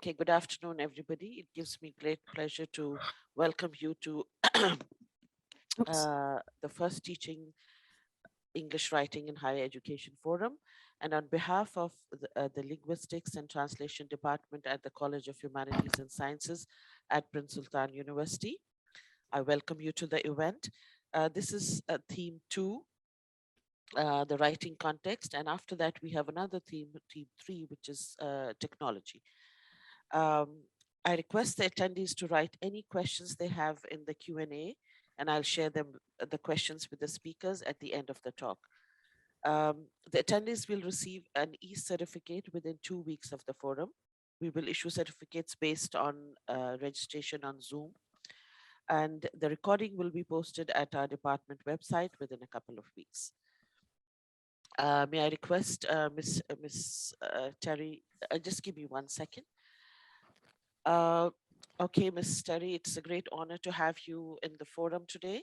Okay, good afternoon, everybody. It gives me great pleasure to welcome you to the first Teaching English Writing in Higher Education Forum. And on behalf of the Linguistics and Translation Department at the College of Humanities and Sciences at Prince Sultan University, I welcome you to the event. This is theme 2, the writing context. And after that, we have another theme 3, which is technology. I request the attendees to write any questions they have in the Q&A, and I'll share the questions with the speakers at the end of the talk. The attendees will receive an e-certificate within 2 weeks of the forum. We will issue certificates based on registration on Zoom, and the recording will be posted at our department website within a couple of weeks. May I request Miss Terry, just give me 1 second. Okay, Ms. Terry, it's a great honor to have you in the forum today.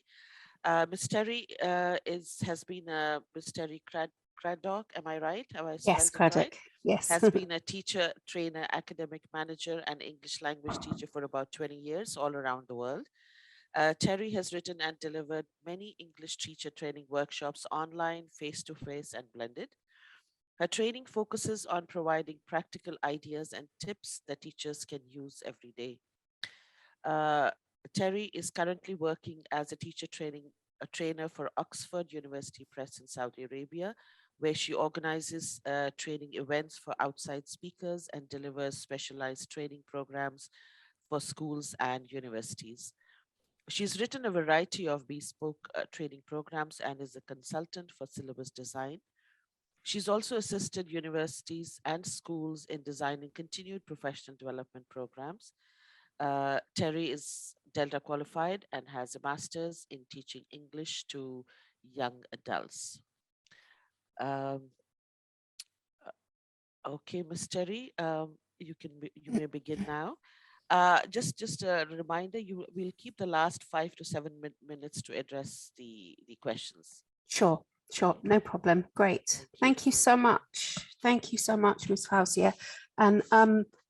Ms. Terry has been Ms. Terry Craddock, am I right? Have I spelled Yes, it right? Craddock, yes. Has been a teacher, trainer, academic manager, and English language teacher for about 20 years all around the world. Terry has written and delivered many English teacher training workshops online, face-to-face, and blended. Her training focuses on providing practical ideas and tips that teachers can use every day. Terry is currently working as a teacher trainer for Oxford University Press in Saudi Arabia, where she organizes training events for outside speakers and delivers specialized training programs for schools and universities. She's written a variety of bespoke training programs and is a consultant for syllabus design. She's also assisted universities and schools in designing continued professional development programs. Terry is Delta qualified and has a master's in teaching English to young adults. Okay, Ms. Terry, you may begin now. Just a reminder, we'll keep the last 5 to 7 minutes to address the questions. Sure, no problem. Great. Thank you so much. Thank you so much, Ms. Fauzia. And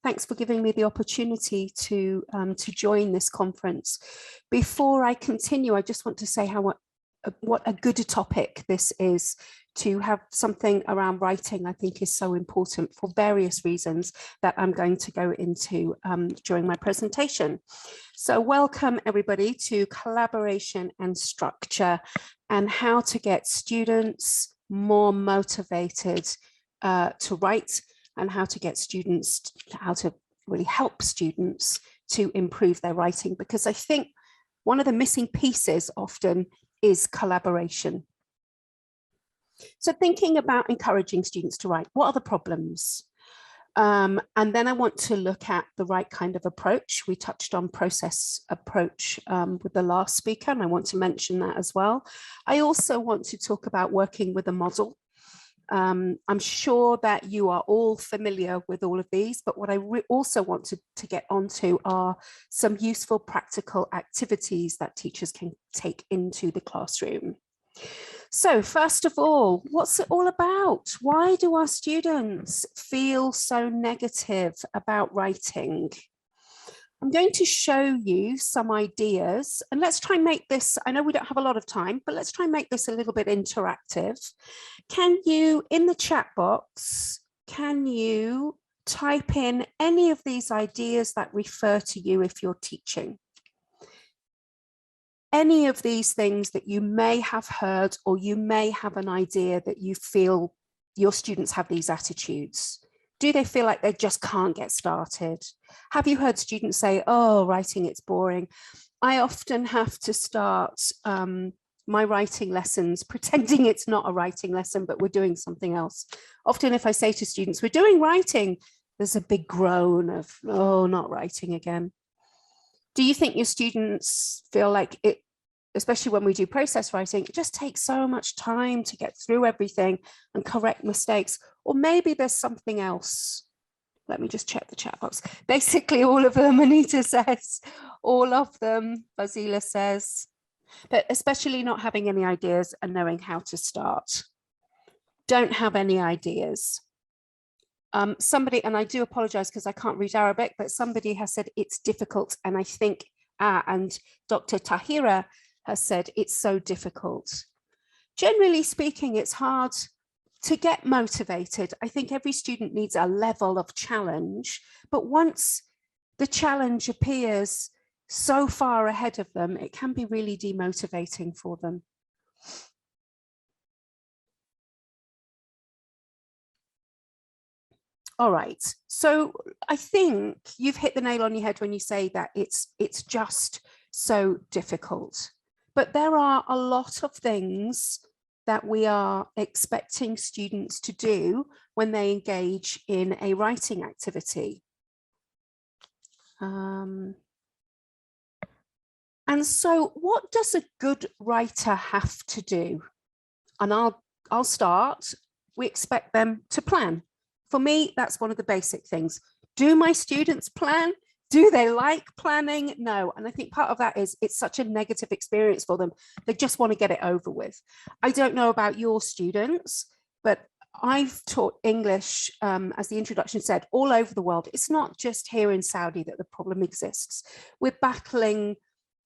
thanks for giving me the opportunity to join this conference. Before I continue, I just want to say what a good topic this is. To have something around writing, I think, is so important for various reasons that I'm going to go into during my presentation. So welcome everybody to Collaboration and Structure and how to get students more motivated to write, and how to really help students to improve their writing, because I think one of the missing pieces often is collaboration. So thinking about encouraging students to write, what are the problems? And then I want to look at the right kind of approach. We touched on process approach with the last speaker, and I want to mention that as well. I also want to talk about working with a model. I'm sure that you are all familiar with all of these, but what I also want to get onto are some useful practical activities that teachers can take into the classroom. So first of all, what's it all about? Why do our students feel so negative about writing? I'm going to show you some ideas, and let's try and make this, I know we don't have a lot of time, but let's try and make this a little bit interactive. Can you, in the chat box, can you type in any of these ideas that refer to you if you're teaching? Any of these things that you may have heard, or you may have an idea that you feel your students have these attitudes. Do they feel like they just can't get started? Have you heard students say, oh, writing, it's boring? I often have to start my writing lessons pretending it's not a writing lesson, but we're doing something else. Often if I say to students, we're doing writing, there's a big groan of, oh, not writing again. Do you think your students feel like it, especially when we do process writing, it just takes so much time to get through everything and correct mistakes? Or maybe there's something else. Let me just check the chat box. Basically, all of them, Anita says, all of them, Fazila says, but especially not having any ideas and knowing how to start. Don't have any ideas. Somebody, and I do apologize because I can't read Arabic, but somebody has said it's difficult. And I think, and Dr. Tahira has said it's so difficult. Generally speaking, it's hard to get motivated. I think every student needs a level of challenge, but once the challenge appears so far ahead of them, it can be really demotivating for them. All right, so I think you've hit the nail on your head when you say that it's just so difficult. But there are a lot of things that we are expecting students to do when they engage in a writing activity. And so what does a good writer have to do? And I'll start. We expect them to plan. For me, that's one of the basic things. Do my students plan? Do they like planning? No. And I think part of that is it's such a negative experience for them. They just want to get it over with. I don't know about your students, but I've taught English, as the introduction said, all over the world. It's not just here in Saudi that the problem exists. We're battling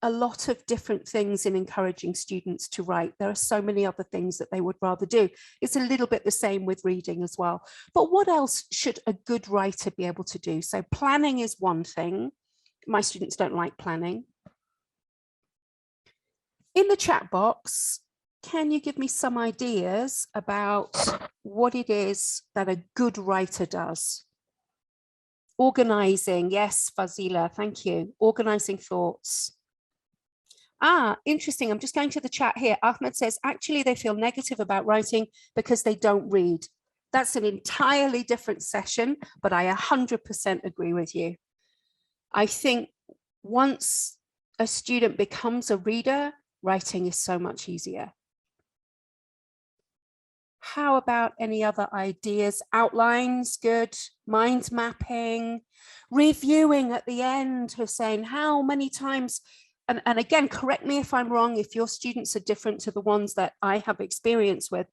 a lot of different things in encouraging students to write. There are so many other things that they would rather do. It's a little bit the same with reading as well. But what else should a good writer be able to do? So planning is one thing. My students don't like planning. In the chat box, can you give me some ideas about what it is that a good writer does? Organizing, yes, Fazila, thank you. Organizing thoughts. Interesting. I'm just going to the chat here. Ahmed says, actually, they feel negative about writing because they don't read. That's an entirely different session, but I 100% agree with you. I think once a student becomes a reader, writing is so much easier. How about any other ideas? Outlines, good. Mind mapping, reviewing at the end of saying how many times. And again, correct me if I'm wrong, if your students are different to the ones that I have experience with.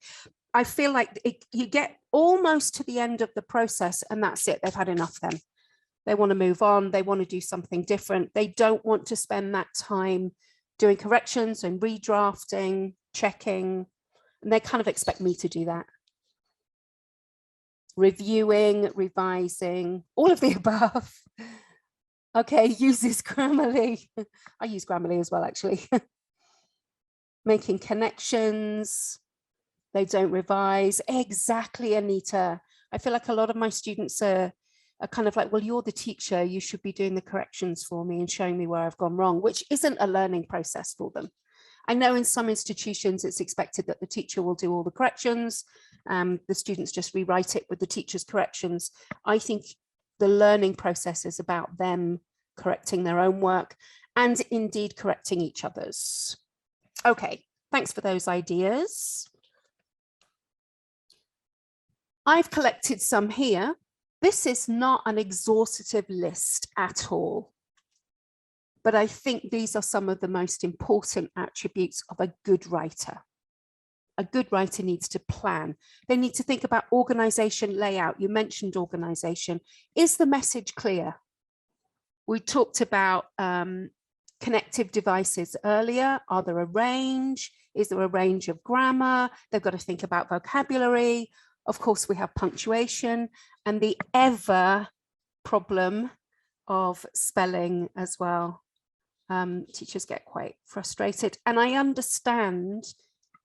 I feel like you get almost to the end of the process and that's it, they've had enough then. They want to move on, they want to do something different. They don't want to spend that time doing corrections and redrafting, checking, and they kind of expect me to do that. Reviewing, revising, all of the above. Okay, uses Grammarly. I use Grammarly as well, actually. Making connections. They don't revise. Exactly, Anita. I feel like a lot of my students are kind of like, well, you're the teacher. You should be doing the corrections for me and showing me where I've gone wrong, which isn't a learning process for them. I know in some institutions, it's expected that the teacher will do all the corrections. The students just rewrite it with the teacher's corrections. I think the learning process is about them correcting their own work and indeed correcting each other's. Okay, thanks for those ideas. I've collected some here. This is not an exhaustive list at all, but I think these are some of the most important attributes of a good writer. A good writer needs to plan. They need to think about organization, layout. You mentioned organization. Is the message clear? We talked about connective devices earlier. Are there a range? Is there a range of grammar? They've got to think about vocabulary. Of course, we have punctuation and the ever problem of spelling as well. Teachers get quite frustrated, and I understand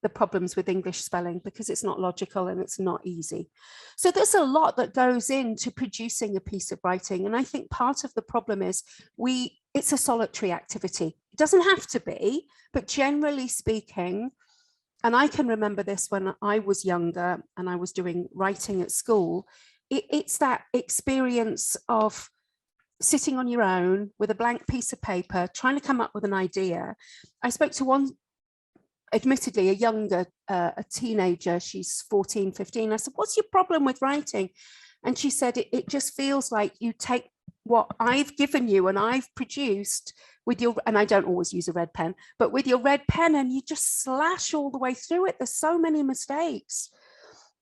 the problems with English spelling because it's not logical and it's not easy. So there's a lot that goes into producing a piece of writing. And I think part of the problem is it's a solitary activity. It doesn't have to be, but generally speaking, and I can remember this when I was younger and I was doing writing at school, it's that experience of sitting on your own with a blank piece of paper, trying to come up with an idea. I spoke to one, admittedly a younger, a teenager, she's 14, 15. I said, what's your problem with writing? And she said, it just feels like you take what I've given you and I've produced with your, and I don't always use a red pen, but with your red pen and you just slash all the way through it. There's so many mistakes.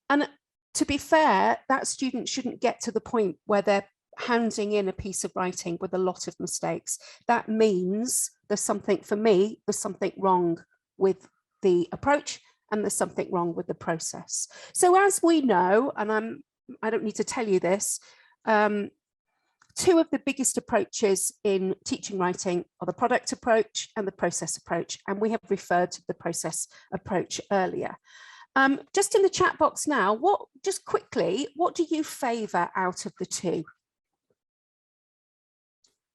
And to be fair, that student shouldn't get to the point where they're handing in a piece of writing with a lot of mistakes. That means there's something, for me, there's something wrong with the approach and there's something wrong with the process. So as we know, and I don't need to tell you this, two of the biggest approaches in teaching writing are the product approach and the process approach. And we have referred to the process approach earlier. Just in the chat box now, just quickly, what do you favor out of the two?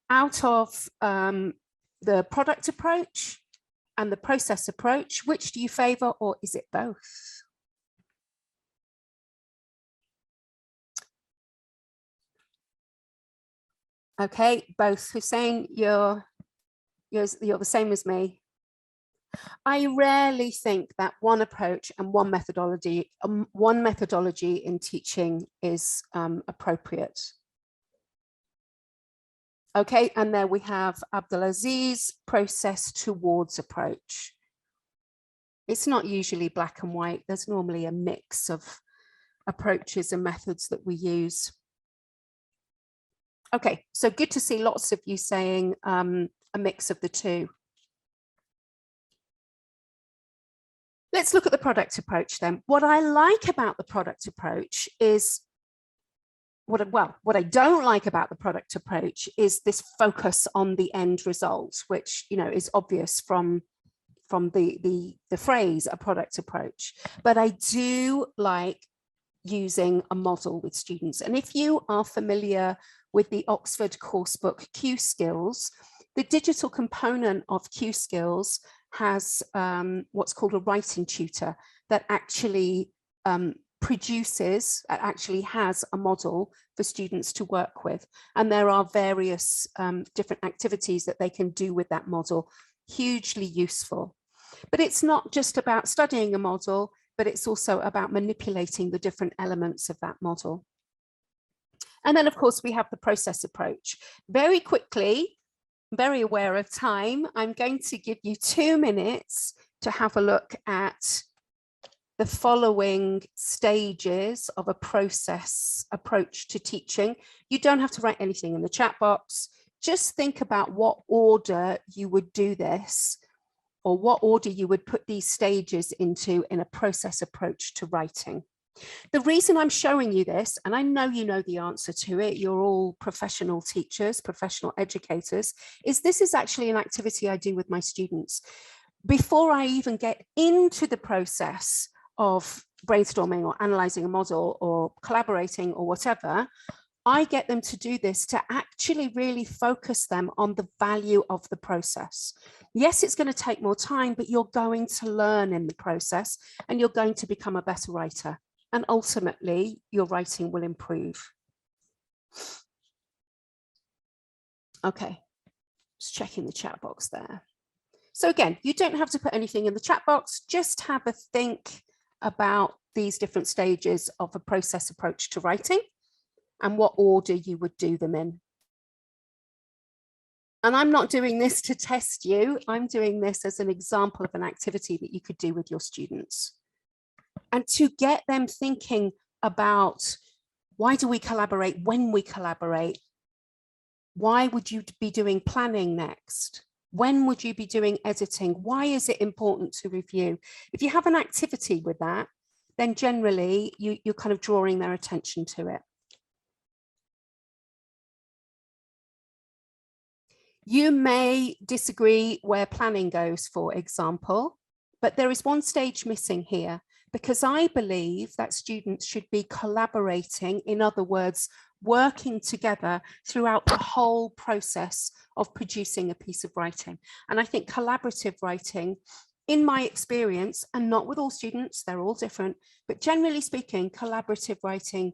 Out of the product approach and the process approach, which do you favor, or is it both? Okay, both. Hussein, you're the same as me. I rarely think that one approach and one methodology in teaching is appropriate. Okay, and there we have Abdulaziz, process towards approach. It's not usually black and white. There's normally a mix of approaches and methods that we use. Okay, so good to see lots of you saying a mix of the two. Let's look at the product approach then. What I like about the product approach is, what I don't like about the product approach is this focus on the end result, which, you know, is obvious from the phrase a product approach. But I do like using a model with students. And if you are familiar with the Oxford coursebook Q Skills, the digital component of Q Skills has what's called a writing tutor that actually actually has a model for students to work with. And there are various different activities that they can do with that model, hugely useful. But it's not just about studying a model, but it's also about manipulating the different elements of that model. And then, of course, we have the process approach. Very quickly, very aware of time, I'm going to give you 2 minutes to have a look at the following stages of a process approach to teaching. You don't have to write anything in the chat box. Just think about what order you would do this, or what order you would put these stages into in a process approach to writing. The reason I'm showing you this, and I know you know the answer to it, you're all professional teachers, professional educators, is this is actually an activity I do with my students. Before I even get into the process of brainstorming or analyzing a model or collaborating or whatever, I get them to do this to actually really focus them on the value of the process. Yes, it's going to take more time, but you're going to learn in the process and you're going to become a better writer. And ultimately, your writing will improve. Okay, just checking the chat box there. So again, you don't have to put anything in the chat box, just have a think about these different stages of a process approach to writing and what order you would do them in. And I'm not doing this to test you. I'm doing this as an example of an activity that you could do with your students. And to get them thinking about, why do we collaborate when we collaborate? Why would you be doing planning next? When would you be doing editing? Why is it important to review? If you have an activity with that, then generally you're kind of drawing their attention to it. You may disagree where planning goes, for example, but there is one stage missing here, because I believe that students should be collaborating, in other words, working together throughout the whole process of producing a piece of writing. And I think collaborative writing, in my experience, and not with all students, they're all different, but generally speaking, collaborative writing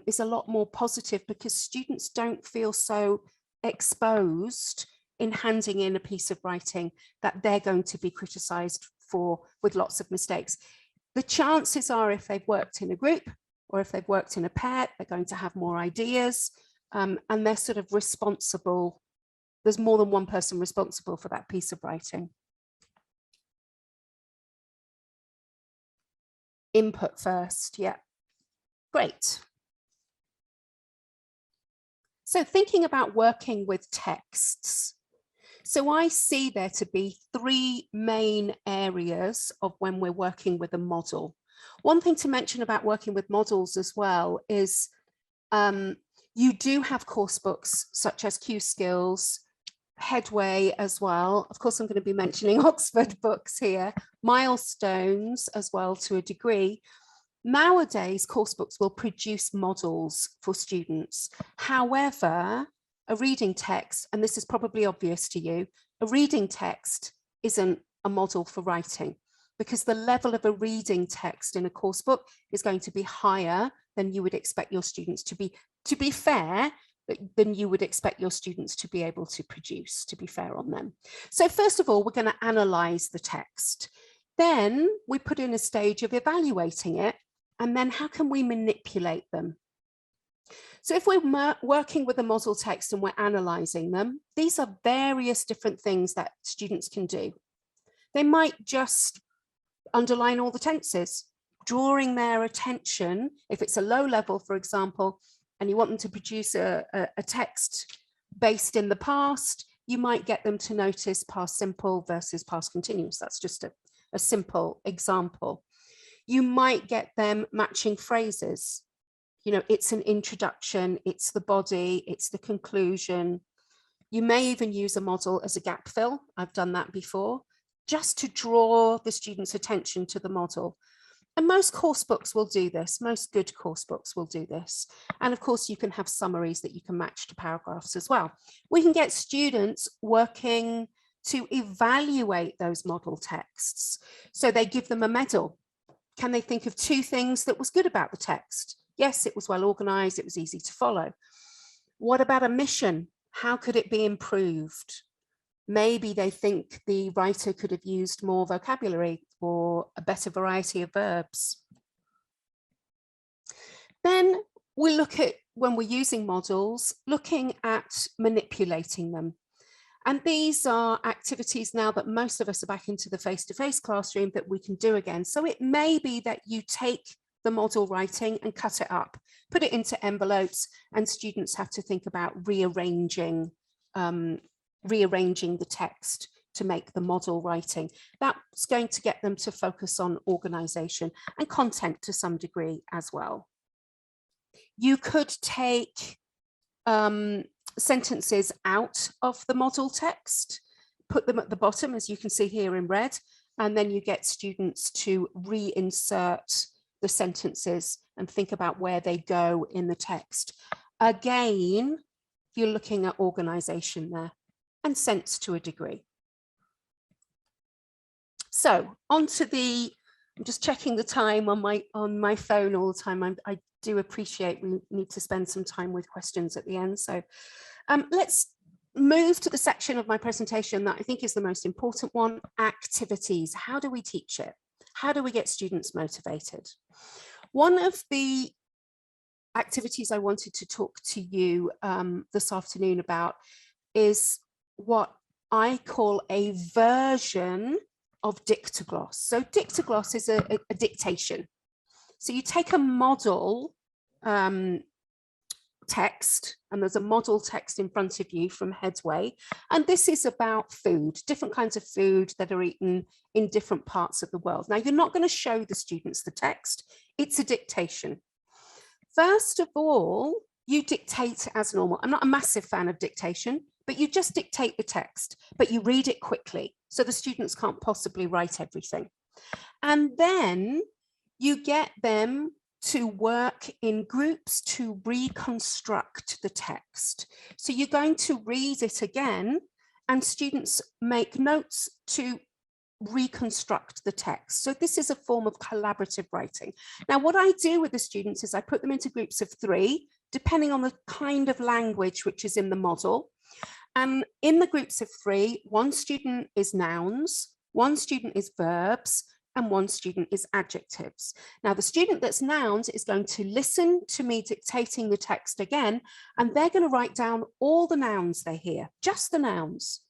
is a lot more positive because students don't feel so exposed in handing in a piece of writing that they're going to be criticized for with lots of mistakes. The chances are, if they've worked in a group or if they've worked in a pair, they're going to have more ideas and they're sort of responsible. There's more than one person responsible for that piece of writing. Input first, yeah. Great. So thinking about working with texts. So I see there to be three main areas of when we're working with a model. One thing to mention about working with models as well is you do have course books such as Q Skills, Headway as well. Of course, I'm going to be mentioning Oxford books here, Milestones as well to a degree. Nowadays, course books will produce models for students. However, a reading text, and this is probably obvious to you, a reading text isn't a model for writing because the level of a reading text in a course book is going to be higher than you would expect your students to be fair, than you would expect your students to be able to produce, to be fair on them. So first of all, we're going to analyze the text. Then we put in a stage of evaluating it, and then how can we manipulate them? So if we're working with a model text and we're analyzing them, these are various different things that students can do. They might just underline all the tenses, drawing their attention. If it's a low level, for example, and you want them to produce a text based in the past, you might get them to notice past simple versus past continuous. That's just a simple example. You might get them matching phrases. You know, it's an introduction, it's the body, it's the conclusion. You may even use a model as a gap fill. I've done that before, just to draw the student's attention to the model. And most course books will do this. Most good course books will do this. And of course, you can have summaries that you can match to paragraphs as well. We can get students working to evaluate those model texts. So they give them a medal. Can they think of two things that was good about the text? Yes, it was well organized, it was easy to follow. What about a mission? How could it be improved? Maybe they think the writer could have used more vocabulary or a better variety of verbs. Then we look at, when we're using models, looking at manipulating them. And these are activities now that most of us are back into the face-to-face classroom that we can do again. So it may be that you take the model writing and cut it up, put it into envelopes, and students have to think about rearranging the text to make the model writing. That's going to get them to focus on organization and content to some degree as well. You could take sentences out of the model text, put them at the bottom, as you can see here in red, and then you get students to reinsert the sentences and think about where they go in the text. Again, you're looking at organization there and sense to a degree. So onto the, I'm just checking the time on my phone all the time. I do appreciate we need to spend some time with questions at the end. So let's move to the section of my presentation that I think is the most important one, activities. How do we teach it? How do we get students motivated? One of the activities I wanted to talk to you this afternoon about is what I call a version of dictogloss. So dictogloss is a dictation. So you take a model text, and there's a model text in front of you from Headway, and this is about food, different kinds of food that are eaten in different parts of the world. Now, you're not going to show the students the text, it's a dictation. First of all, you dictate as normal. I'm not a massive fan of dictation, but you just dictate the text, but you read it quickly, so the students can't possibly write everything. And then you get them to work in groups to reconstruct the text. So you're going to read it again, and students make notes to reconstruct the text. So this is a form of collaborative writing. Now, what I do with the students is I put them into groups of 3, depending on the kind of language which is in the model. And in the groups of 3, one student is nouns, one student is verbs, and one student is adjectives. Now, the student that's nouns is going to listen to me dictating the text again, and they're going to write down all the nouns they hear, just the nouns.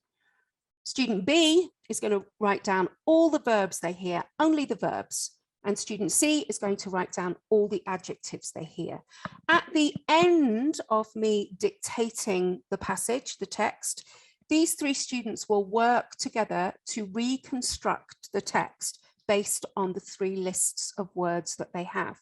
Student B is going to write down all the verbs they hear, only the verbs, And student C is going to write down all the adjectives they hear. At the end of me dictating the passage, the text, these three students will work together to reconstruct the text based on the three lists of words that they have.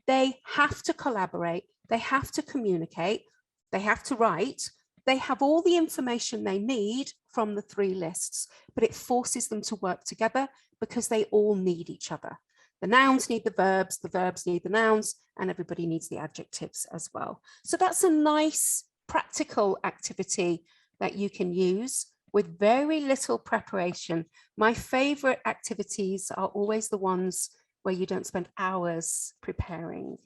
They have to collaborate, they have to communicate, they have to write, they have all the information they need from the three lists, but it forces them to work together because they all need each other. The nouns need the verbs need the nouns, and everybody needs the adjectives as well. So that's a nice practical activity that you can use with very little preparation. My favorite activities are always the ones where you don't spend hours preparing.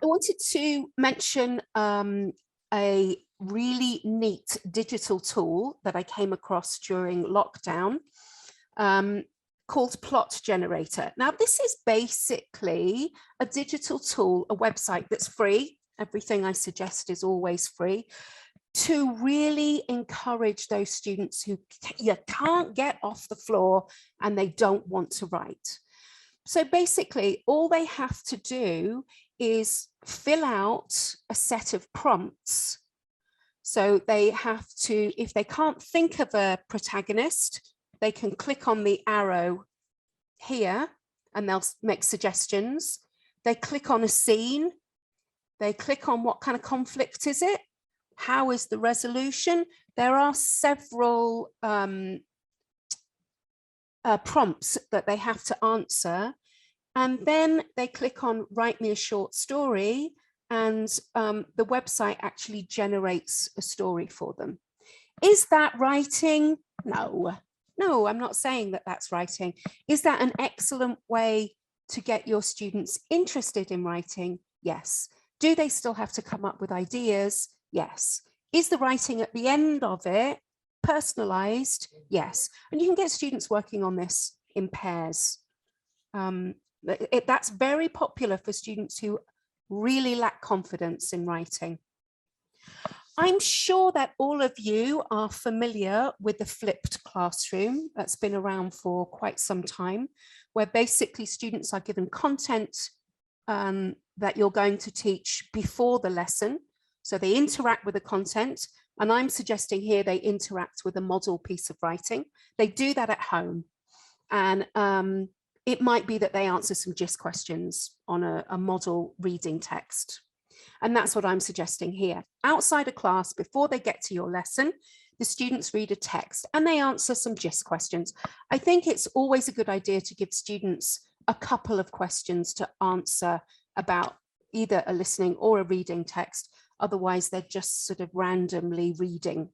I wanted to mention a really neat digital tool that I came across during lockdown called Plot Generator. Now, this is basically a digital tool, a website that's free. Everything I suggest is always free, to really encourage those students who you can't get off the floor and they don't want to write. So basically, all they have to do is fill out a set of prompts. So they have to, if they can't think of a protagonist, they can click on the arrow here and they'll make suggestions. They click on a scene. They click on what kind of conflict is it? How is the resolution? There are several prompts that they have to answer. And then they click on write me a short story, and the website actually generates a story for them. Is that writing? No, I'm not saying that that's writing. Is that an excellent way to get your students interested in writing? Yes. Do they still have to come up with ideas? Yes. Is the writing at the end of it personalized? Yes. And you can get students working on this in pairs. That's very popular for students who really lack confidence in writing. I'm sure that all of you are familiar with the flipped classroom that's been around for quite some time, where basically students are given content that you're going to teach before the lesson. So they interact with the content, and I'm suggesting here they interact with a model piece of writing. They do that at home, and it might be that they answer some GIST questions on a model reading text. And that's what I'm suggesting here. Outside of class, before they get to your lesson, the students read a text and they answer some GIST questions. I think it's always a good idea to give students a couple of questions to answer about either a listening or a reading text. Otherwise, they're just sort of randomly reading.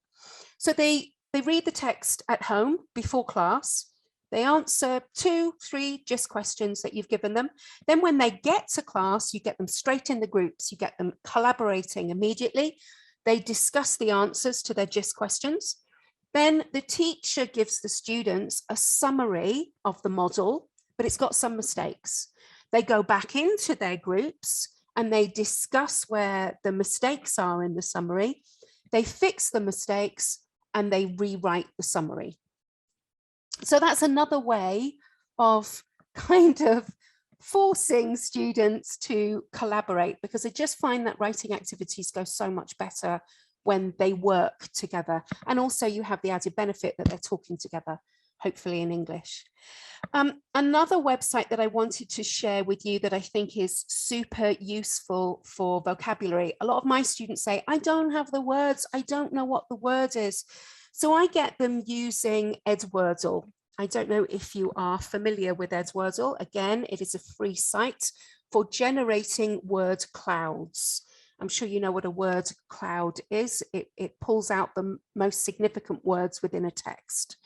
So they read the text at home before class. They answer 2-3 GIST questions that you've given them. Then when they get to class, you get them straight in the groups, you get them collaborating immediately. They discuss the answers to their GIST questions. Then the teacher gives the students a summary of the model, but it's got some mistakes. They go back into their groups and they discuss where the mistakes are in the summary. They fix the mistakes and they rewrite the summary. So that's another way of kind of forcing students to collaborate, because I just find that writing activities go so much better when they work together. And also you have the added benefit that they're talking together, hopefully in English. Another website that I wanted to share with you that I think is super useful for vocabulary. A lot of my students say, I don't have the words, I don't know what the word is. So I get them using Edwordle. I don't know if you are familiar with Edwordle. Again, it is a free site for generating word clouds. I'm sure you know what a word cloud is. It pulls out the most significant words within a text.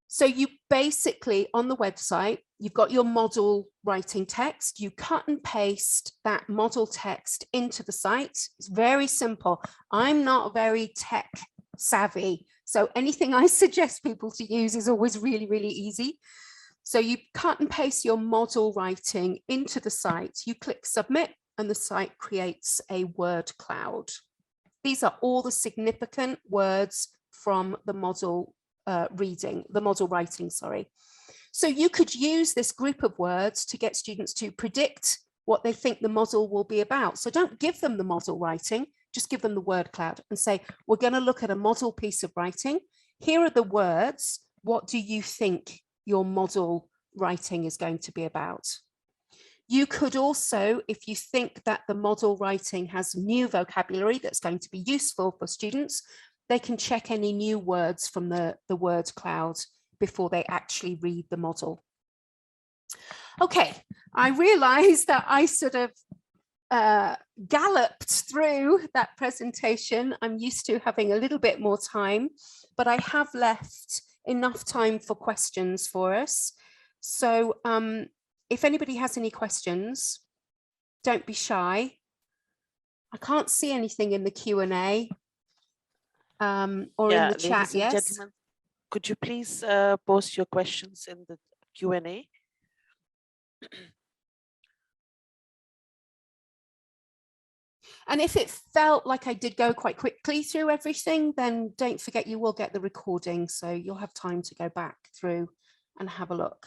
So you basically, on the website, you've got your model writing text. You cut and paste that model text into the site. It's very simple. I'm not very tech savvy, so anything I suggest people to use is always really, really easy. So you cut and paste your model writing into the site. You click submit and the site creates a word cloud. These are all the significant words from the model writing, sorry. So you could use this group of words to get students to predict what they think the model will be about. So don't give them the model writing, just give them the word cloud and say, we're going to look at a model piece of writing. Here are the words. What do you think your model writing is going to be about? You could also, if you think that the model writing has new vocabulary that's going to be useful for students, they can check any new words from the word cloud before they actually read the model. Okay, I realized that I sort of galloped through that presentation. I'm used to having a little bit more time, but I have left enough time for questions for us. So if anybody has any questions, don't be shy. I can't see anything in the Q&A or in the chat. Ladies and Yes. gentlemen, could you please post your questions in the Q&A? And if it felt like I did go quite quickly through everything, then don't forget you will get the recording, so you'll have time to go back through and have a look.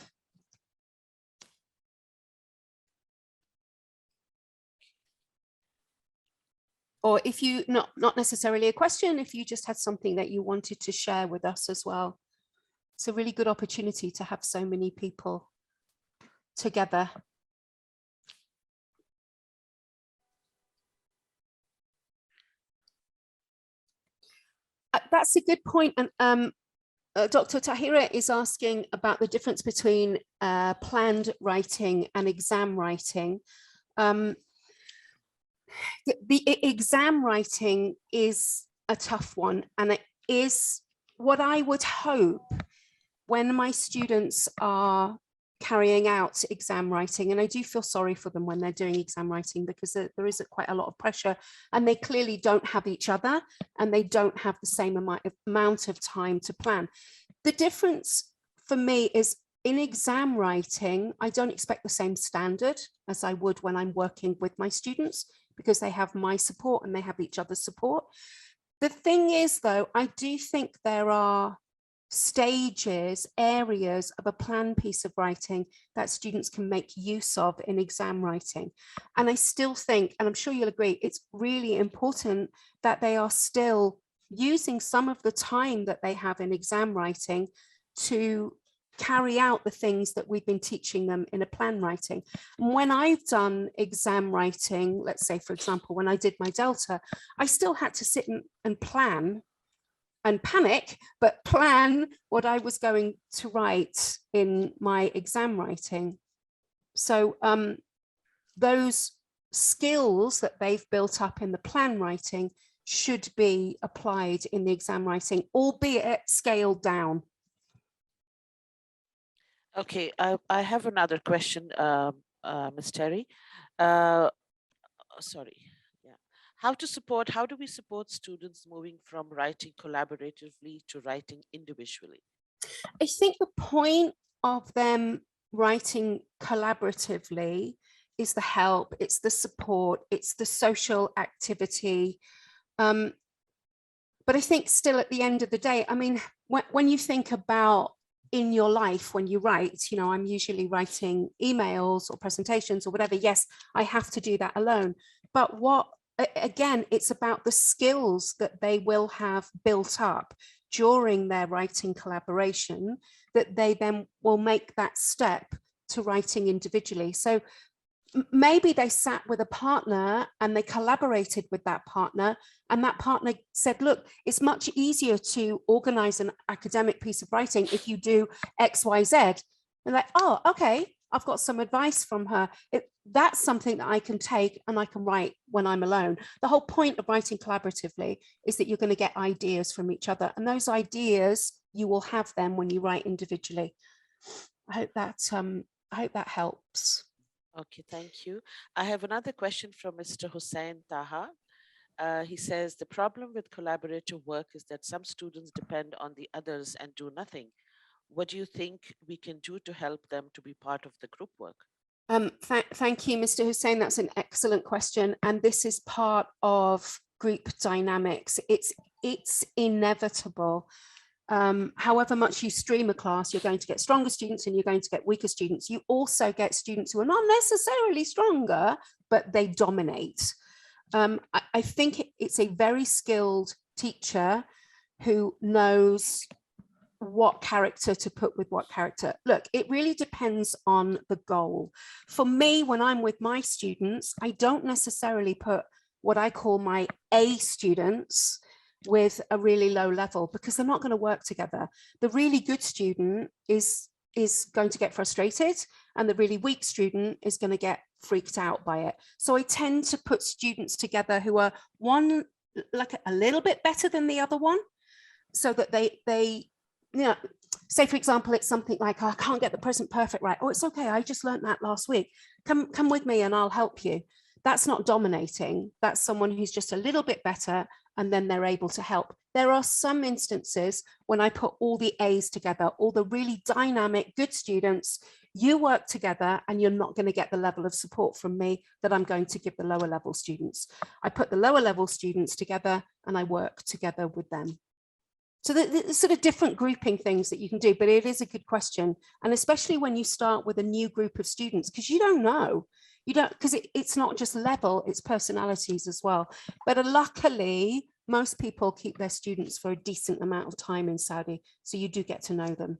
Or if you, not necessarily a question, if you just had something that you wanted to share with us as well. It's a really good opportunity to have so many people together. That's a good point. And Dr. Tahira is asking about the difference between planned writing and exam writing. The exam writing is a tough one, and it is what I would hope when my students are carrying out exam writing, and I do feel sorry for them when they're doing exam writing because there is quite a lot of pressure, and they clearly don't have each other and they don't have the same amount of time to plan. The difference for me is in exam writing, I don't expect the same standard as I would when I'm working with my students because they have my support and they have each other's support. The thing is, though, I do think there are stages, areas of a planned piece of writing that students can make use of in exam writing. And I still think, and I'm sure you'll agree, it's really important that they are still using some of the time that they have in exam writing to carry out the things that we've been teaching them in a plan writing. And when I've done exam writing, let's say, for example, when I did my Delta, I still had to sit and plan and panic, but plan what I was going to write in my exam writing. So those skills that they've built up in the plan writing should be applied in the exam writing, albeit scaled down. Okay, I have another question, Ms. Terry. Sorry. Yeah. How do we support students moving from writing collaboratively to writing individually? I think the point of them writing collaboratively is the help, it's the support, it's the social activity. But I think still at the end of the day, I mean, when you think about in your life, when you write, you know, I'm usually writing emails or presentations or whatever. Yes, I have to do that alone. But again, it's about the skills that they will have built up during their writing collaboration that they then will make that step to writing individually. So maybe they sat with a partner and they collaborated with that partner, and that partner said, look, it's much easier to organize an academic piece of writing if you do X, Y, Z. And like, oh, okay, I've got some advice from her. That's something that I can take and I can write when I'm alone. The whole point of writing collaboratively is that you're going to get ideas from each other, and those ideas, you will have them when you write individually. I hope that helps. Okay, thank you. I have another question from Mr. Hussein Taha. He says, the problem with collaborative work is that some students depend on the others and do nothing. What do you think we can do to help them to be part of the group work? Thank you, Mr. Hussein. That's an excellent question. And this is part of group dynamics. It's inevitable. however much you stream a class, you're going to get stronger students and you're going to get weaker students. You also get students who are not necessarily stronger, but they dominate. I think it's a very skilled teacher who knows what character to put with what character. Look, it really depends on the goal. For me, when I'm with my students, I don't necessarily put what I call my A students with a really low level, because they're not going to work together. The really good student is going to get frustrated, and the really weak student is going to get freaked out by it. So I tend to put students together who are one like a little bit better than the other one, so that they you know, say for example, it's something like, oh, I can't get the present perfect right. Oh, it's okay, I just learned that last week. Come with me and I'll help you. That's not dominating. That's someone who's just a little bit better, and then they're able to help. There are some instances when I put all the A's together, all the really dynamic, good students, you work together and you're not going to get the level of support from me that I'm going to give the lower level students. I put the lower level students together and I work together with them. So the sort of different grouping things that you can do, but it is a good question. And especially when you start with a new group of students, because you don't know, because it's not just level, it's personalities as well. But luckily, most people keep their students for a decent amount of time in Saudi, so you do get to know them.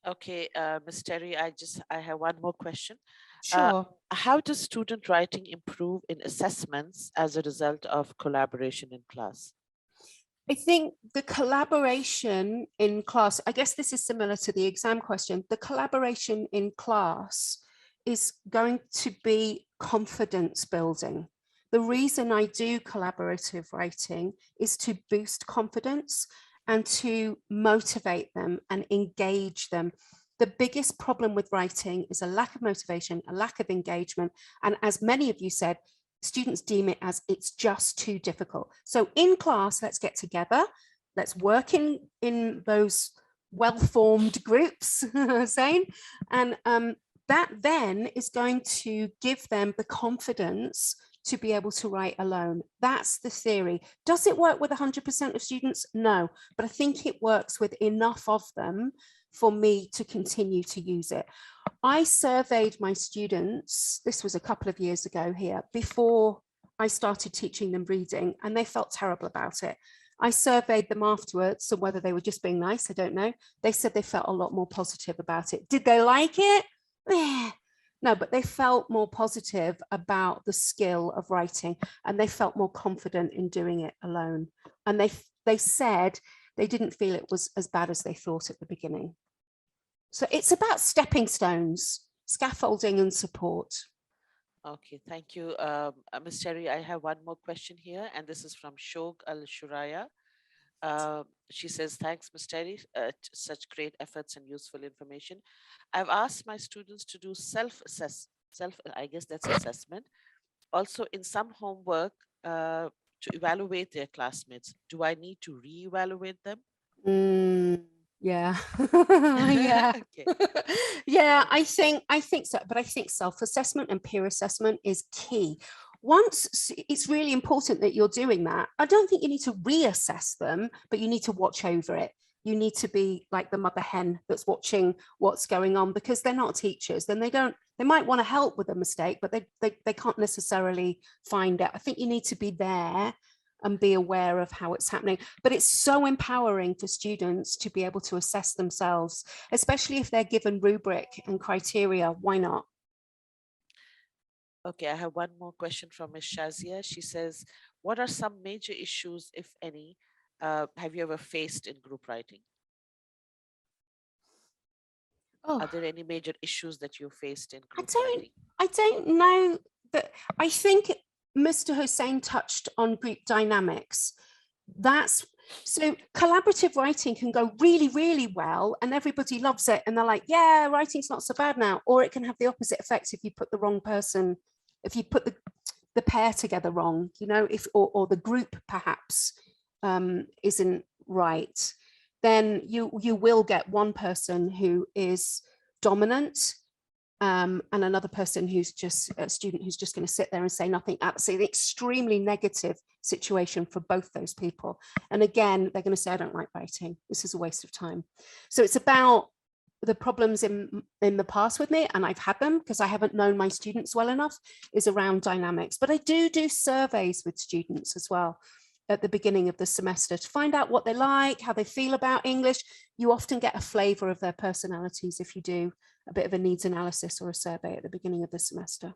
Okay, Ms. Terry, I have one more question. Sure. How does student writing improve in assessments as a result of collaboration in class? I think the collaboration in class, I guess this is similar to the exam question, the collaboration in class is going to be confidence building. The reason I do collaborative writing is to boost confidence and to motivate them and engage them. The biggest problem with writing is a lack of motivation, a lack of engagement. And as many of you said, students deem it as it's just too difficult. So in class, let's get together, let's work in those well-formed groups, saying, and that then is going to give them the confidence to be able to write alone. That's the theory. Does it work with 100% of students? No, but I think it works with enough of them for me to continue to use it. I surveyed my students, this was a couple of years ago here, before I started teaching them reading, and they felt terrible about it. I surveyed them afterwards, so whether they were just being nice, I don't know. They said they felt a lot more positive about it. Did they like it? No, but they felt more positive about the skill of writing, and they felt more confident in doing it alone. And they said they didn't feel it was as bad as they thought at the beginning. So it's about stepping stones, scaffolding and support. Okay, thank you. Ms. Terry, I have one more question here, and this is from Shog Al-Shuraya. She says, thanks, Ms. Terry, such great efforts and useful information. I've asked my students to do I guess that's assessment. Also, in some homework to evaluate their classmates. Do I need to re-evaluate them? Yeah. Yeah. Okay. Yeah, I think so, but I think self-assessment and peer assessment is key. Once it's really important that you're doing that, I don't think you need to reassess them, but you need to watch over it. You need to be like the mother hen that's watching what's going on, because they're not teachers. Then they might want to help with a mistake, but they can't necessarily find out. I think you need to be there and be aware of how it's happening. But it's so empowering for students to be able to assess themselves, especially if they're given rubric and criteria. Why not? Okay, I have one more question from Ms. Shazia. She says, what are some major issues, if any, have you ever faced in group writing? Oh, are there any major issues that you faced in group writing? I don't know, but I think Mr. Hussain touched on group dynamics. So collaborative writing can go really, really well and everybody loves it. And they're like, yeah, writing's not so bad now. Or it can have the opposite effect if you put the wrong person, if you put the pair together wrong, or the group perhaps isn't right, then you will get one person who is dominant and another person who's just a student who's just going to sit there and say nothing. Absolutely extremely negative situation for both those people. And again, they're going to say, I don't like writing. This is a waste of time. So it's about the problems in the past with me, and I've had them because I haven't known my students well enough, is around dynamics. But I do surveys with students as well at the beginning of the semester to find out what they like, how they feel about English. You often get a flavor of their personalities if you do a bit of a needs analysis or a survey at the beginning of the semester.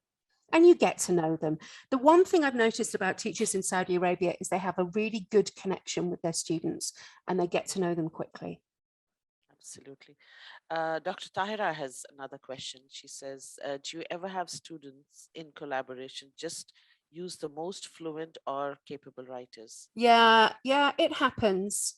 And you get to know them. The one thing I've noticed about teachers in Saudi Arabia is they have a really good connection with their students and they get to know them quickly. Absolutely. Dr. Tahira has another question. She says, do you ever have students in collaboration just use the most fluent or capable writers? Yeah, it happens.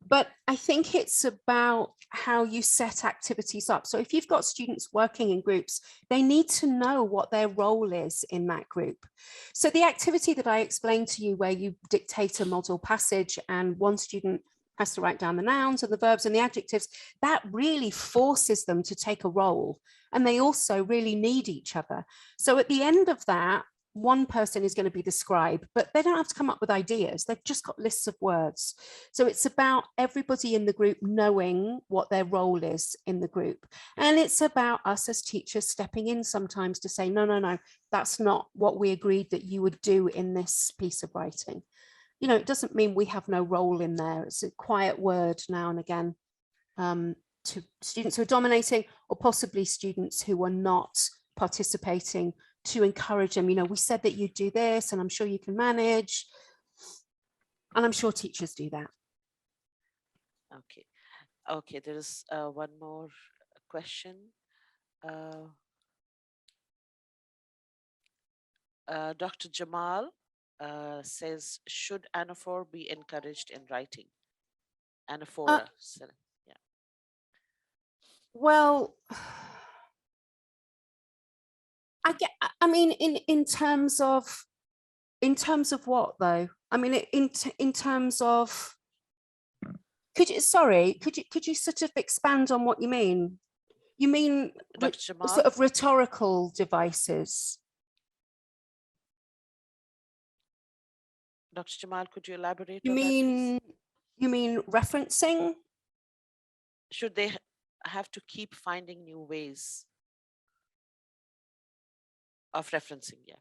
But I think it's about how you set activities up. So if you've got students working in groups, they need to know what their role is in that group. So the activity that I explained to you, where you dictate a model passage and one student has to write down the nouns and the verbs and the adjectives, that really forces them to take a role. And they also really need each other. So at the end of that, one person is going to be the scribe, but they don't have to come up with ideas. They've just got lists of words. So it's about everybody in the group knowing what their role is in the group. And it's about us as teachers stepping in sometimes to say, no, that's not what we agreed that you would do in this piece of writing. You know, it doesn't mean we have no role in there. It's a quiet word now and again to students who are dominating, or possibly students who are not participating, to encourage them. You know, we said that you do this and I'm sure you can manage. And I'm sure teachers do that. Okay, there is one more question. Dr. Jamal says, should anaphor be encouraged in writing? Anaphora. Yeah. Well, I mean, in terms of what though? I mean, in terms of, could you sort of expand on what you mean? You mean sort of rhetorical devices? Dr. Jamal, could you elaborate? You mean referencing? Should they have to keep finding new ways of referencing? Yeah.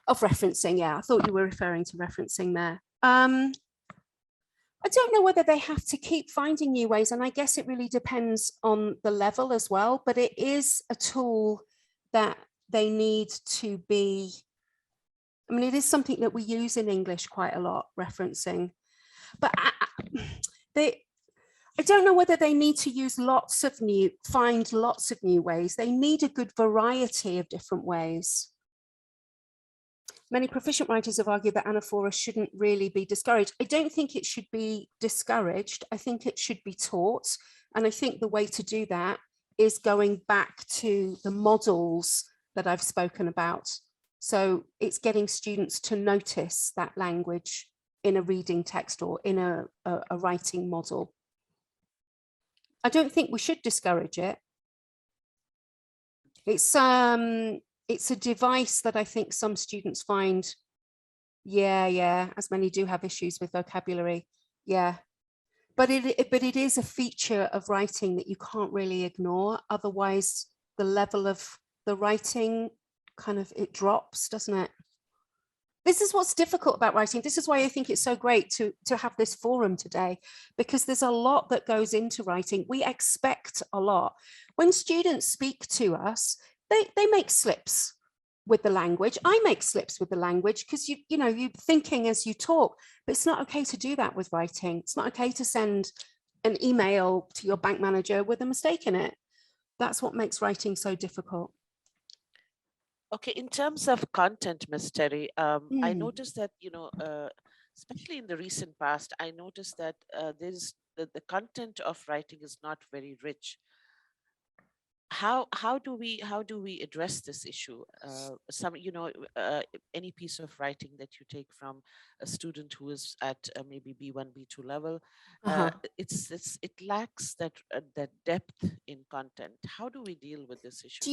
Of referencing, yeah. I thought you were referring to referencing there. I don't know whether they have to keep finding new ways, and I guess it really depends on the level as well, but it is a tool that they need to be, I mean, it is something that we use in English quite a lot, referencing, but I don't know whether they need to use find lots of new ways. They need a good variety of different ways. Many proficient writers have argued that anaphora shouldn't really be discouraged. I don't think it should be discouraged. I think it should be taught. And I think the way to do that is going back to the models that I've spoken about. So it's getting students to notice that language in a reading text or in a writing model. I don't think we should discourage it. It's a device that I think some students find, as many do have issues with vocabulary. Yeah, but it is a feature of writing that you can't really ignore. Otherwise, the level of the writing kind of, it drops, doesn't it? This is what's difficult about writing. This is why I think it's so great to have this forum today, because there's a lot that goes into writing. We expect a lot. When students speak to us, they make slips with the language. I make slips with the language because you're thinking as you talk, but it's not okay to do that with writing. It's not okay to send an email to your bank manager with a mistake in it. That's what makes writing so difficult. Okay, in terms of content, Ms. Terry, I noticed that, especially in the recent past, I noticed that the content of writing is not very rich. how do we address this issue? Some, any piece of writing that you take from a student who is at maybe B1, B2 level, it lacks that depth in content. How do we deal with this issue? Do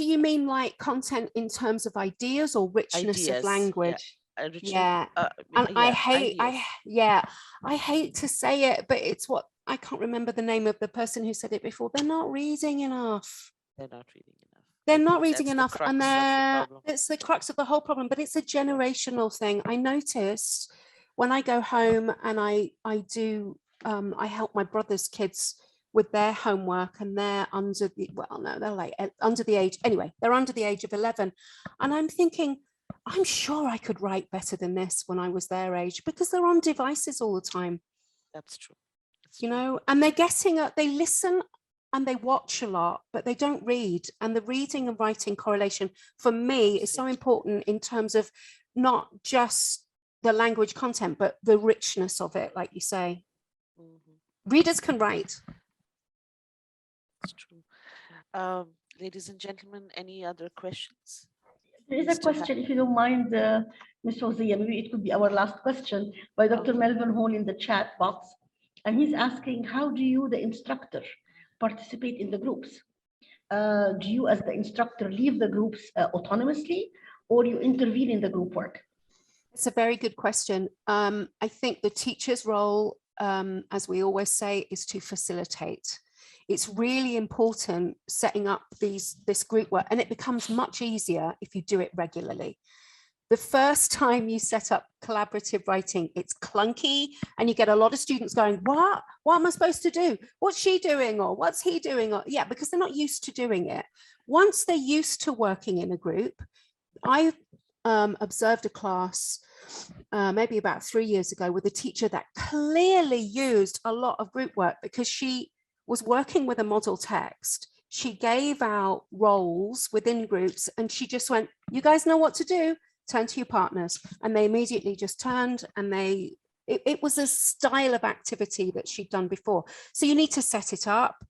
you mean like content in terms of ideas or richness of language? Yeah. And I hate to say it, but it's what, I can't remember the name of the person who said it before. They're not reading enough. They're not reading enough. They're not reading enough, and it's the crux of the whole problem. But it's a generational thing. I notice when I go home and I help my brother's kids with their homework, and they're under the, well, no, they're like under the age, anyway, they're under the age of 11, and I'm thinking, I'm sure I could write better than this when I was their age, because they're on devices all the time. That's true. You know, and they're getting they listen and they watch a lot, but they don't read. And the reading and writing correlation for me is so important in terms of not just the language content, but the richness of it, like you say. Readers can write. That's true. Ladies and gentlemen, any other questions? There is a question, if you don't mind, Ms. Fawzia, maybe it could be our last question, by Dr. Melvin Hall in the chat box. And he's asking, how do you, the instructor, participate in the groups? Do you, as the instructor, leave the groups autonomously, or you intervene in the group work? It's a very good question. I think the teacher's role, as we always say, is to facilitate. It's really important setting up this group work, and it becomes much easier if you do it regularly. The first time you set up collaborative writing, it's clunky, and you get a lot of students going, what am I supposed to do? What's she doing? Or what's he doing? Or, yeah, because they're not used to doing it. Once they're used to working in a group, I observed a class maybe about 3 years ago with a teacher that clearly used a lot of group work because she was working with a model text. She gave out roles within groups, and she just went, you guys know what to do, turn to your partners. And they immediately just turned, and it was a style of activity that she'd done before. So you need to set it up.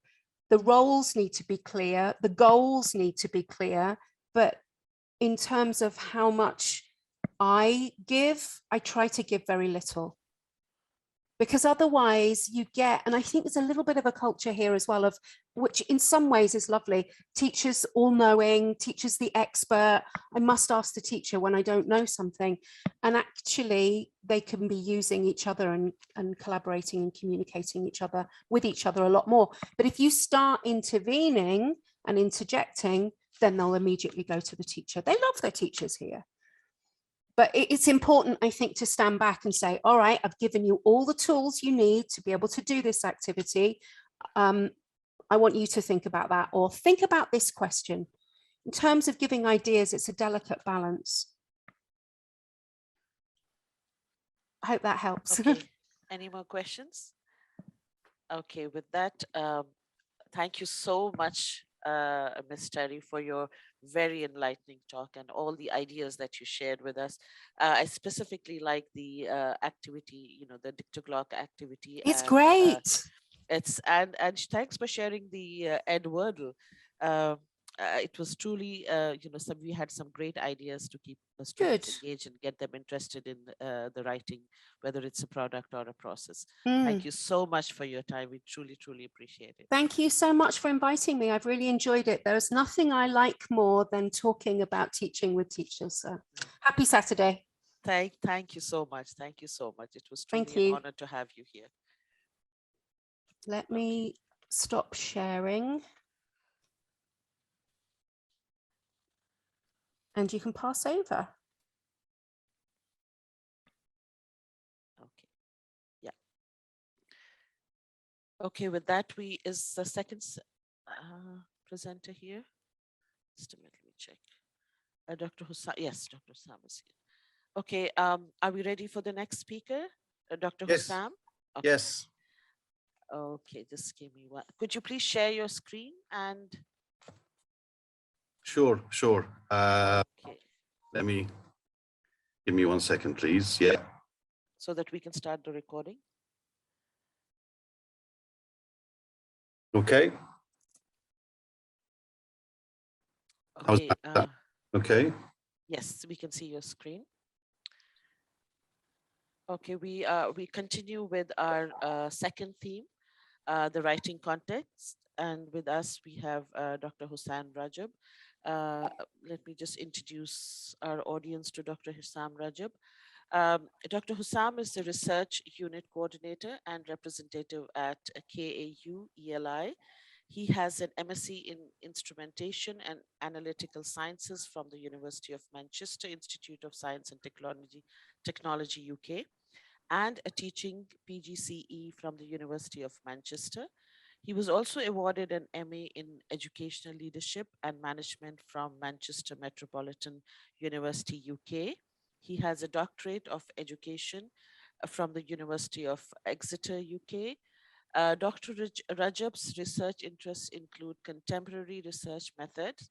The roles need to be clear, the goals need to be clear, but in terms of how much I give, I try to give very little. Because otherwise you get, and I think there's a little bit of a culture here as well of, which in some ways is lovely, teachers all knowing, teachers the expert, I must ask the teacher when I don't know something. And actually they can be using each other and collaborating and communicating with each other a lot more. But if you start intervening and interjecting, then they'll immediately go to the teacher. They love their teachers here. But it's important, I think, to stand back and say, all right, I've given you all the tools you need to be able to do this activity. I want you to think about that, or think about this question. In terms of giving ideas, it's a delicate balance. I hope that helps. Okay. Any more questions? Okay, with that, thank you so much, Ms. Terry, for your very enlightening talk and all the ideas that you shared with us. I specifically like the activity, the dictoglock activity. It's great. And thanks for sharing the Ed Wordle. It was truly, we had some great ideas to keep the students engaged and get them interested in the writing, whether it's a product or a process. Thank you so much for your time. We truly, truly appreciate it. Thank you so much for inviting me. I've really enjoyed it. There's nothing I like more than talking about teaching with teachers. So happy Saturday. Thank you so much. Thank you so much. It was truly an honor to have you here. Let me stop sharing. And you can pass over. Okay. Yeah. Okay, with that, is the second presenter here? Just a minute, let me check. Dr. Hussam, yes, Dr. Hussam is here. Okay, are we ready for the next speaker? Dr. Hussam? Okay. Yes. Okay, just give me one. Could you please share your screen and? Sure. Okay. Give me 1 second, please. Yeah. So that we can start the recording. Okay. How's Okay. that? Okay. Yes, we can see your screen. Okay, we continue with our second theme, the writing context, and with us we have Dr. Hussam Rajab. Let me just introduce our audience to Dr. Hussam Rajab. Dr. Hussam is the Research Unit Coordinator and Representative at KAU ELI. He has an MSc in Instrumentation and Analytical Sciences from the University of Manchester Institute of Science and Technology UK, and a teaching PGCE from the University of Manchester. He was also awarded an MA in Educational Leadership and Management from Manchester Metropolitan University, UK. He has a doctorate of education from the University of Exeter, UK. Dr. Rajab's research interests include contemporary research methods,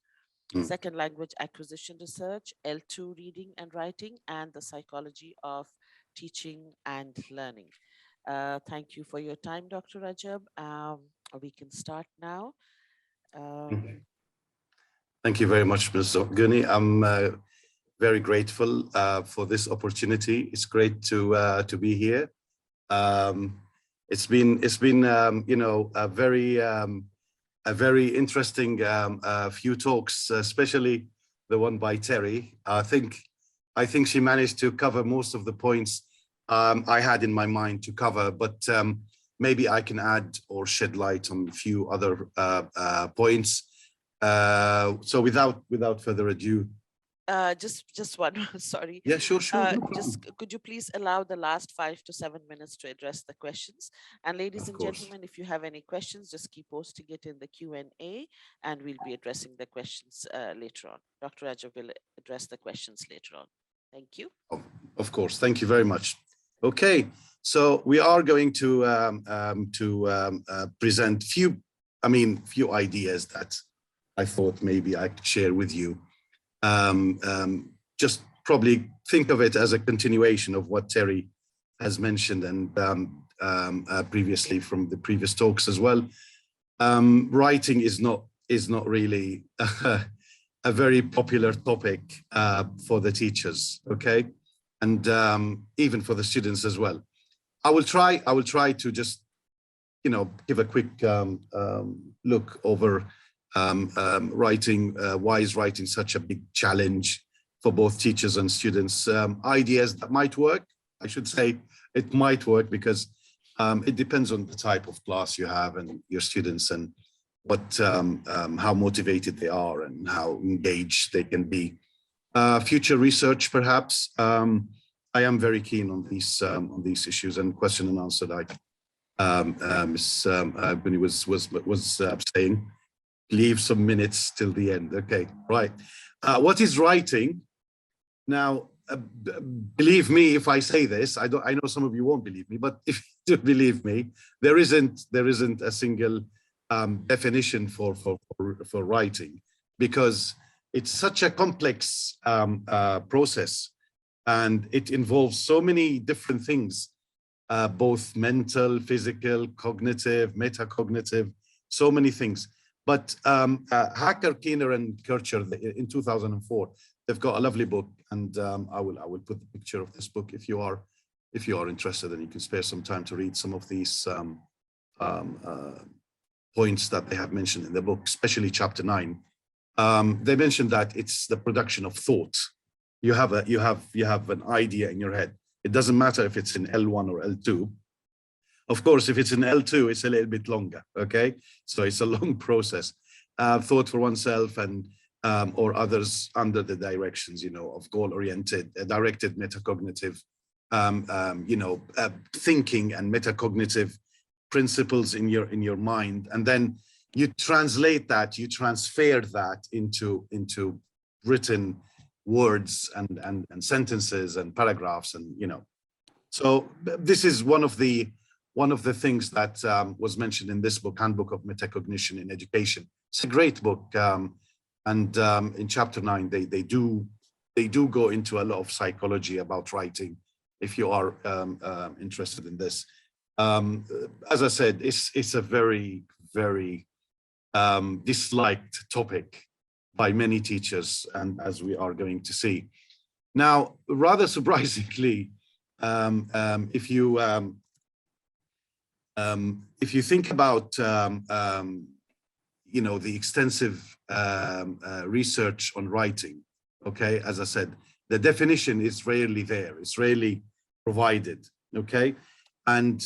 second language acquisition research, L2 reading and writing, and the psychology of teaching and learning. Thank you for your time, Dr. Rajab. We can start now. Thank you very much, Ms. Guni. I'm very grateful for this opportunity. It's great to be here. It's been you know, a very interesting few talks, especially the one by Terry. I think she managed to cover most of the points I had in my mind to cover, but maybe I can add or shed light on a few other points. So without further ado. Just one, sorry. Yeah, sure. Could you please allow the last 5 to 7 minutes to address the questions? And ladies and gentlemen, if you have any questions, just keep posting it in the Q&A and we'll be addressing the questions later on. Dr. Rajab will address the questions later on. Thank you. Oh, of course. Thank you very much. Okay, so we are going to present few ideas that I thought maybe I could share with you. Just probably think of it as a continuation of what Terry has mentioned and previously from the previous talks as well. Writing is not really a very popular topic for the teachers, okay, and even for the students as well. I will try to just, you know, give a quick look over writing. Why is writing such a big challenge for both teachers and students? Ideas that might work. I should say it might work because it depends on the type of class you have and your students and what how motivated they are and how engaged they can be. Future research, perhaps. I am very keen on these issues, and question and answer like Ms. Buni was saying. Leave some minutes till the end. Okay, right. What is writing? Now, believe me if I say this. I know some of you won't believe me, but if you do believe me, there isn't a single definition for writing, because it's such a complex process, and it involves so many different things, both mental, physical, cognitive, metacognitive, so many things. But Hacker, Keener, and Kircher in 2004, they've got a lovely book, and I will put the picture of this book if you are interested, and you can spare some time to read some of these points that they have mentioned in the book, especially chapter 9. They mentioned that it's the production of thought. You have an idea in your head. It doesn't matter if it's in L1 or L2. Of course, if it's in L2, it's a little bit longer, okay? So it's a long process. Thought for oneself and or others under the directions, you know, of goal-oriented, directed metacognitive, thinking and metacognitive principles in your mind. And then you translate that, you transfer that into written words and sentences and paragraphs, and, you know. So this is one of the things that was mentioned in this book, Handbook of Metacognition in Education. It's a great book, and in chapter 9, they do go into a lot of psychology about writing. If you are interested in this, as I said, it's a very disliked topic by many teachers, and as we are going to see. Now, rather surprisingly, if you think about you know, the extensive research on writing, okay, as I said, the definition is rarely there, it's rarely provided, okay, and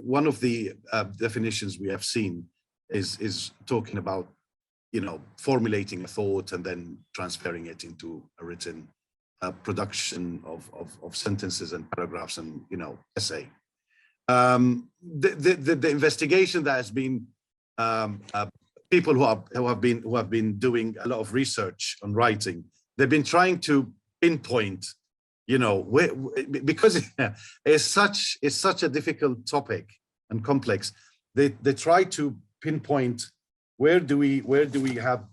one of the definitions we have seen is talking about, you know, formulating a thought and then transferring it into a written production of sentences and paragraphs and, you know, essay. The investigation that has been people who have been doing a lot of research on writing, they've been trying to pinpoint, you know, because it's such a difficult topic and complex. They try to pinpoint where do we have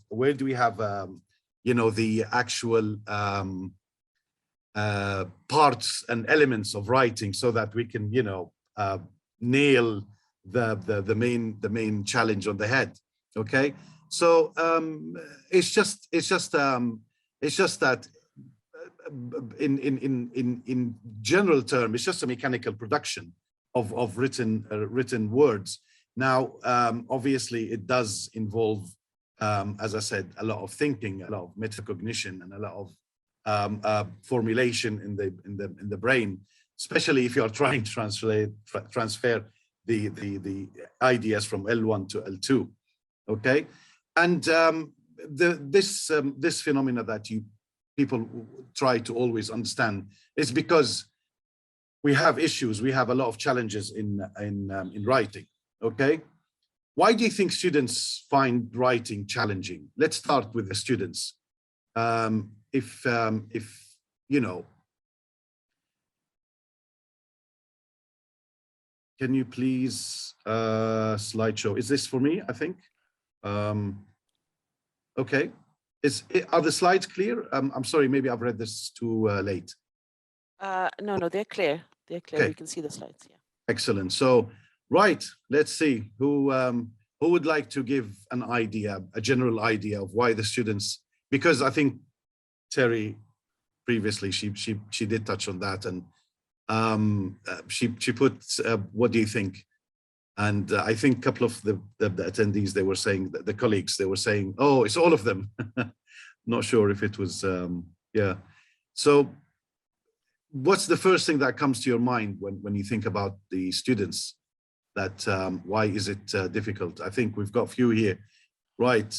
you know, the actual parts and elements of writing, so that we can, you know, nail the main challenge on the head. Okay, so it's just that in general term, it's just a mechanical production of written words. Now, obviously, it does involve, as I said, a lot of thinking, a lot of metacognition, and a lot of formulation in the brain, especially if you are trying to transfer the ideas from L1 to L2. Okay, and this phenomena that people try to always understand is because we have issues, we have a lot of challenges in writing. Okay, why do you think students find writing challenging? Let's start with the students. If you know, can you please slideshow? Is this for me? I think. Okay. Are the slides clear? I'm sorry, maybe I've read this too late. No, they're clear. They're clear. Okay. We can see the slides. Yeah. Excellent. So, right, let's see who would like to give an idea, a general idea of why the students, because I think Terry previously she did touch on that, and she put what do you think? And I think a couple of the attendees, they were saying, the colleagues, they were saying, oh, it's all of them. Not sure if it was, yeah. So what's the first thing that comes to your mind when you think about the students, that why is it difficult? I think we've got a few here. Right,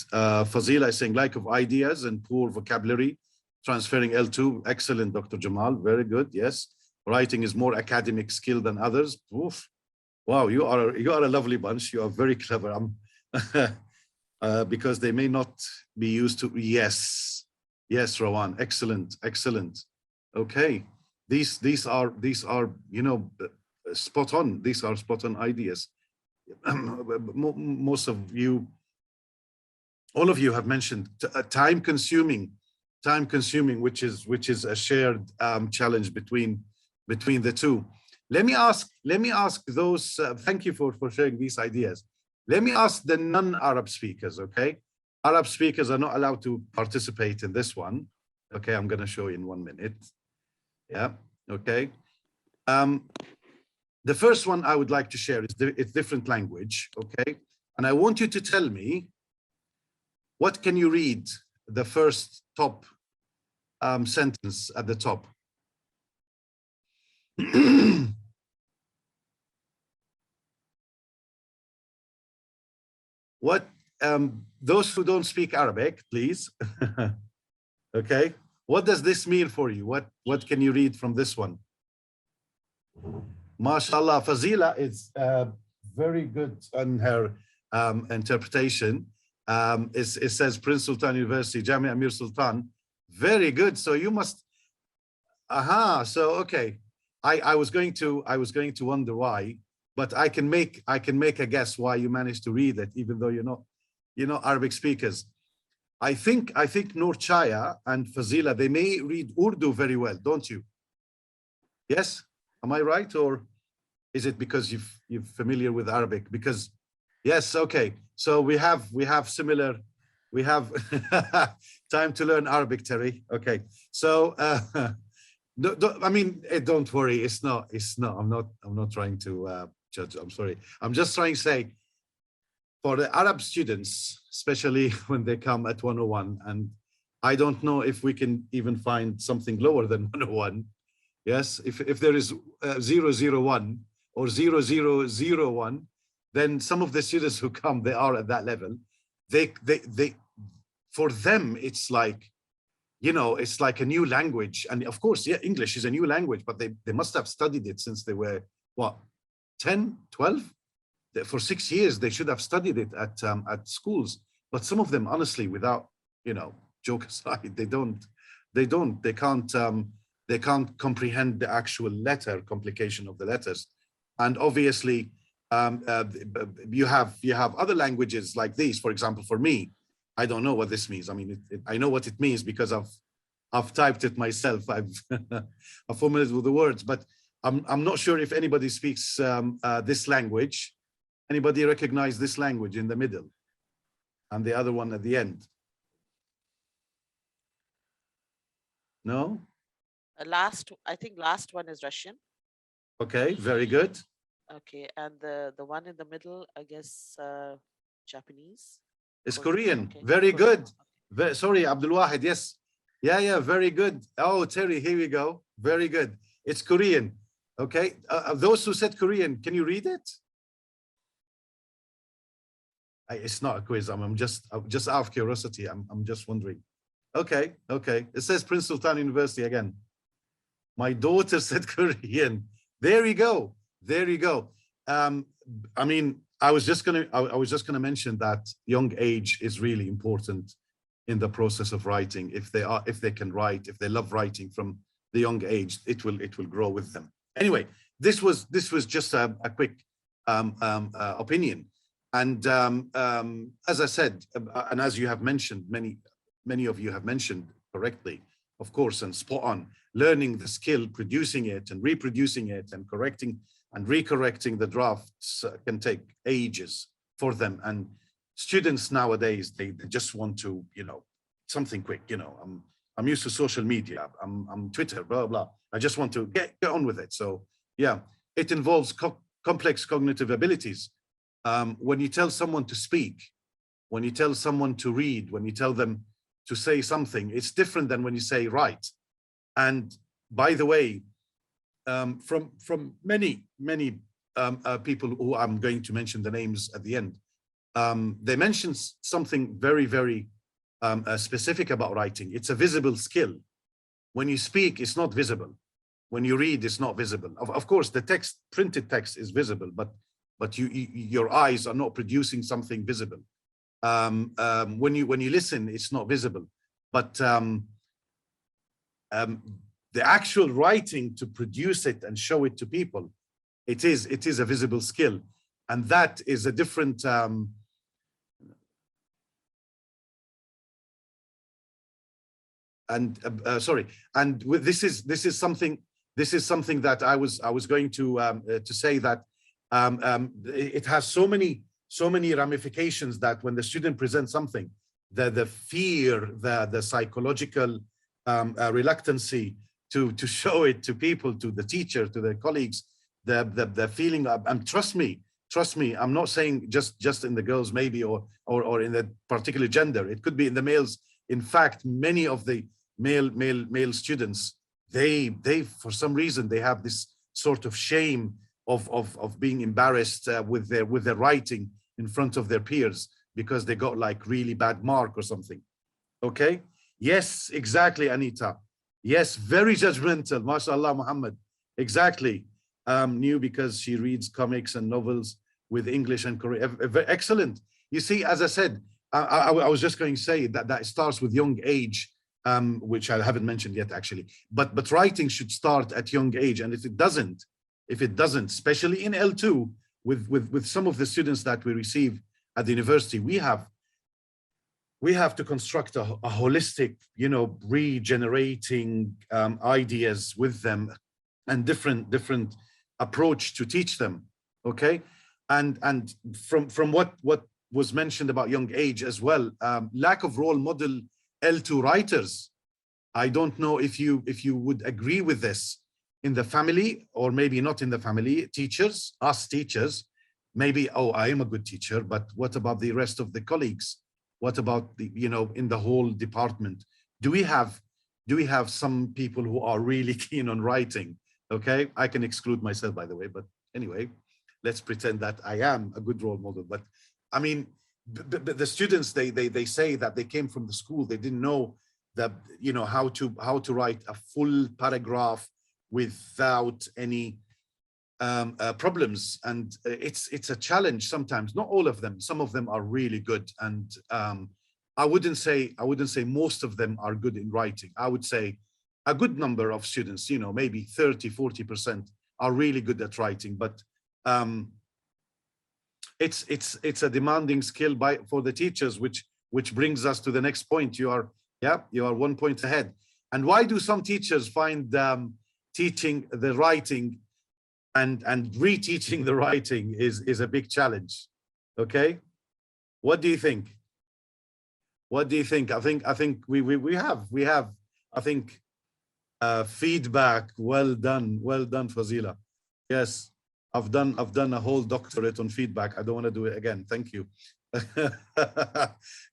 Fazila is saying lack of ideas and poor vocabulary, transferring L2. Excellent, Dr. Jamal, very good, yes. Writing is more academic skill than others. Oof. Wow, you are a lovely bunch. You are very clever. Because they may not be used to. Yes, Rawan. Excellent. Okay, these are you know, spot on. These are spot on ideas. Most of you, all of you have mentioned time consuming, which is a shared challenge between the two. Let me ask those, thank you for sharing these ideas. Let me ask the non-Arab speakers, okay? Arab speakers are not allowed to participate in this one. Okay, I'm gonna show you in 1 minute. Yeah, okay. The first one I would like to share is it's different language, okay? And I want you to tell me, what can you read the first top sentence at the top? What, those who don't speak Arabic, please. Okay, what does this mean for you? What can you read from this one? MashaAllah, Fazila is very good on her interpretation. It says Prince Sultan University, Jamia Amir Sultan. Very good. So you must. Aha. So okay. I was going to wonder why, but I can make a guess why you managed to read it, even though you're not Arabic speakers. I think Noor Chaya and Fazila, they may read Urdu very well, don't you? Yes, am I right, or is it because you're familiar with Arabic? Because yes, okay. So we have similar We have time to learn Arabic, Terry. Okay, so I mean, don't worry. It's not. I'm not trying to judge. I'm sorry. I'm just trying to say, for the Arab students, especially when they come at 101, and I don't know if we can even find something lower than 101. Yes, if there is 001 or 0001, then some of the students who come, they are at that level. They for them, it's like, you know, it's like a new language. And of course, yeah, English is a new language, but they must have studied it since they were, what, 10, 12? For 6 years, they should have studied it at schools. But some of them, honestly, without, you know, joke aside, they can't comprehend the actual letter complication of the letters. And obviously, you have other languages like these. For example, for me, I don't know what this means. I mean, I know what it means because I've typed it myself. I'm familiar with the words, but I'm not sure if anybody speaks this language. Anybody recognize this language in the middle and the other one at the end? No? I think last one is Russian. Okay, very good. Okay, and the one in the middle, I guess, Japanese. It's Korean. Okay, Very Korean. good. Sorry, Abdul Wahid. Yes. Yeah, very good. Oh, Terry, here we go. Very good. It's Korean. Okay. Those who said Korean, can you read it? It's not a quiz. I'm just out of curiosity. I'm just wondering. Okay. It says Prince Sultan University again. My daughter said Korean. There you go. I mean, I was just gonna mention that young age is really important in the process of writing. If they can write, if they love writing from the young age, it will grow with them. Anyway, this was just a quick opinion. And as I said, and as you have mentioned, many of you have mentioned correctly, of course, and spot on, learning the skill, producing it and reproducing it and correcting and recorrecting the drafts can take ages for them. And students nowadays, they just want to, you know, something quick. You know, I'm used to social media, I'm Twitter, blah, blah. I just want to get on with it. So yeah, it involves complex cognitive abilities. When you tell someone to speak, when you tell someone to read, when you tell them to say something, it's different than when you say write. And by the way, from many people who I'm going to mention the names at the end, they mentioned something very, very specific about writing. It's a visible skill. When you speak, it's not visible. When you read, it's not visible. Of course, the text, printed text, is visible, but your eyes are not producing something visible. When you listen, it's not visible. But the actual writing, to produce it and show it to people, it is a visible skill, and that is a different. Sorry, and this is something that I was going to say, that it has so many ramifications, that when the student presents something, the fear, the psychological reluctancy to show it to people, to the teacher, to the colleagues, the feeling of, and trust me, I'm not saying just in the girls maybe, or in the particular gender, it could be in the males. In fact, many of the male students, they for some reason, they have this sort of shame of being embarrassed with their writing in front of their peers, because they got like really bad mark or something. Okay. Yes, exactly, Anita. Yes, very judgmental. MashaAllah, Muhammad. Exactly. New because she reads comics and novels with English and Korean. Excellent. You see, as I said, I was just going to say that it starts with young age, which I haven't mentioned yet, actually. But writing should start at young age. And if it doesn't, especially in L2, with some of the students that we receive at the university, we have to construct a holistic, you know, regenerating ideas with them, and different approach to teach them. Okay, and from what was mentioned about young age as well. Lack of role model L2 writers. I don't know if you would agree with this in the family, or maybe not in the family. Teachers, us teachers, maybe, oh, I am a good teacher, but what about the rest of the colleagues? What about the, you know, in the whole department? Do we have some people who are really keen on writing? Okay, I can exclude myself, by the way, but anyway, let's pretend that I am a good role model. But I mean, the students, they say that they came from the school, they didn't know that, you know, how to write a full paragraph without any problems, and it's a challenge sometimes. Not all of them, some of them are really good, and I wouldn't say most of them are good in writing. I would say a good number of students, you know, maybe 30–40% are really good at writing, but it's a demanding skill for the teachers, which brings us to the next point. You are 1 point ahead. And why do some teachers find teaching the writing and reteaching the writing is a big challenge? Okay, what do you think? What do you think? I think we have I think feedback. Well done, Fazila. Yes, I've done a whole doctorate on feedback. I don't want to do it again. Thank you.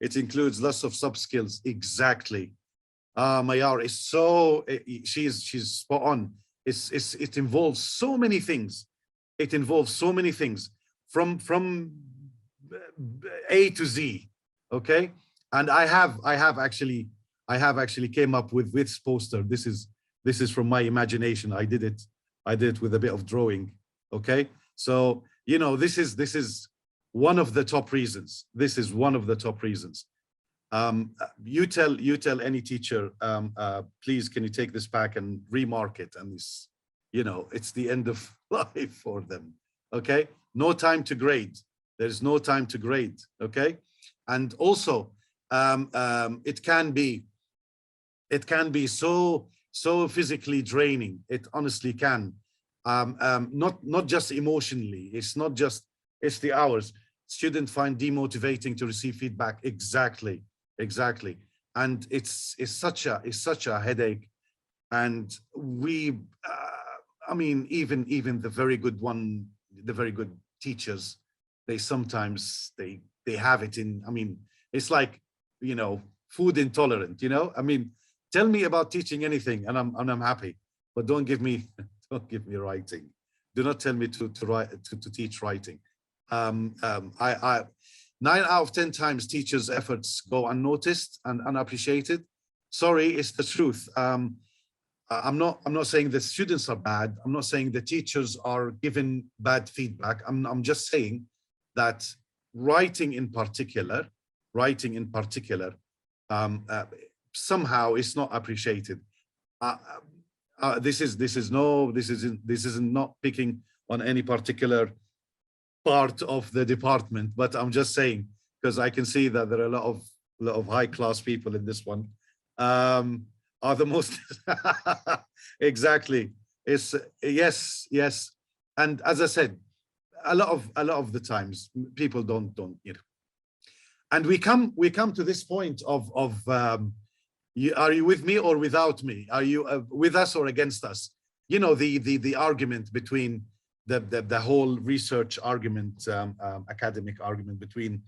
It includes lots of sub skills. Exactly. Mayar is so, she's spot on. It involves so many things. It involves so many things from A to Z. Okay, and I have actually came up with this poster. This is from my imagination. I did it with a bit of drawing. Okay, so you know, this is one of the top reasons. This is one of the top reasons. You tell any teacher, please, can you take this back and remark it? And this, you know, it's the end of life for them. Okay, no time to grade. There's no time to grade. Okay, and also it can be so physically draining. It honestly can. Not just emotionally. It's the hours. Students find demotivating to receive feedback. Exactly. And it's such a headache. And I mean, even the very good teachers, they sometimes they have it in. I mean, it's like, you know, food intolerant. You know, I mean, tell me about teaching anything, and I'm happy, but don't give me writing. Do not tell me to teach writing. 9 out of 10 times teachers' efforts go unnoticed and unappreciated. Sorry, it's the truth. I'm not saying the students are bad. I'm not saying the teachers are given bad feedback. I'm just saying that writing in particular, somehow is not appreciated. This isn't not picking on any particular part of the department, but I'm just saying, because I can see that there are a lot of high-class people in this one. Are the most exactly. It's yes, and as I said, a lot of the times people don't, you know. And we come to this point of are you with me or without me? Are you with us or against us? You know, the argument between the whole research argument, academic argument between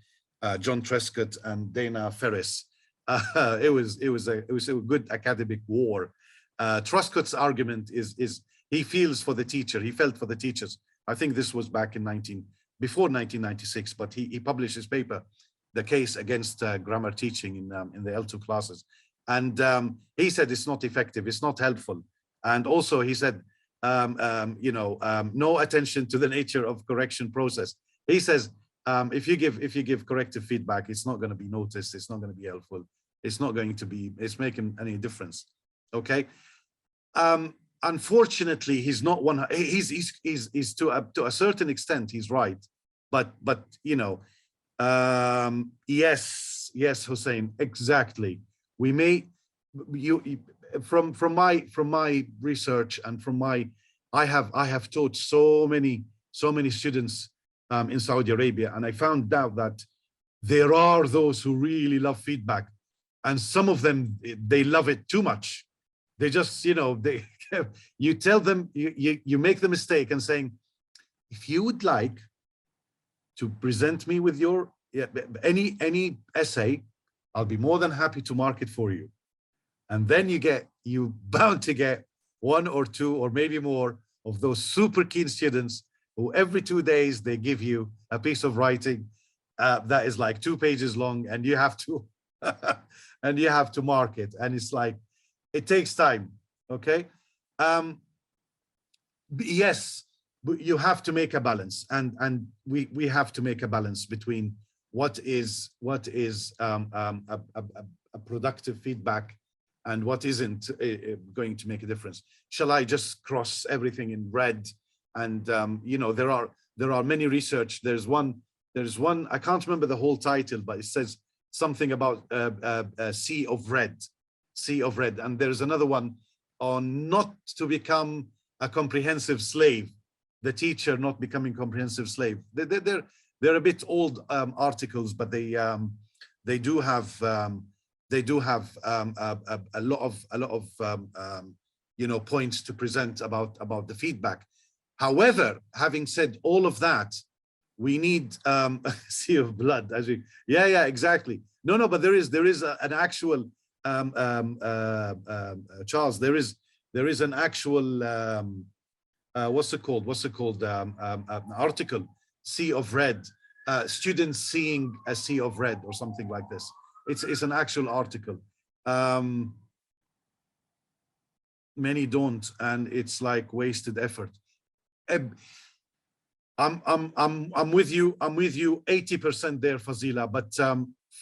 John Trescott and Dana Ferris. It was a good academic war. Trescott's argument is he feels for the teacher. He felt for the teachers. I think this was back in before 1996, but he published his paper, The Case Against Grammar Teaching in the L2 classes. And he said it's not effective, it's not helpful. And also he said, you know, no attention to the nature of correction process. He says, if you give corrective feedback, it's not going to be noticed, it's not going to be helpful, it's making any difference. Okay. Unfortunately, he's not one. He's to a certain extent he's right, but you know, yes, Hussein, exactly. We may from my research and from my I have taught so many students in Saudi Arabia, and I found out that there are those who really love feedback, and some of them, they love it too much. They just, you know, they you tell them, you make the mistake and saying, if you would like to present me with your any essay, I'll be more than happy to mark it for you. And then you bound to get one or two or maybe more of those super keen students who every 2 days they give you a piece of writing that is like 2 pages long, and you have to and you have to mark it, and it's like, it takes time. Okay. Yes, but you have to make a balance, and we have to make a balance between what is a productive feedback and what isn't going to make a difference. Shall I just cross everything in red? And you know, there are many research. There's one, I can't remember the whole title, but it says something about a sea of red. And there's another one on not to become a comprehensive slave, the teacher not becoming comprehensive slave. They're a bit old articles, but they do have a lot of you know, points to present about the feedback. However, having said all of that, we need a sea of blood, as we, yeah, exactly. No, but there is an actual Charles, there is an actual what's it called an article, sea of red, students seeing a sea of red or something like this. It's an actual article. Many don't, and it's like wasted effort. I'm with you 80% there, Fazila, but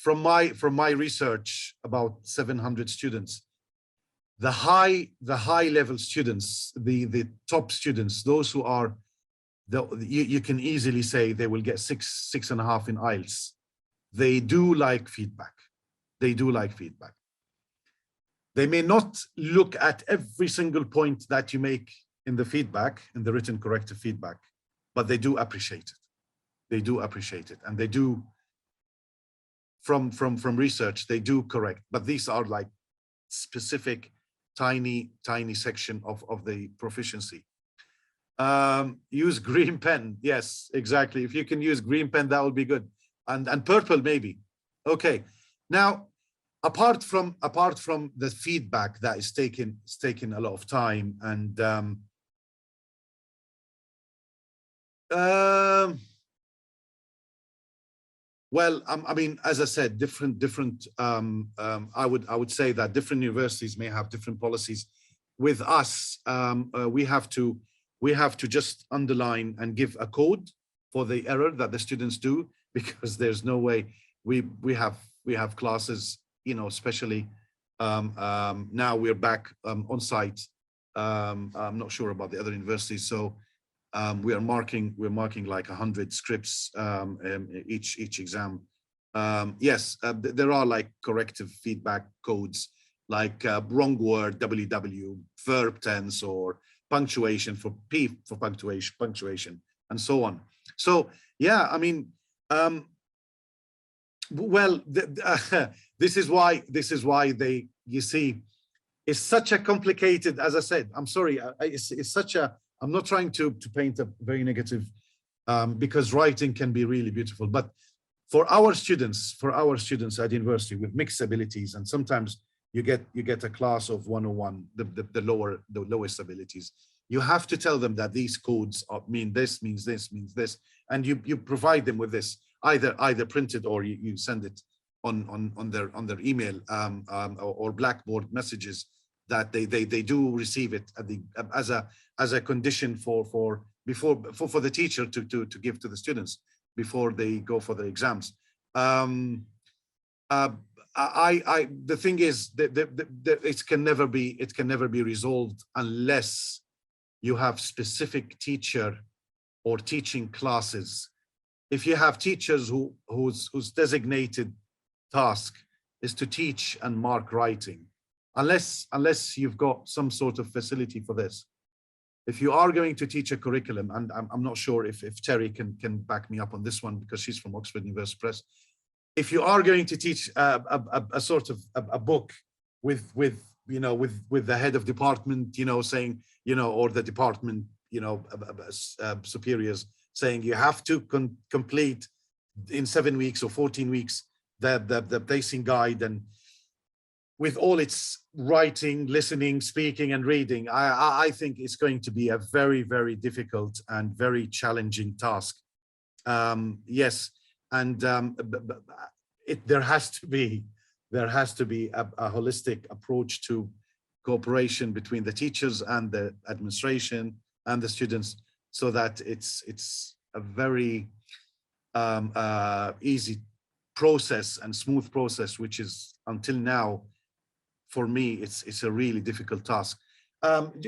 from my research, about 700 students, the high level students, the top students, those who are you can easily say they will get 6.5 in IELTS. They do like feedback. They may not look at every single point that you make in the feedback, in the written corrective feedback, but they do appreciate it. And they do, from research, they do correct. But these are like specific, tiny section of the proficiency. Use green pen. Yes, exactly. If you can use green pen, that would be good. And purple maybe. Okay. Now, apart from the feedback that is taking a lot of time, and well, I mean, as I said, different. I would say that different universities may have different policies. With us, we have to just underline and give a code for the error that the students do, because there's no way we have classes, you know, especially now we're back on site. I'm not sure about the other universities, so we're marking like 100 scripts each exam. Yes, there are like corrective feedback codes, like wrong word, WW, verb tense, or punctuation for P for punctuation, and so on. So yeah, I mean, well, this is why they, you see, it's such a complicated, as I said, I'm sorry, it's such a, I'm not trying to paint a very negative, because writing can be really beautiful, but for our students at university with mixed abilities, and sometimes you get a class of 101, the lowest abilities, you have to tell them that these codes mean this, means this, and you provide them with this, either printed or you send it on their email, or Blackboard messages, that they do receive it at the as a condition for the teacher to give to the students before they go for the exams. The thing is that it can never be resolved unless you have specific teacher or teaching classes. If you have teachers whose designated task is to teach and mark writing, unless you've got some sort of facility for this. If you are going to teach a curriculum, and I'm not sure if Terry can back me up on this one, because she's from Oxford University Press. if you are going to teach a sort of a book with the head of department, saying, or the department, superiors saying you have to complete in 7 weeks or 14 weeks the pacing guide, and with all its writing, listening, speaking, and reading, I think it's going to be a very, very difficult and very challenging task. Yes, and there has to be a holistic approach to cooperation between the teachers and the administration and the students, so that it's a very easy process and smooth process, which is until now, for me, it's a really difficult task.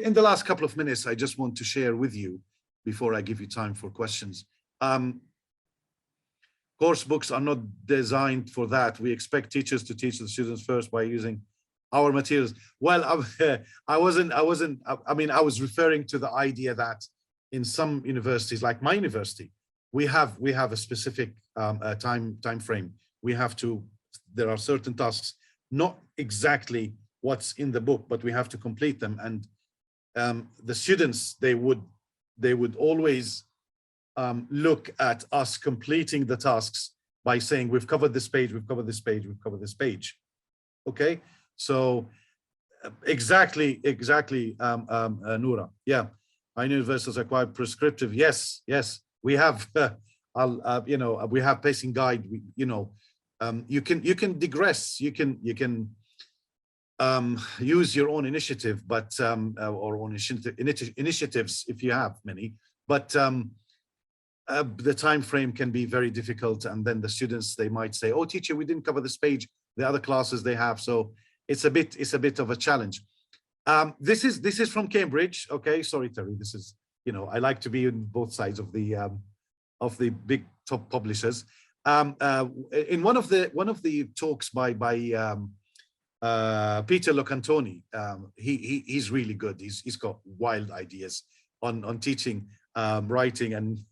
In the last couple of minutes, I just want to share with you, before I give you time for questions. Course books are not designed for that. We expect teachers to teach the students first by using our materials. Well, I was referring to the idea that in some universities, like my university, we have a specific time frame. There are certain tasks, not exactly what's in the book, but we have to complete them. And the students, they would always look at us completing the tasks by saying, we've covered this page, we've covered this page, we've covered this page. Okay, so exactly, Noura. Yeah, our universities are quite prescriptive. Yes, we have, we have pacing guide. You can digress. You can use your own initiative, but or own initiatives if you have many. But the time frame can be very difficult, and then the students, they might say, "Oh, teacher, we didn't cover this page. The other classes they have." So it's a bit of a challenge. This is from Cambridge. Okay, sorry, Terry. This is, I like to be on both sides of the big top publishers. In one of the talks by Peter Locantoni, he's really good. He's got wild ideas on teaching writing, and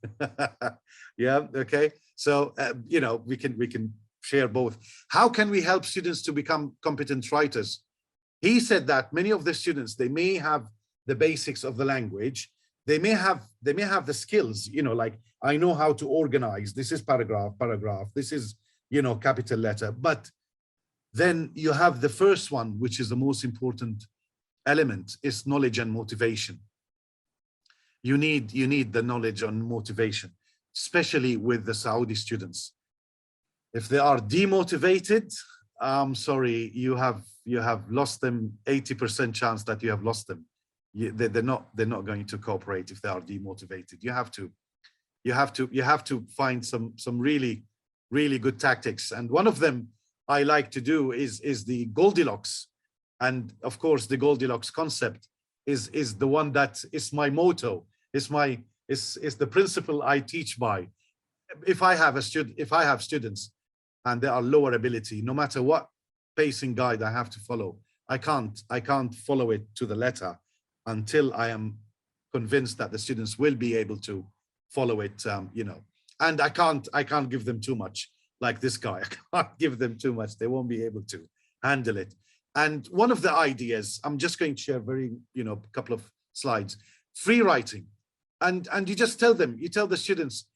yeah, okay. So we can share both. How can we help students to become competent writers? He said that many of the students, they may have the basics of the language, they may have the skills, like, I know how to organize, this is paragraph, this is, capital letter. But then you have the first one, which is the most important element, is knowledge and motivation. You need the knowledge and motivation, especially with the Saudi students. If they are demotivated, I'm sorry, you have lost them. 80% chance that you have lost them. They're not going to cooperate if they are demotivated. You have to find some really, really good tactics. And one of them I like to do is the Goldilocks. And of course, the Goldilocks concept is the one that is my motto. It's the principle I teach by. If I have students and they are lower ability, no matter what pacing guide I have to follow, I can't follow it to the letter until I am convinced that the students will be able to follow it, and I can't give them too much, like this guy. I can't give them too much. They won't be able to handle it. And one of the ideas, I'm just going to share very, a couple of slides, free writing. And you just tell them, you tell the students,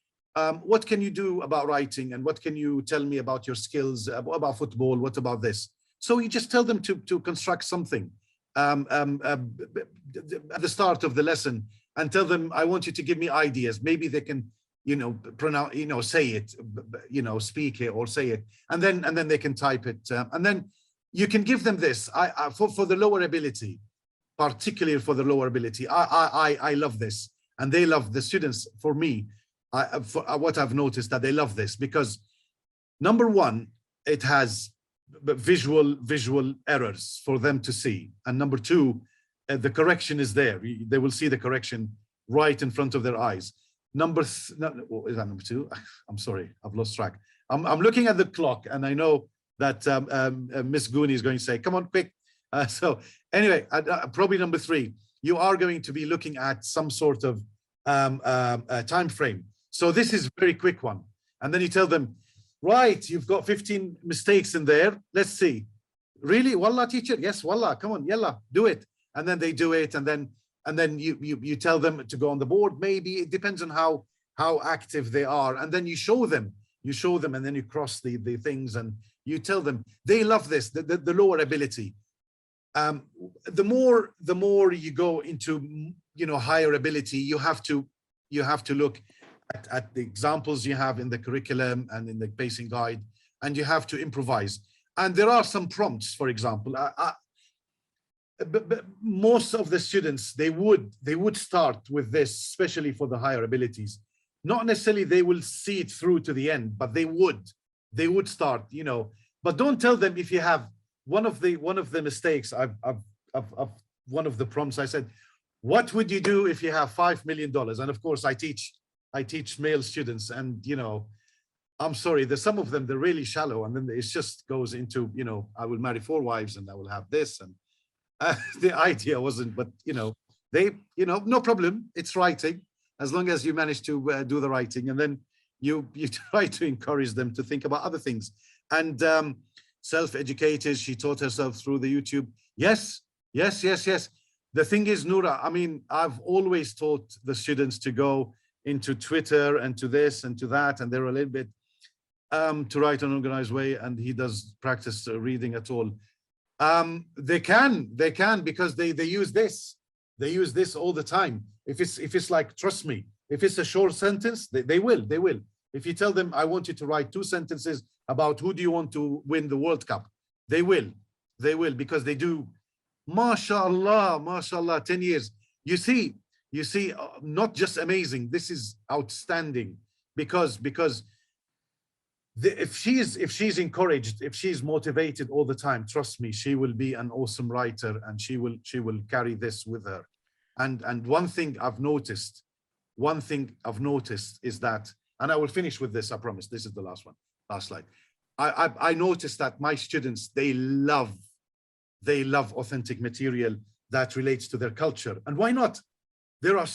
what can you do about writing, and what can you tell me about your skills, about football, what about this? So you just tell them to construct something at the start of the lesson, and tell them, I want you to give me ideas. Maybe they can, pronounce, say it, speak it or say it, and then they can type it, and then you can give them this. For the lower ability, particularly for the lower ability, I love this, and they love the students. For me, what I've noticed, that they love this because, number one, it has visual errors for them to see, and number two, the correction is there. They will see the correction right in front of their eyes. Is that number two? I'm sorry, I've lost track. I'm looking at the clock, and I know that Miss Gooney is going to say, come on, quick. So anyway, probably number three, you are going to be looking at some sort of time frame. So this is a very quick one. And then you tell them, right, you've got 15 mistakes in there. Let's see. Really? Wallah, teacher? Yes, wallah. Come on, yalla, do it. And then they do it, and then you tell them to go on the board. Maybe it depends on how active they are, and then you show them, and then you cross the things, and you tell them. They love this. The lower ability. The more you go into higher ability, you have to look at the examples you have in the curriculum and in the pacing guide, and you have to improvise. And there are some prompts, for example. But most of the students, they would start with this, especially for the higher abilities. Not necessarily they will see it through to the end, but they would start, But don't tell them if you have one of the mistakes. I've one of the prompts, I said, what would you do if you have $5 million? And of course, I teach male students, and I'm sorry, there's some of them, they're really shallow, and then it just goes into, I will marry 4 wives and I will have this, and the idea wasn't, but they, no problem, it's writing, as long as you manage to do the writing, and then you try to encourage them to think about other things. And self-educated, she taught herself through the YouTube. Yes. The thing is, Noura, I mean, I've always taught the students to go into Twitter and to this and to that, and they're a little bit to write an organized way, and he does practice reading at all. They can because they use this. They use this all the time. If it's like, trust me, if it's a short sentence, they will. If you tell them, I want you to write 2 sentences about who do you want to win the World Cup, they will, because they do. Mashallah, 10 years. You see, not just amazing. This is outstanding, because if she's encouraged, if she's motivated all the time, trust me, she will be an awesome writer, and she will carry this with her. And one thing I've noticed is that, and I will finish with this, I promise. This is the last slide. I noticed that my students, they love authentic material that relates to their culture. And why not? There are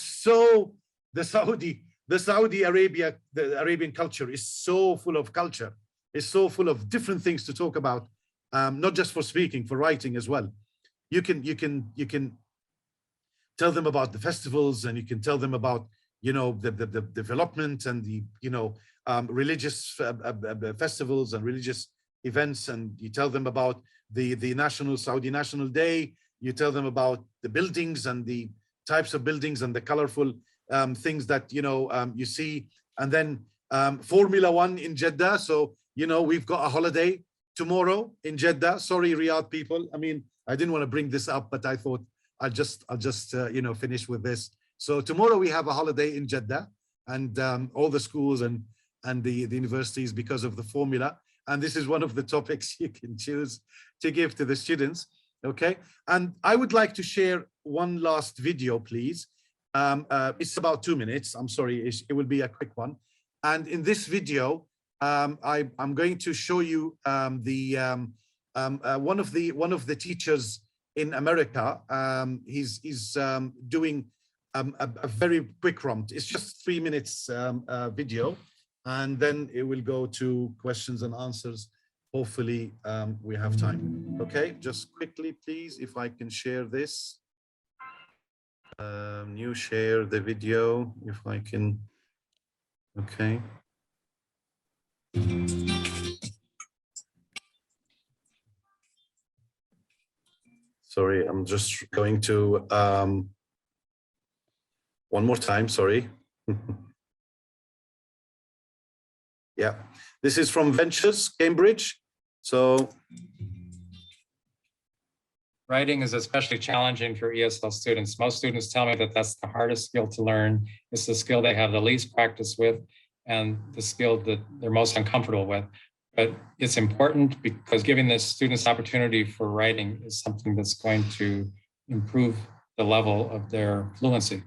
the Saudi Arabia, the Arabian culture is so full of culture. It's so full of different things to talk about, not just for speaking, for writing as well. You can tell them about the festivals, and you can tell them about the development and the religious festivals and religious events, and you tell them about the Saudi National Day. You tell them about the buildings and the types of buildings and the colorful things that you see, and then Formula 1 in Jeddah. So we've got a holiday tomorrow in Jeddah. Sorry, Riyadh people. I mean, I didn't want to bring this up, but I thought I'll just finish with this. So tomorrow we have a holiday in Jeddah, and all the schools and the universities, because of the formula. And this is one of the topics you can choose to give to the students. Okay. And I would like to share one last video, please. It's about 2 minutes. I'm sorry, it will be a quick one. And in this video, I'm going to show you one of the teachers in America. He's doing a very quick prompt. It's just 3 minutes video, and then it will go to questions and answers. Hopefully we have time. Okay, just quickly, please, if I can share this. You share the video, if I can. Okay. Sorry, I'm just going to one more time, sorry. Yeah, this is from Ventures, Cambridge. So writing is especially challenging for ESL students. Most students tell me that that's the hardest skill to learn. It's the skill they have the least practice with, and the skill that they're most uncomfortable with. But it's important because giving the students opportunity for writing is something that's going to improve the level of their fluency.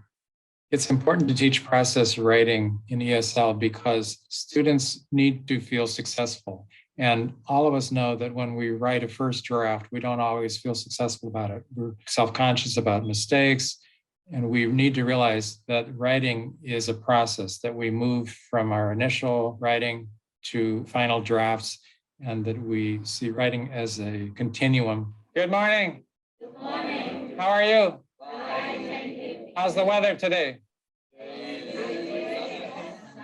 It's important to teach process writing in ESL because students need to feel successful. And all of us know that when we write a first draft, we don't always feel successful about it. We're self-conscious about mistakes, and we need to realize that writing is a process, that we move from our initial writing to final drafts, and that we see writing as a continuum. Good morning. Good morning. How are you? Fine, thank you. How's the weather today?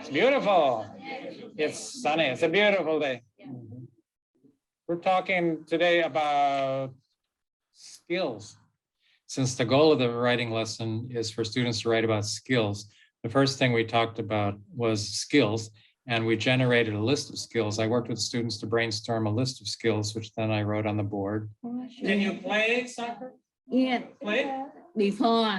It's beautiful. It's sunny. It's a beautiful day. We're talking today about skills. Since the goal of the writing lesson is for students to write about skills, the first thing we talked about was skills, and we generated a list of skills. I worked with students to brainstorm a list of skills, which then I wrote on the board. Can you play soccer? Yeah. Play? Before.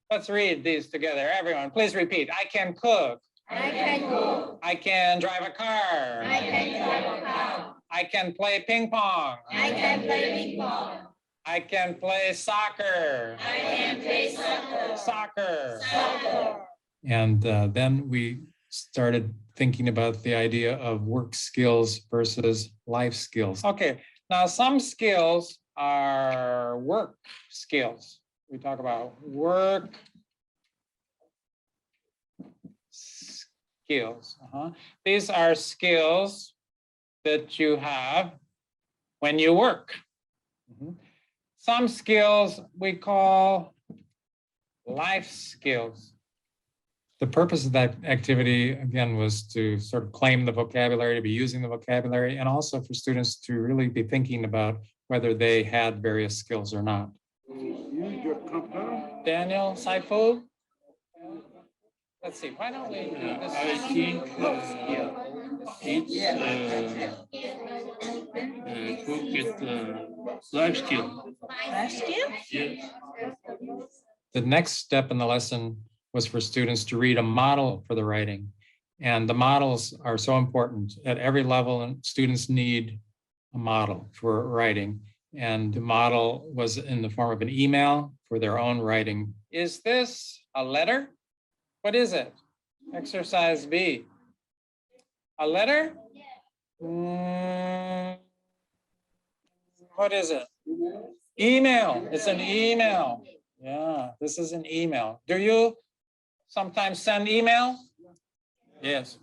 Let's read these together. Everyone, please repeat. I can cook. I can cook. I can drive a car. I can drive a car. I can play ping pong. I can play ping pong. I can play soccer. I can play soccer. Soccer. Soccer. And then we started thinking about the idea of work skills versus life skills. Okay, now some skills are work skills. We talk about work skills. These are skills that you have when you work. Some skills we call life skills. The purpose of that activity, again, was to sort of claim the vocabulary, to be using the vocabulary, and also for students to really be thinking about whether they had various skills or not. Daniel, Saifu? Let's see, why don't we do this? I think it's cook it life skill. Life skill? Yes. The next step in the lesson was for students to read a model for the writing. And the models are so important at every level, and students need a model for writing. And the model was in the form of an email for their own writing. Is this a letter? What is it? Exercise B. A letter? What is it? Email. It's an email. Yeah, this is an email. Do you sometimes send email? Yes.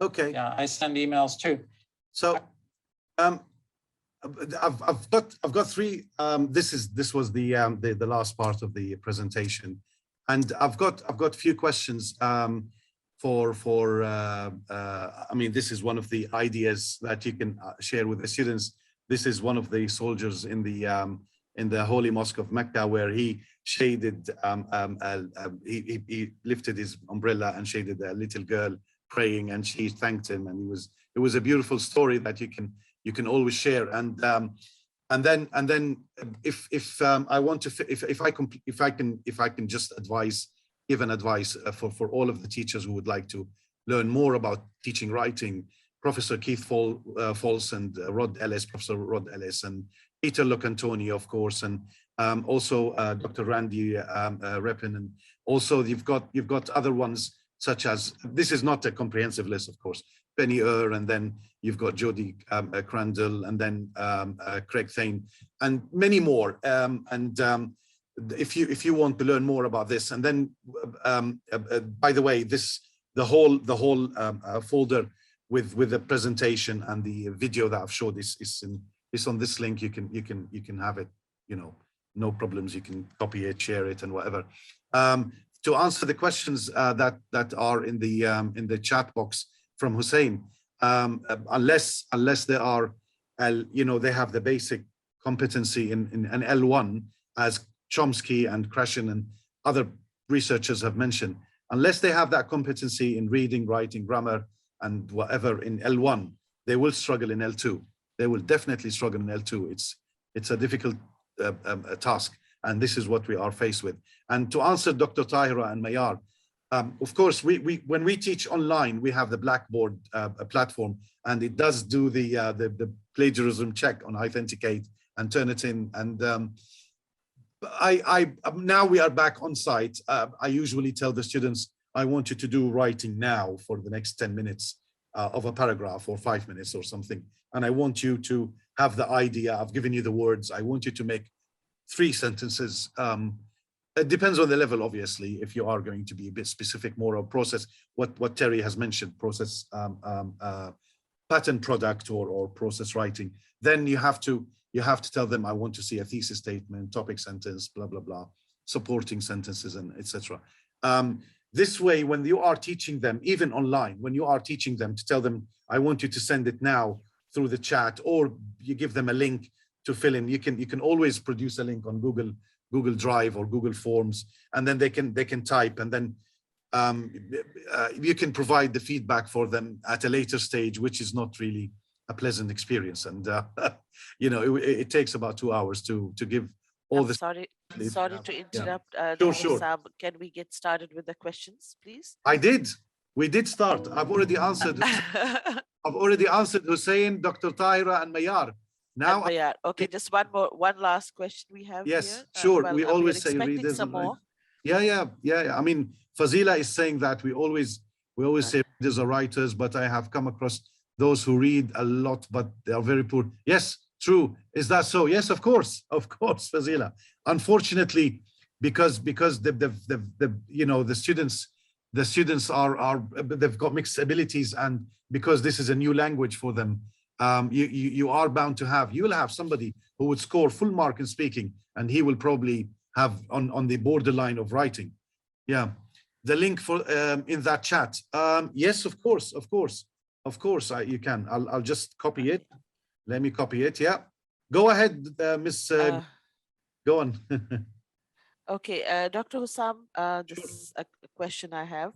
Okay. Yeah, I send emails too. So I've got three. This was the last part of the presentation, and I've got a few questions I mean, this is one of the ideas that you can share with the students. This is one of the soldiers in the Holy Mosque of Mecca, where he shaded, he lifted his umbrella and shaded a little girl praying, and she thanked him, and it was a beautiful story that you can always share. And then if I want to, if I can just give an advice for all of the teachers who would like to learn more about teaching writing, Professor Keith Falls and Professor Rod Ellis, and Peter Locantoni, of course, and also Dr. Randy Repin, and also you've got other ones such as, this is not a comprehensive list, of course, Penny and then you've got Jody Crandall, and then Craig Thane, and many more. If you want to learn more about this, and then by the way, the whole folder with the presentation and the video that I've showed is on this link. You can have it, no problems. You can copy it, share it, and whatever. To answer the questions that are in the chat box from Hussein, unless they are, they have the basic competency in an L1, as Chomsky and Krashen and other researchers have mentioned, unless they have that competency in reading, writing, grammar, and whatever in L1, they will struggle in L2. They will definitely struggle in L2. It's a difficult task, and this is what we are faced with. And to answer Dr. Tahira and Mayar, of course, when we teach online, we have the Blackboard platform, and it does do the plagiarism check on Authenticate and Turnitin. And now we are back on site. I usually tell the students, I want you to do writing now for the next 10 minutes of a paragraph, or 5 minutes or something. And I want you to have the idea. I've given you the words. I want you to make 3 sentences It depends on the level, obviously. If you are going to be a bit specific, more of process, what Terry has mentioned, process, pattern product or process writing, then you have to tell them, I want to see a thesis statement, topic sentence, blah blah blah, supporting sentences, and etc. This way, when you are teaching them, even online, when you are teaching them, to tell them, I want you to send it now through the chat, or you give them a link to fill in. You can always produce a link on Google Drive or Google Forms, and then they can type, and then you can provide the feedback for them at a later stage, which is not really a pleasant experience. And you know, it takes about 2 hours to give all the. Sorry to interrupt. Sure, Dr. sure. Sam, can we get started with the questions, please? We did start. I've already answered. I've already answered Hussein, Dr. Tahira, and Mayar. Now, okay, just one last question we have here. Yes, sure. Well, we always say expecting readers some and more. yeah. I mean, Fazila is saying that we always say readers are writers, but I have come across those who read a lot, but they are very poor. Yes, true. Is that so? Yes, of course, Fazila. Unfortunately, because the you know, the students are they've got mixed abilities, and because this is a new language for them, you are bound to have, you will have somebody who would score full mark in speaking, and he will probably have on the borderline of writing. Yeah, the link for in that chat. Yes, of course, you can. I'll just copy it. Let me copy it. Yeah, go ahead, Miss. Go on. Okay, Dr. Hussam, this is a question I have.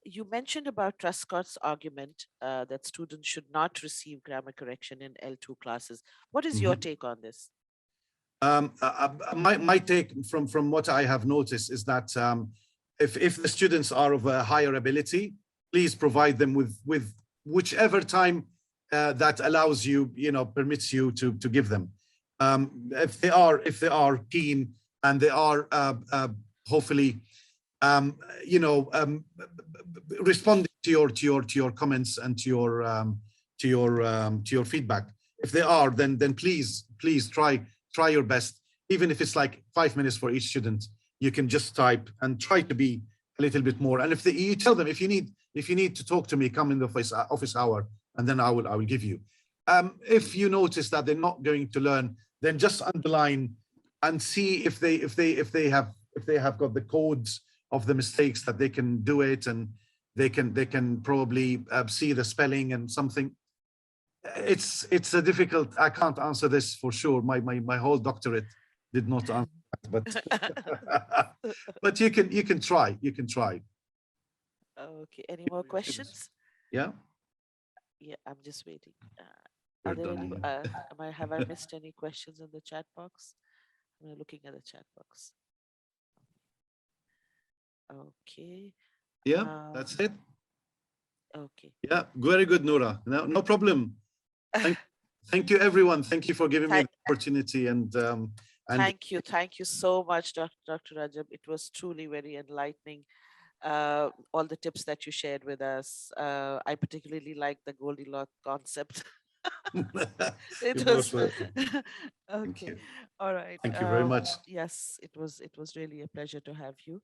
You mentioned about Truscott's argument that students should not receive grammar correction in L2 classes. What is your take on this? My take from what I have noticed is that if the students are of a higher ability, please provide them with whichever time that allows you, permits you to give them. If they are keen and they are hopefully responding to your comments and to your feedback. If they are, then please try your best. Even if it's like 5 minutes for each student, you can just type and try to be a little bit more. And if you tell them, if you need to talk to me, come in the office hour, and then I will give you. If you notice that they're not going to learn, then just underline and see if they have got the codes of the mistakes, that they can do it, and they can probably see the spelling and something. It's a difficult. I can't answer this for sure. My whole doctorate did not answer that, but you can try. Okay. Any more questions? Yeah. Yeah, I'm just waiting. Are there any? Have I missed any questions in the chat box? I'm looking at the chat box. Okay. Yeah, that's it. Okay. Yeah, very good, Noura. No problem. Thank you, everyone. Thank you for giving me the opportunity. And thank you so much, Dr. Rajab. It was truly very enlightening. All the tips that you shared with us. I particularly like the Goldilocks concept. It was okay. All right. Thank you very much. Yes, it was really a pleasure to have you.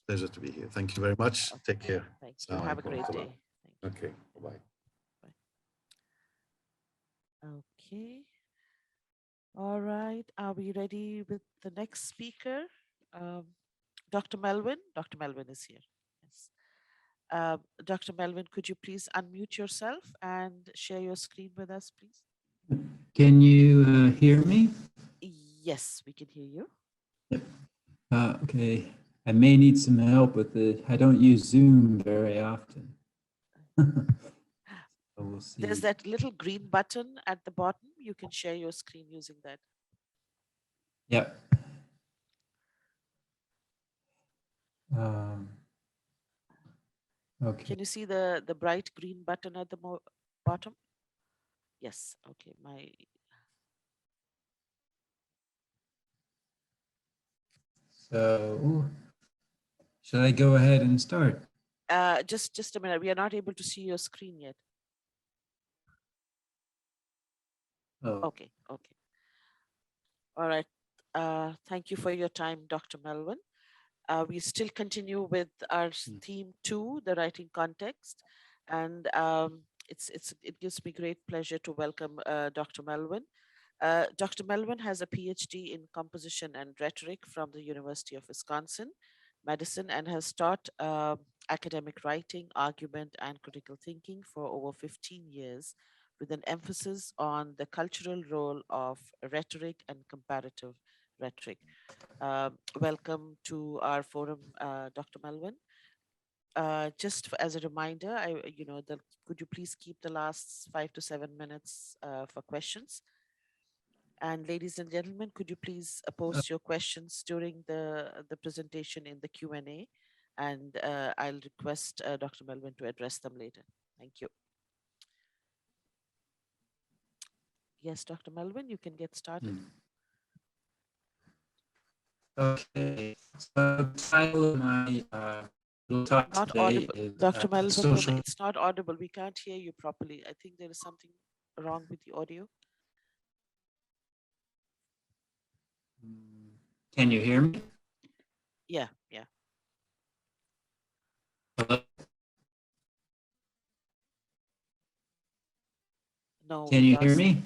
Pleasure to be here. Thank you very much. Take care. Thank you. Have a great day. Okay. Bye-bye. Okay. All right. Are we ready with the next speaker? Dr. Melvin. Dr. Melvin is here. Yes. Dr. Melvin, could you please unmute yourself and share your screen with us, please? Can you hear me? Yes, we can hear you. Yep. Okay. I may need some help with it. I don't use Zoom very often. So we'll see. There's that little green button at the bottom. You can share your screen using that. Yep. Okay. Can you see the bright green button at the bottom? Yes. Okay. So, should I go ahead and start? Just a minute. We are not able to see your screen yet. Oh. Okay. Okay. All right. Thank you for your time, Dr. Melvin. We still continue with our theme 2, the writing context. And it gives me great pleasure to welcome Dr. Melvin. Dr. Melvin has a PhD in composition and rhetoric from the University of Wisconsin, Madison, and has taught academic writing, argument, and critical thinking for over 15 years, with an emphasis on the cultural role of rhetoric and comparative rhetoric. Welcome to our forum, Dr. Melvin. Just as a reminder, could you please keep the last 5 to 7 minutes for questions? And ladies and gentlemen, could you please post your questions during the presentation in the Q&A, and I'll request Dr. Melvin to address them later. Thank you. Yes, Dr. Melvin, you can get started. Okay, so the title of my little talk Not today audible. is Dr. Melvin, social. it's not audible. We can't hear you properly. I think there is something wrong with the audio. Can you hear me? Yeah. Hello? No. Can you hear me?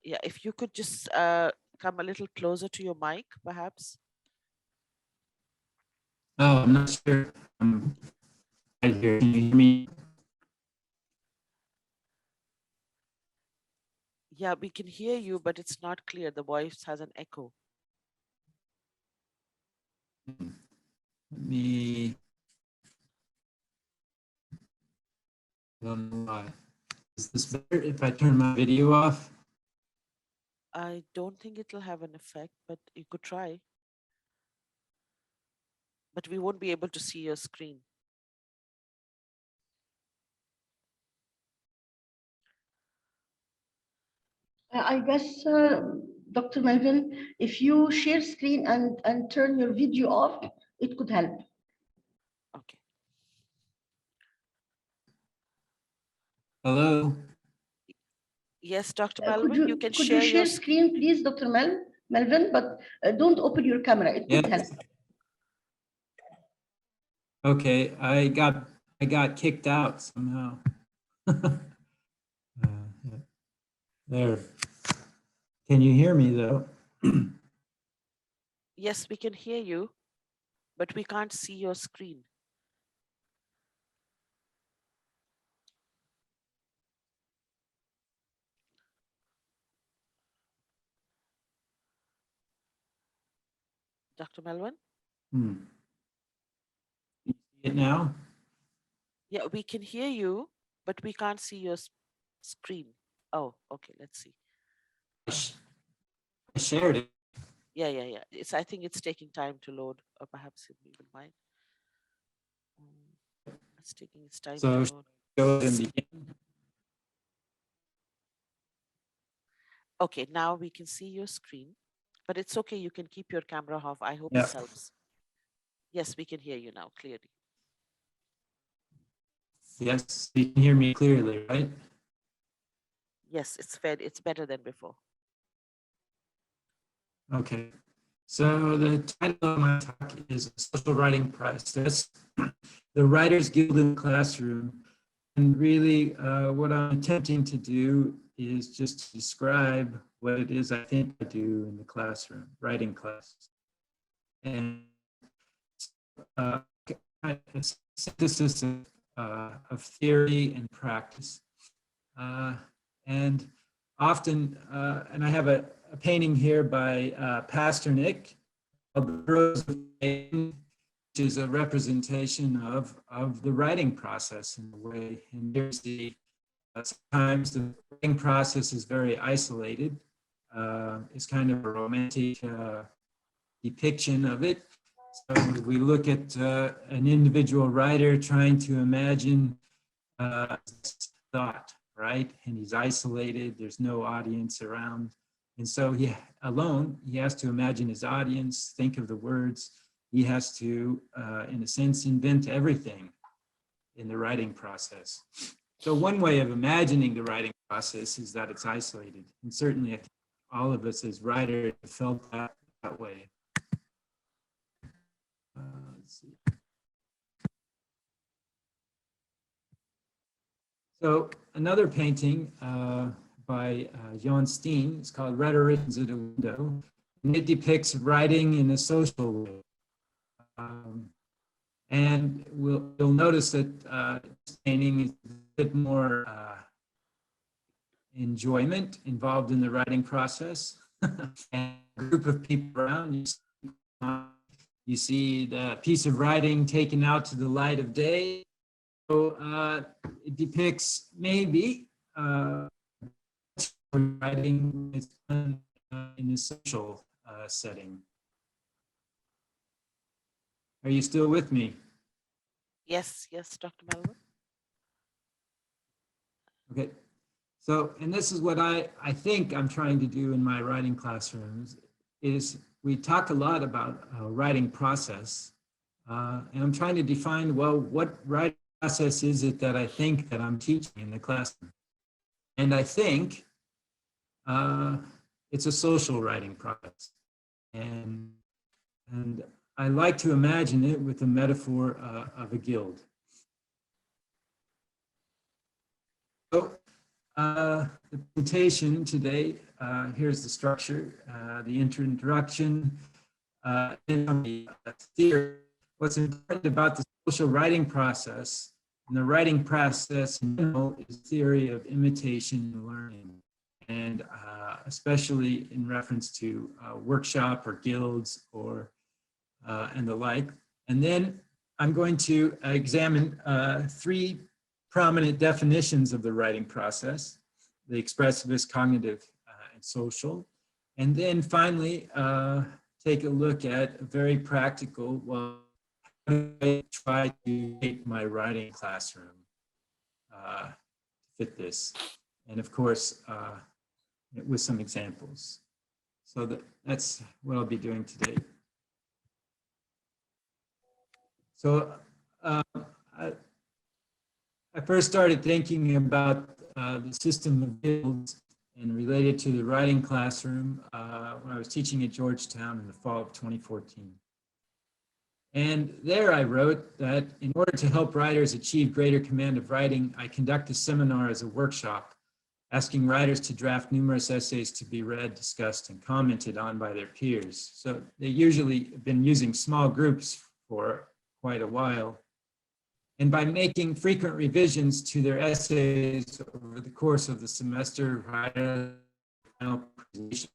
Yeah, if you could just come a little closer to your mic, perhaps. Oh, I'm not sure. Right here. Can you hear me? Yeah, we can hear you, but it's not clear. The voice has an echo. Let me. I don't know why. Is this better if I turn my video off? I don't think it'll have an effect, but you could try. But we won't be able to see your screen. I guess, Dr. Melvin, if you share screen and turn your video off, it could help. Okay. Hello? Yes, Dr. Could Melvin, you can could share you your share screen, please, Dr. Melvin, but don't open your camera. It could help. Yes. Okay, I got kicked out somehow. Yeah. There. Can you hear me though? Yes, we can hear you, but we can't see your screen. Dr. Melvin? Can you see it now? Yeah, we can hear you, but we can't see your screen. Oh, okay, let's see. I shared it. Yeah. I think it's taking time to load, or perhaps it will mind. It's taking its time So to load. go ahead and begin. Okay, now we can see your screen, but it's okay. You can keep your camera off. I hope Yeah. this helps. Yes, we can hear you now clearly. Yes, you can hear me clearly, right? Yes, it's better than before. Okay. So the title of my talk is Social Writing Process, the Writers Guild in the Classroom. And really what I'm attempting to do is just to describe what it is I think I do in the classroom, writing class. And a synthesis of theory and practice. And often, and I have a painting here by Pasternak of the Prose of Writing, which is a representation of the writing process in a way. And you see sometimes the writing process is very isolated. It's kind of a romantic depiction of it. So we look at an individual writer trying to imagine thought, right? And he's isolated, there's no audience around. And so he has to imagine his audience, think of the words. He has to, in a sense, invent everything in the writing process. So one way of imagining the writing process is that it's isolated. And certainly all of us as writers felt that way. Let's see. So another painting by Jan Steen, it's called Rhetoric at a Window, and it depicts writing in a social way. And you'll notice that this painting is a bit more enjoyment involved in the writing process. And a group of people around, you see the piece of writing taken out to the light of day. So it depicts maybe writing is done in a social setting. Are you still with me? Yes, yes, Dr. Melvin. Okay. So, and this is what I think I'm trying to do in my writing classrooms, is we talk a lot about writing process, and I'm trying to define, well, what writing process is it that I think that I'm teaching in the classroom? And I think it's a social writing process. And I like to imagine it with the metaphor of a guild. So the presentation today, here's the structure, the introduction, and the theory. What's important about the social writing process and the writing process in general is theory of imitation and learning, and especially in reference to workshop or guilds or and the like. And then I'm going to examine three prominent definitions of the writing process: the expressivist, cognitive, and social. And then finally, take a look at a very practical, well, how do I try to make my writing classroom fit this? And of course, with some examples. So that's what I'll be doing today. So I first started thinking about the system of guilds and related to the writing classroom when I was teaching at Georgetown in the fall of 2014. And there I wrote that in order to help writers achieve greater command of writing, I conduct a seminar as a workshop, asking writers to draft numerous essays to be read, discussed, and commented on by their peers. So they usually have been using small groups for quite a while. And by making frequent revisions to their essays over the course of the semester, writer final presentation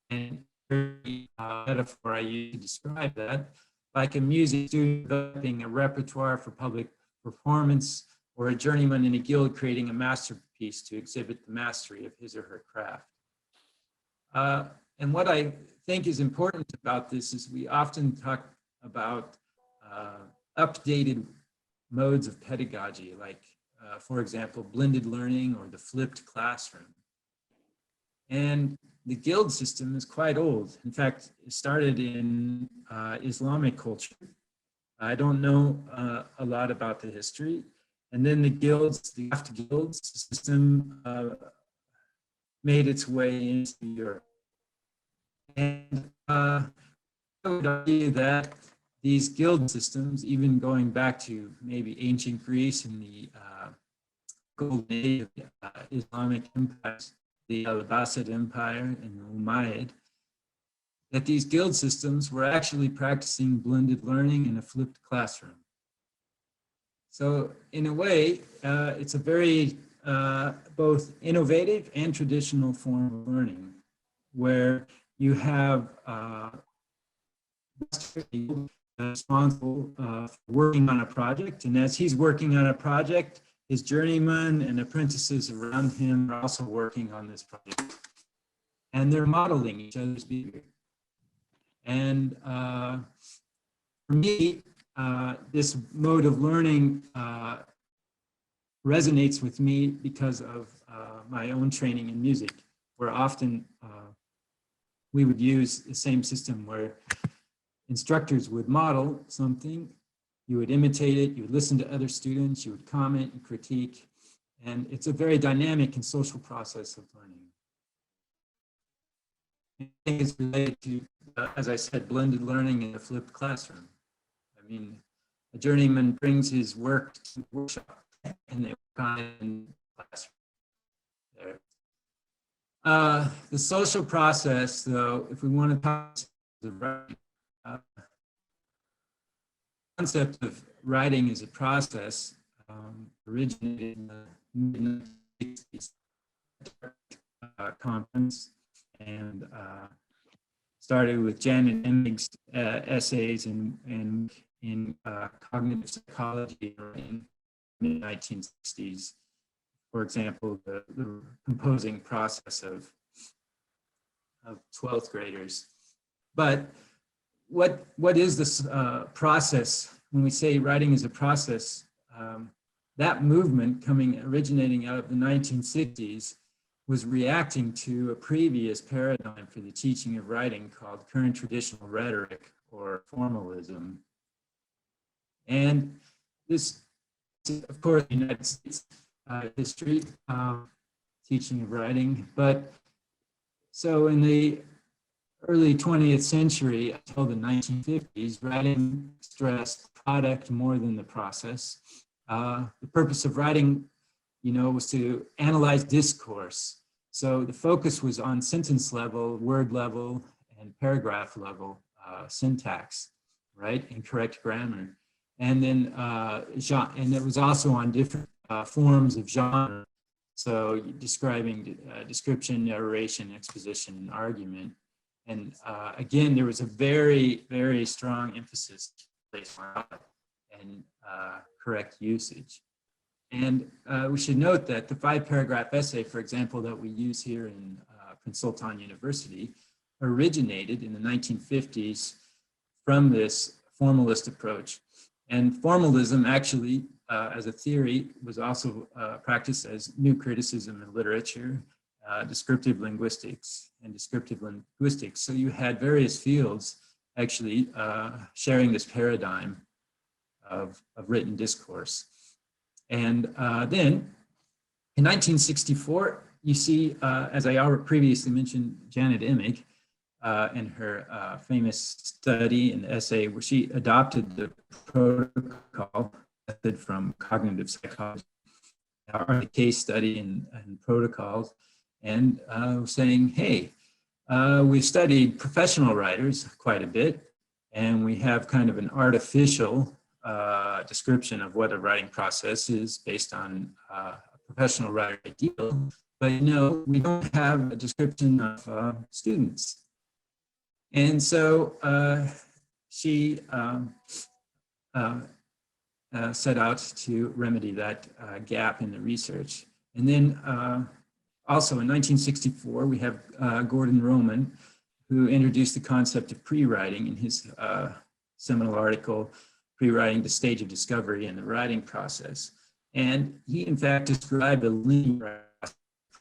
and metaphor I use to describe that, like a music student developing a repertoire for public performance, or a journeyman in a guild creating a masterpiece to exhibit the mastery of his or her craft. And what I think is important about this is we often talk about updated modes of pedagogy, like, for example, blended learning or the flipped classroom. And the guild system is quite old. In fact, it started in Islamic culture. I don't know a lot about the history. And then the guilds, the draft guilds system made its way into Europe. And I would argue that these guild systems, even going back to maybe ancient Greece and the golden age of Islamic empires, the Abbasid Empire and the Umayyad, that these guild systems were actually practicing blended learning in a flipped classroom. So in a way, it's a very both innovative and traditional form of learning, where you have responsible for working on a project, and as he's working on a project, his journeyman and apprentices around him are also working on this project, and they're modeling each other's behavior. And for me, this mode of learning resonates with me because of my own training in music, where often we would use the same system where instructors would model something, you would imitate it, you would listen to other students, you would comment and critique, and it's a very dynamic and social process of learning. I think it's related to, as I said, blended learning in a flipped classroom. I mean, a journeyman brings his work to the workshop and they work on it in the classroom. There. The social process, though, if we want to talk about the concept of writing as a process, originated in the mid-1960s conference and started with Janet Emig's essays in cognitive psychology in the mid-1960s. For example, the composing process of 12th graders. But what is this process? When we say writing is a process, that movement originating out of the 1960s was reacting to a previous paradigm for the teaching of writing called current traditional rhetoric or formalism. And this, of course, the United States history, teaching of writing. But so in the early 20th century until the 1950s, writing stressed product more than the process. The purpose of writing, was to analyze discourse. So the focus was on sentence level, word level, and paragraph level syntax, right, and correct grammar. And then, and it was also on different forms of genre. So describing description, narration, exposition, and argument. And again, there was a very, very strong emphasis placed on and correct usage. And we should note that the 5-paragraph essay, for example, that we use here in Prince Sultan University originated in the 1950s from this formalist approach. And formalism actually, as a theory, was also practiced as new criticism in literature, descriptive linguistics, and descriptive linguistics. So you had various fields actually sharing this paradigm of written discourse. And then in 1964, you see, as I previously mentioned, Janet Emig in her famous study and essay where she adopted the protocol method from cognitive psychology, or the case study and protocols, and saying, hey, we've studied professional writers quite a bit, and we have kind of an artificial description of what a writing process is based on a professional writer ideal, but we don't have a description of students. And so she set out to remedy that gap in the research. And then also in 1964, we have Gordon Roman, who introduced the concept of pre-writing in his seminal article, Pre-Writing: The Stage of Discovery in the Writing Process. And he, in fact, described a linear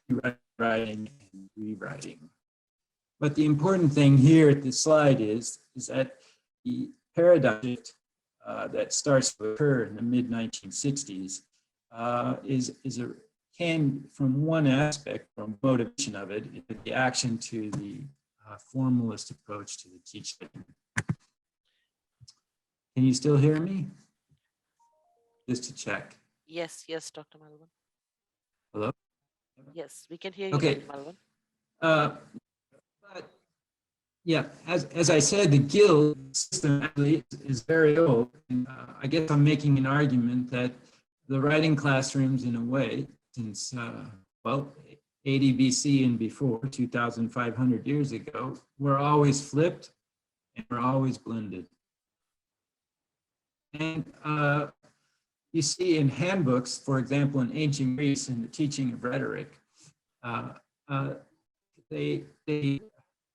pre-writing and rewriting. But the important thing here at this slide is that the paradigm that starts to occur in the mid-1960s came from one aspect, from motivation of it, the action to the formalist approach to the teaching. Can you still hear me? Just to check. Yes, Dr. Melvin. Hello? Yes, we can hear you, Okay. Dr. Melvin. But yeah, as I said, the guild system actually is very old. And, I guess I'm making an argument that the writing classrooms, in a way, since 80 BC and before, 2,500 years ago, were always flipped and were always blended. And you see in handbooks, for example, in ancient Greece, in the teaching of rhetoric, they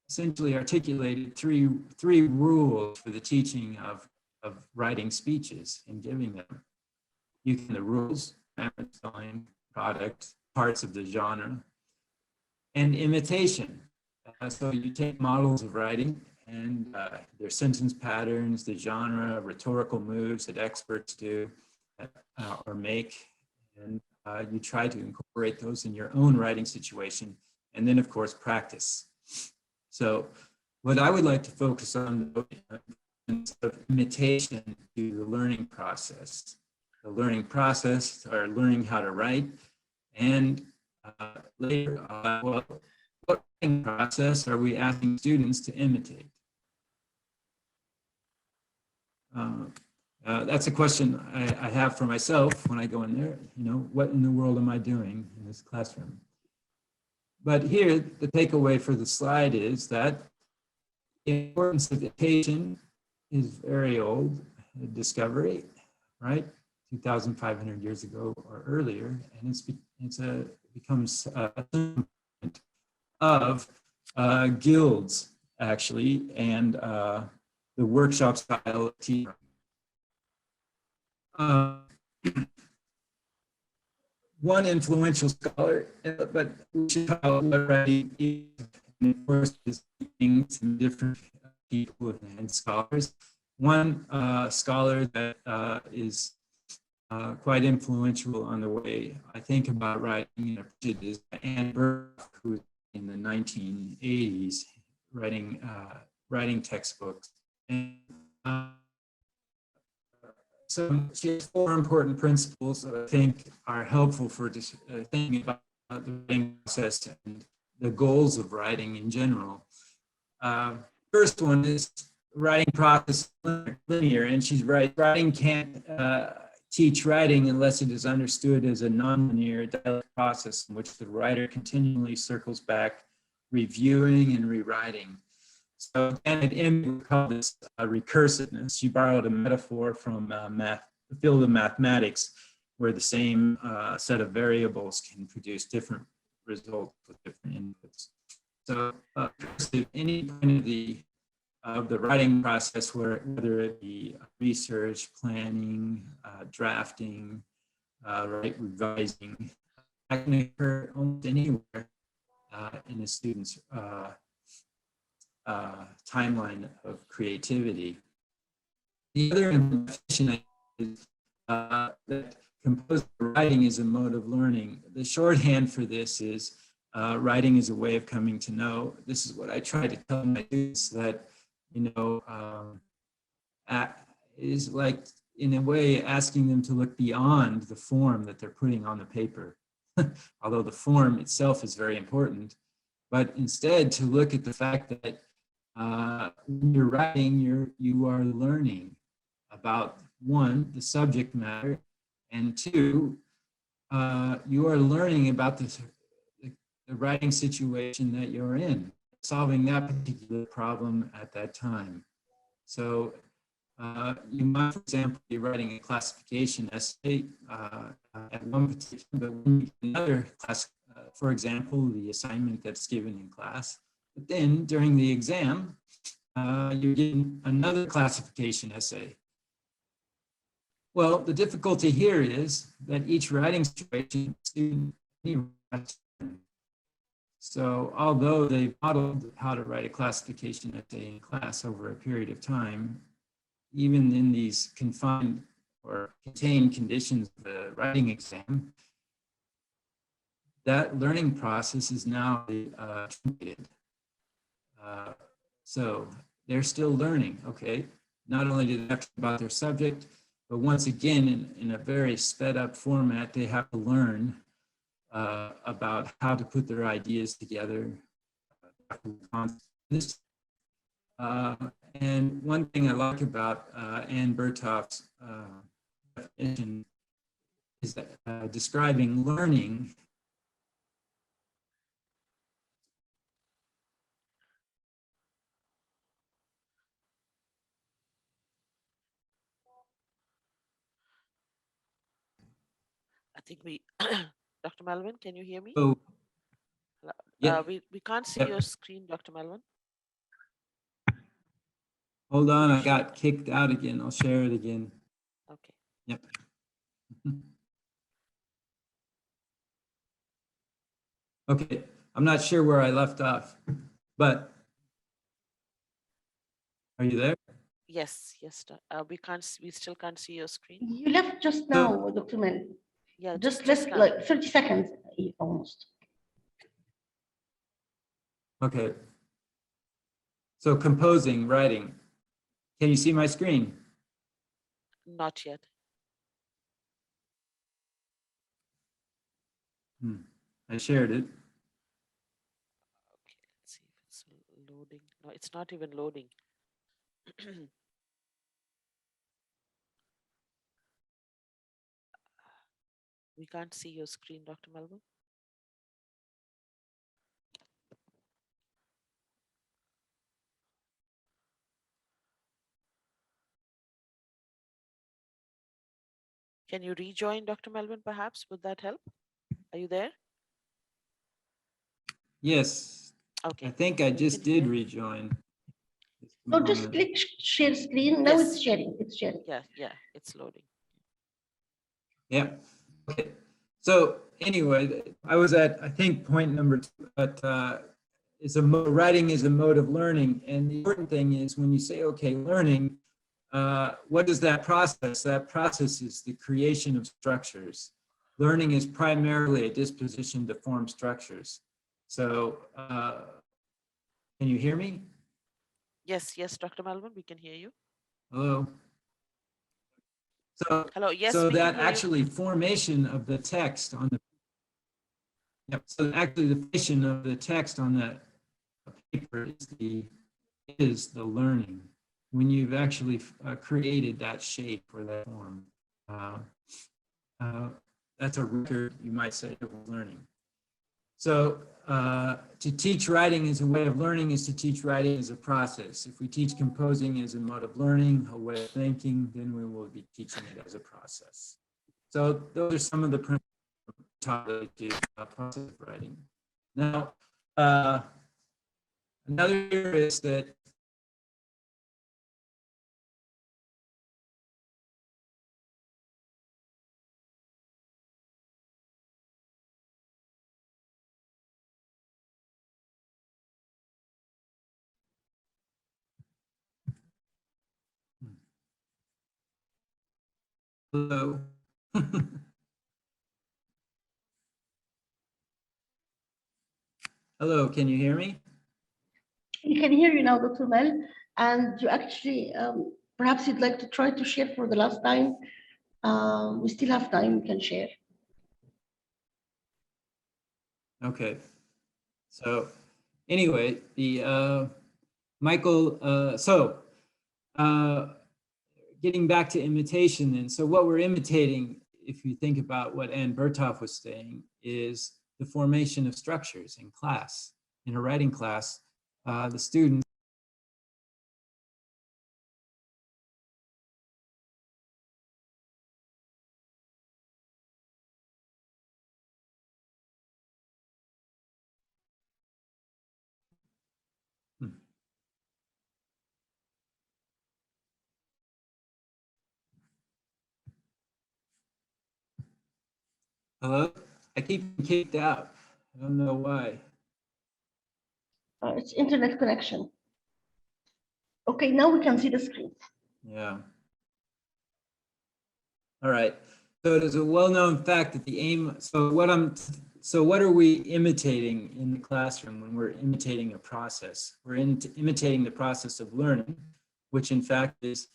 essentially articulated three rules for the teaching of writing speeches and giving them. You can the rules, grammar, spelling, product, parts of the genre, and imitation. So you take models of writing and their sentence patterns, the genre, rhetorical moves that experts do or make, and you try to incorporate those in your own writing situation, and then of course practice. So what I would like to focus on is of imitation to the learning process. The learning process, or learning how to write, and later, well, what writing process are we asking students to imitate? That's a question I have for myself when I go in there. You know, what in the world am I doing in this classroom? But here, the takeaway for the slide is that the importance of imitation is very old discovery, right? 2,500 years ago or earlier, and becomes a of guilds actually, and the workshop style of teaching. One influential scholar, but we should call it what writing is, and of course, is some different people and scholars. One scholar that is quite influential on the way I think about writing is Anne Burke, who in the 1980s writing textbooks. And so she has 4 important principles that I think are helpful for thinking about the writing process and the goals of writing in general. First one is writing process linear, and she's right. Writing can't teach writing unless it is understood as a nonlinear dialectic process in which the writer continually circles back, reviewing and rewriting. So Janet Im would call this recursiveness. She borrowed a metaphor from the field of mathematics, where the same set of variables can produce different results with different inputs. So any point of the writing process, whether it be research, planning, drafting, revising, that can occur almost anywhere in a student's timeline of creativity. The other definition is that composed writing is a mode of learning. The shorthand for this is writing is a way of coming to know. This is what I try to tell my students, that, you know, is like, in a way, asking them to look beyond the form that they're putting on the paper. Although the form itself is very important, but instead to look at the fact that when you're writing, you are learning about, 1, the subject matter, and 2, you are learning about the writing situation that you're in, solving that particular problem at that time. So you might, for example, be writing a classification essay at one particular, but when you get another class, for example, the assignment that's given in class, but then during the exam, you're getting another classification essay. Well, the difficulty here is that each writing situation, so although they've modeled how to write a classification essay in class over a period of time, even in these confined or contained conditions of the writing exam, that learning process is now truncated. So they're still learning, okay? Not only do they have to know about their subject, but once again, in a very sped up format, they have to learn about how to put their ideas together. And one thing I like about Anne Bertoff's definition is that describing learning I think we, Dr. Melvin, can you hear me? Oh, yeah. We can't see your screen, Dr. Melvin. Hold on, I got kicked out again. I'll share it again. Okay. Yep. Okay, I'm not sure where I left off, but are you there? Yes, yes. We still can't see your screen. You left just now, Dr. Mel. Yeah, Just just left now. like 30 seconds almost. Okay. So composing, writing. Can you see my screen? Not yet. I shared it. Okay, let's see if it's loading. No, it's not even loading. We can't see your screen, Dr. Melvin. Can you rejoin, Dr. Melvin, perhaps? Would that help? Are you there? Yes, Okay. I think I We just can did hear. rejoin. Just a So just moment. click share screen. Now it's Yes. sharing. It's sharing. Yeah, it's loading. Yeah. Okay. So anyway, I was at, I think, point number 2, but writing is a mode of learning. And the important thing is when you say, okay, learning, what is that process? That process is the creation of structures. Learning is primarily a disposition to form structures. So can you hear me? Yes, Dr. Melvin, we can hear you. Hello? So, Hello, yes, so we can that hear you. actually formation of the text on the, yep, so actually the formation of the text on the paper is the learning. When you've actually created that shape or that form, that's a record, you might say, of learning. So to teach writing as a way of learning is to teach writing as a process. If we teach composing as a mode of learning, a way of thinking, then we will be teaching it as a process. So those are some of the principles taught to process of writing. Now, another is that hello. Hello, can you hear me? We can hear you now, Dr. Mel. And you actually, perhaps you'd like to try to share for the last time. We still have time, we can share. Okay. So anyway, the Michael, getting back to imitation then. So what we're imitating, if you think about what Anne Berthoff was saying, is the formation of structures in class. In a writing class, the students hello? I keep kicked out. I don't know why. It's internet connection. Okay, now we can see the screen. Yeah. All right. So it is a well-known fact that the aim, so what are we imitating in the classroom when we're imitating a process? We're imitating the process of learning, which in fact is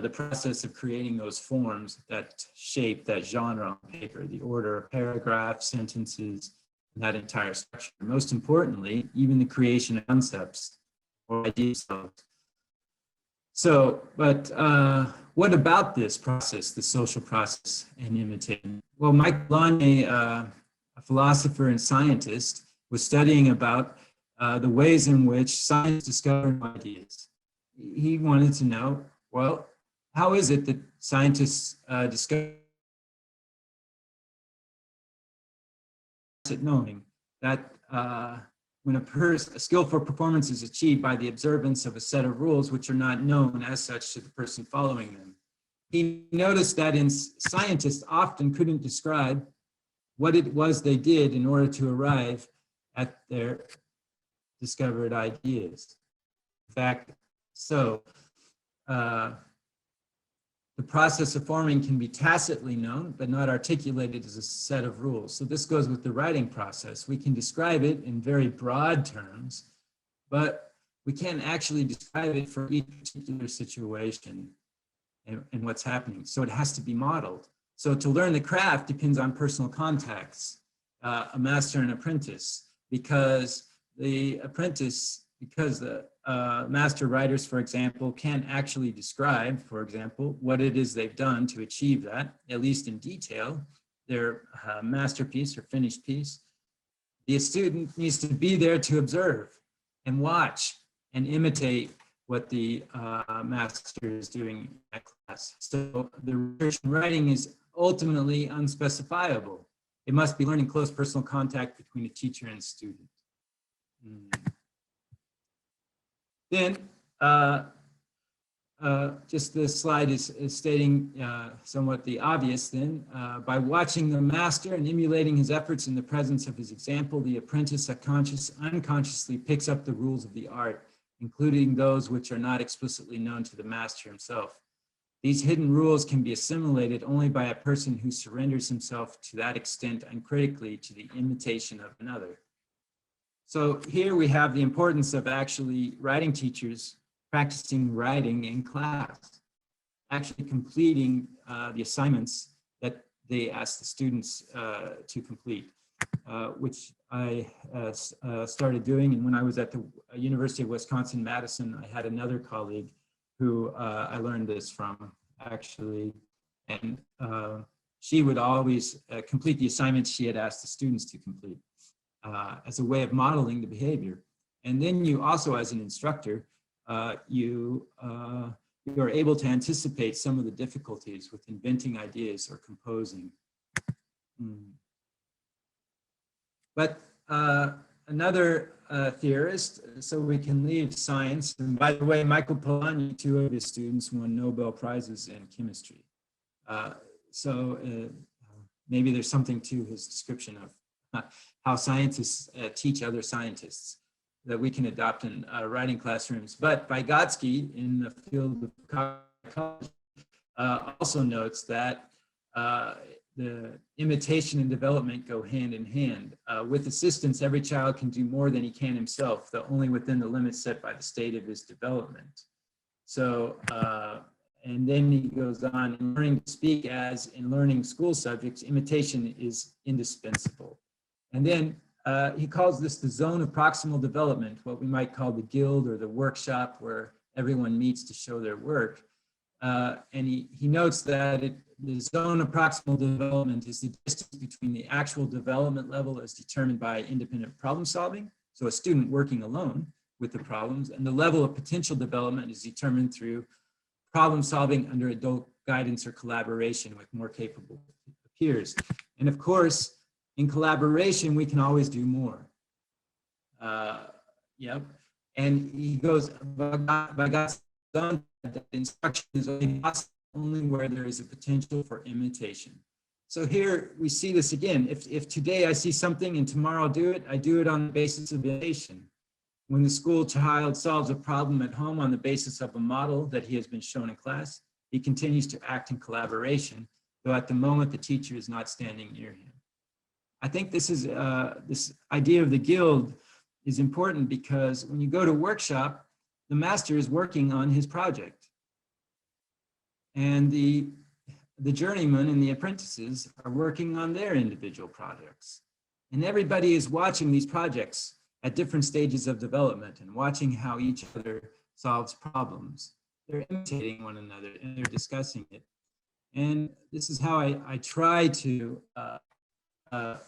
the process of creating those forms, that shape, that genre on paper, the order of paragraphs, sentences, and that entire structure. Most importantly, even the creation of concepts or ideas. So, but what about this process, the social process and imitating? Well, Mike Lange, a philosopher and scientist, was studying about the ways in which science discovers ideas. He wanted to know, well, how is it that scientists discover knowing that when a skillful performance is achieved by the observance of a set of rules which are not known as such to the person following them. He noticed that scientists often couldn't describe what it was they did in order to arrive at their discovered ideas. In fact, the process of forming can be tacitly known, but not articulated as a set of rules. So this goes with the writing process. We can describe it in very broad terms, but we can't actually describe it for each particular situation and what's happening. So it has to be modeled. So to learn the craft depends on personal contacts, a master and apprentice, because the master writers, for example, can't actually describe, for example, what it is they've done to achieve that, at least in detail, their masterpiece or finished piece. The student needs to be there to observe and watch and imitate what the master is doing in that class. So the research and writing is ultimately unspecifiable. It must be learned in close personal contact between a teacher and student. Then, just this slide is stating somewhat the obvious then. By watching the master and emulating his efforts in the presence of his example, the apprentice unconsciously picks up the rules of the art, including those which are not explicitly known to the master himself. These hidden rules can be assimilated only by a person who surrenders himself to that extent uncritically to the imitation of another. So here we have the importance of actually writing teachers practicing writing in class, actually completing the assignments that they ask the students to complete, which I started doing. And when I was at the University of Wisconsin-Madison, I had another colleague who I learned this from, actually. And she would always complete the assignments she had asked the students to complete as a way of modeling the behavior. And then you also, as an instructor, you are able to anticipate some of the difficulties with inventing ideas or composing. But another theorist, so we can leave science, and by the way, Michael Polanyi, 2 of his students won Nobel Prizes in chemistry. Maybe there's something to his description of how scientists teach other scientists that we can adopt in writing classrooms. But Vygotsky, in the field of psychology, also notes that the imitation and development go hand in hand. With assistance, every child can do more than he can himself, though only within the limits set by the state of his development. So, and then he goes on, in learning to speak as in learning school subjects, imitation is indispensable. And then he calls this the zone of proximal development, what we might call the guild or the workshop where everyone meets to show their work. And he notes that the zone of proximal development is the distance between the actual development level as determined by independent problem solving, so a student working alone with the problems, and the level of potential development is determined through problem solving under adult guidance or collaboration with more capable peers. And of course, in collaboration, we can always do more. And he goes, Vygotsky that instruction is only possible only where there is a potential for imitation. So here we see this again. If today I see something and tomorrow I do it on the basis of imitation. When the school child solves a problem at home on the basis of a model that he has been shown in class, he continues to act in collaboration, though at the moment the teacher is not standing near him. I think this is this idea of the guild is important because when you go to workshop, the master is working on his project. And the journeyman and the apprentices are working on their individual projects. And everybody is watching these projects at different stages of development and watching how each other solves problems. They're imitating one another and they're discussing it. And this is how I try to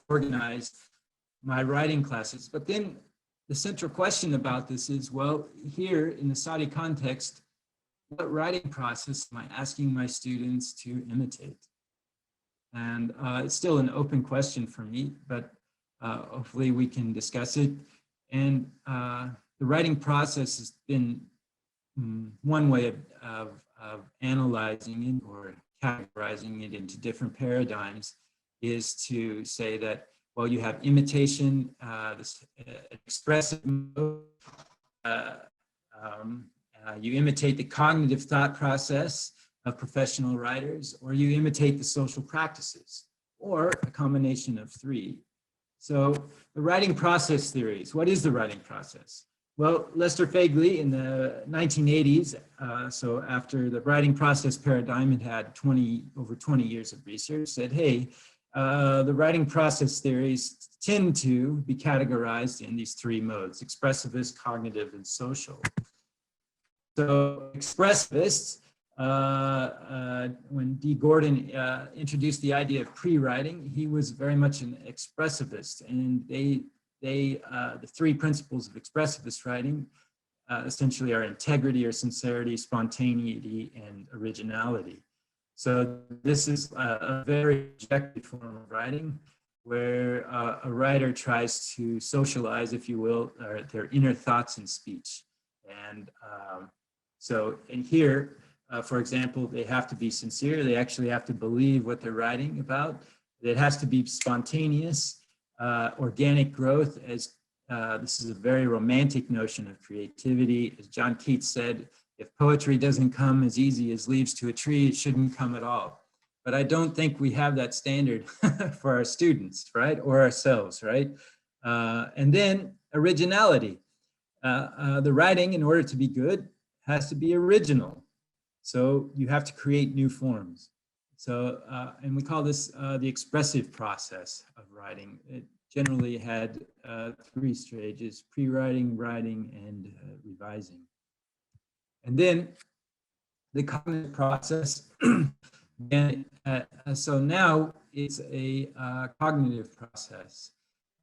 organize my writing classes. But then the central question about this is, well, here in the Saudi context, what writing process am I asking my students to imitate? And it's still an open question for me, but hopefully we can discuss it. And the writing process has been one way of analyzing it or categorizing it into different paradigms is to say that, well, you have imitation, this expressive mode, you imitate the cognitive thought process of professional writers, or you imitate the social practices, or a combination of 3. So the writing process theories, what is the writing process? Well, Lester Fegley in the 1980s, so after the writing process paradigm had over 20 years of research, said, hey, the writing process theories tend to be categorized in these three modes: expressivist, cognitive, and social. So expressivists, when D. Gordon introduced the idea of pre-writing, he was very much an expressivist, and the three principles of expressivist writing essentially are integrity or sincerity, spontaneity, and originality. So this is a very objective form of writing where a writer tries to socialize, if you will, their inner thoughts in speech. And so in here, for example, they have to be sincere. They actually have to believe what they're writing about. It has to be spontaneous. Organic growth, as this is a very romantic notion of creativity. As John Keats said, if poetry doesn't come as easy as leaves to a tree, it shouldn't come at all. But I don't think we have that standard for our students, right? Or ourselves, right? And then originality. The writing, in order to be good, has to be original. So you have to create new forms. So, and we call this the expressive process of writing. It generally had three stages: pre-writing, writing, and revising. And then the cognitive process. And so now it's a cognitive process.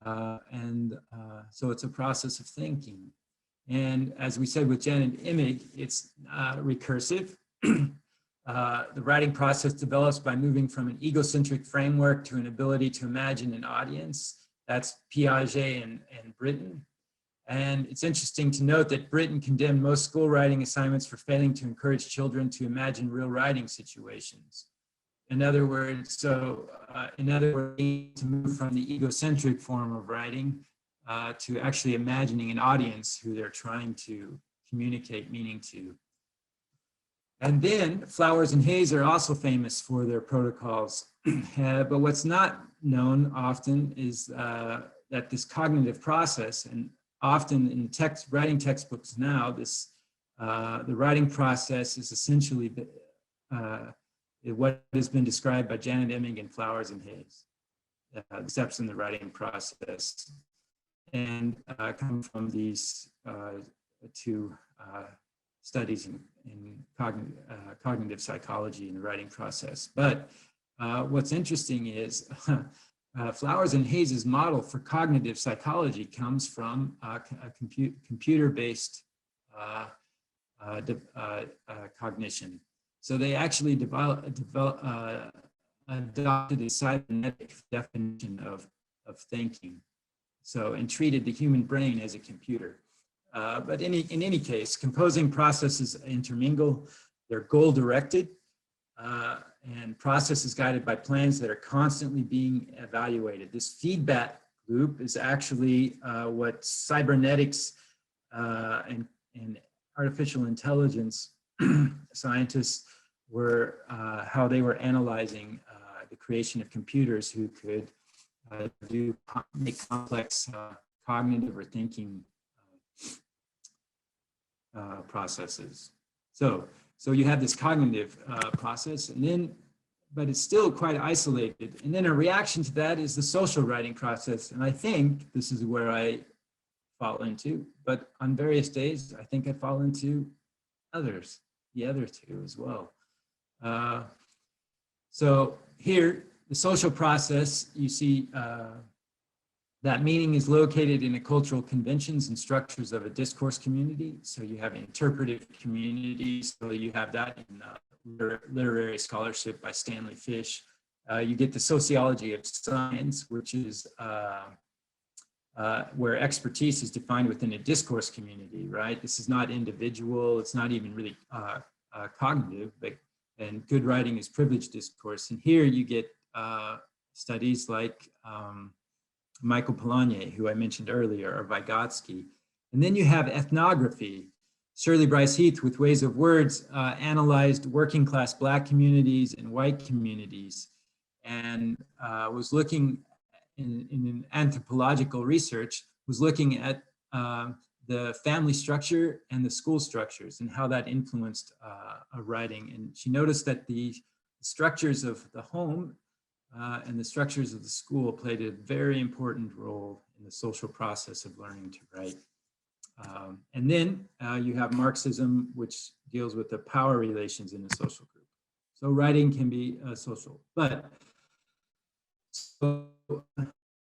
So it's a process of thinking. And as we said with Jen and Imig, it's recursive. The writing process develops by moving from an egocentric framework to an ability to imagine an audience. That's Piaget and Britton. And it's interesting to note that Britton condemned most school writing assignments for failing to encourage children to imagine real writing situations. In other words, to move from the egocentric form of writing to actually imagining an audience who they're trying to communicate meaning to. And then Flowers and Hayes are also famous for their protocols. But what's not known often is that this cognitive process, and often in writing textbooks now, the writing process is essentially what has been described by Janet Imig and Flowers and Hayes, the steps in the writing process, and come from these two studies in cognitive psychology and the writing process. But what's interesting is Flowers and Hayes' model for cognitive psychology comes from a computer-based cognition. So they actually adopted a cybernetic definition of thinking. So, and treated the human brain as a computer. But in any case, composing processes intermingle. They're goal-directed, and process is guided by plans that are constantly being evaluated. This feedback loop is actually what cybernetics and artificial intelligence scientists were, how they were analyzing the creation of computers who could make complex cognitive or thinking processes. So you have this cognitive process, and then, but it's still quite isolated. And then a reaction to that is the social writing process. And I think this is where I fall into, but on various days, I think I fall into the other two as well. So here, the social process, you see that meaning is located in the cultural conventions and structures of a discourse community. So you have interpretive communities. So you have that in literary scholarship by Stanley Fish. You get the sociology of science, which is where expertise is defined within a discourse community, right? This is not individual. It's not even really cognitive, and good writing is privileged discourse. And here you get studies like Michael Polanyi, who I mentioned earlier, or Vygotsky. And then you have ethnography. Shirley Bryce Heath, with Ways of Words, analyzed working class Black communities and white communities, and was looking in an anthropological research, was looking at the family structure and the school structures and how that influenced writing. And she noticed that the structures of the home and the structures of the school played a very important role in the social process of learning to write. And then you have Marxism, which deals with the power relations in a social group. So writing can be social, but so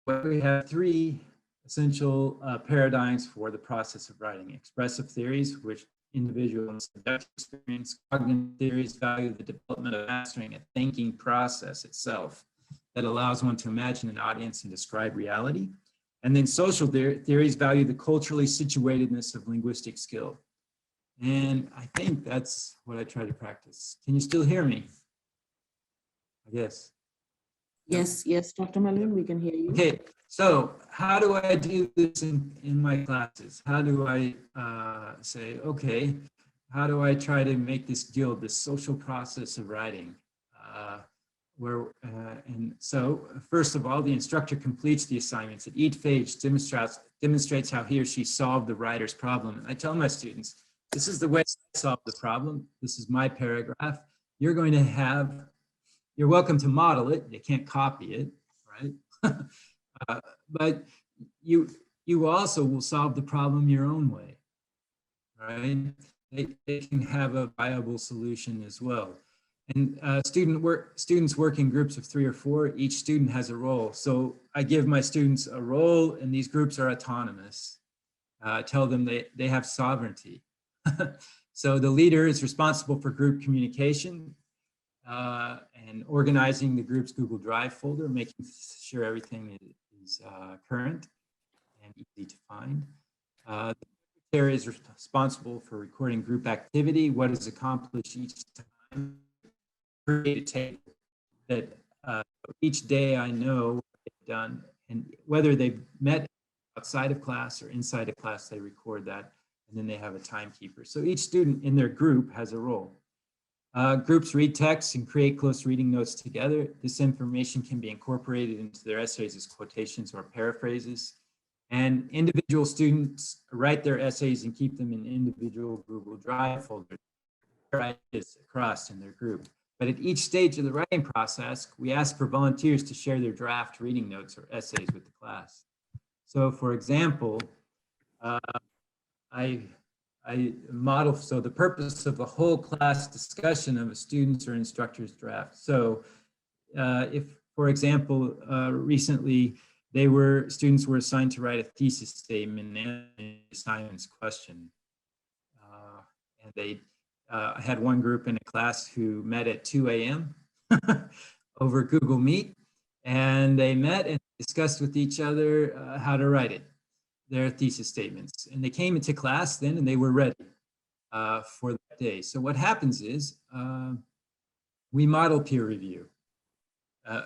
we have three essential paradigms for the process of writing. Expressive theories, which individual and subjective experience. Cognitive theories value the development of mastering a thinking process itself that allows one to imagine an audience and describe reality. And then social theories value the culturally situatedness of linguistic skill. And I think that's what I try to practice. Can you still hear me? Yes. Yes, yes, Dr. Melvin, we can hear you. Okay, so how do I do this in my classes? How do I say, okay, how do I try to make this guild, this social process of writing? And so first of all, the instructor completes the assignments. At each page demonstrates how he or she solved the writer's problem. And I tell my students, this is the way I solve the problem. This is my paragraph. You're going to have, you're welcome to model it. You can't copy it, right? But you also will solve the problem your own way, right? They can have a viable solution as well. And students work in groups of 3 or 4. Each student has a role. So I give my students a role, and these groups are autonomous. Tell them they have sovereignty. So the leader is responsible for group communication and organizing the group's Google Drive folder, making sure everything is current and easy to find. The secretary is responsible for recording group activity, what is accomplished each time. Create a table that each day I know what they've done, and whether they've met outside of class or inside of class, they record that, and then they have a timekeeper. So each student in their group has a role. Groups read texts and create close reading notes together. This information can be incorporated into their essays as quotations or paraphrases. And individual students write their essays and keep them in individual Google Drive folders across in their group. But at each stage of the writing process, we ask for volunteers to share their draft reading notes or essays with the class. So for example, I model, so the purpose of a whole class discussion of a student's or instructor's draft. So if, for example, recently students were assigned to write a thesis statement and an assignment's question. And they I had one group in a class who met at 2 a.m. over Google Meet, and they met and discussed with each other how to write it, their thesis statements. And they came into class then and they were ready for that day. So what happens is we model peer review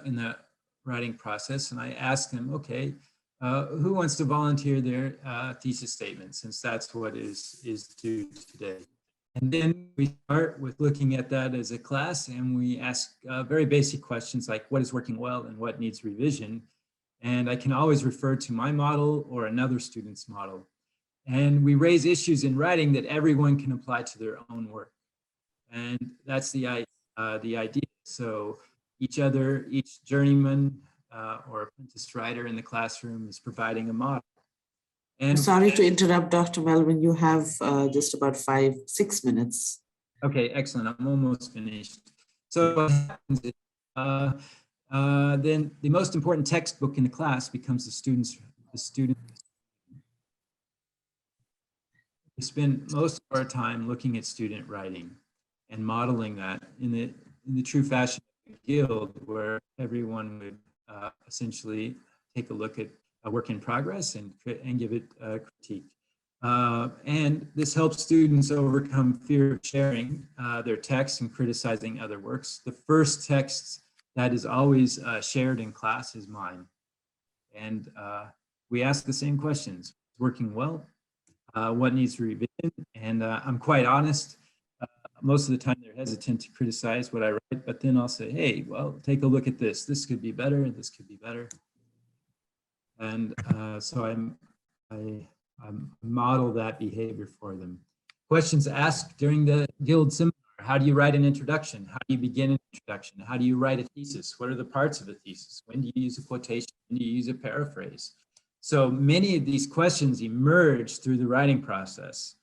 in the writing process. And I ask them, okay, who wants to volunteer their thesis statement, since that's what is due today. And then we start with looking at that as a class, and we ask very basic questions like what is working well and what needs revision. And I can always refer to my model or another student's model. And we raise issues in writing that everyone can apply to their own work. And that's the idea. So each journeyman or apprentice writer in the classroom is providing a model. And sorry to interrupt, Dr. Melvin, you have just about 5-6 minutes. Okay, excellent. I'm almost finished. So what happens is, then the most important textbook in the class becomes the student. We spend most of our time looking at student writing and modeling that in the true fashion of the guild, where everyone would essentially take a look at a work in progress and give it a critique. And this helps students overcome fear of sharing their texts and criticizing other works. The first text that is always shared in class is mine. And we ask the same questions: working well, what needs revision? And I'm quite honest. Most of the time they're hesitant to criticize what I write, but then I'll say, hey, well, take a look at this. This could be better, this could be better. And so I model that behavior for them. Questions asked during the Guild seminar: how do you write an introduction? How do you begin an introduction? How do you write a thesis? What are the parts of a thesis? When do you use a quotation? When do you use a paraphrase? So many of these questions emerge through the writing process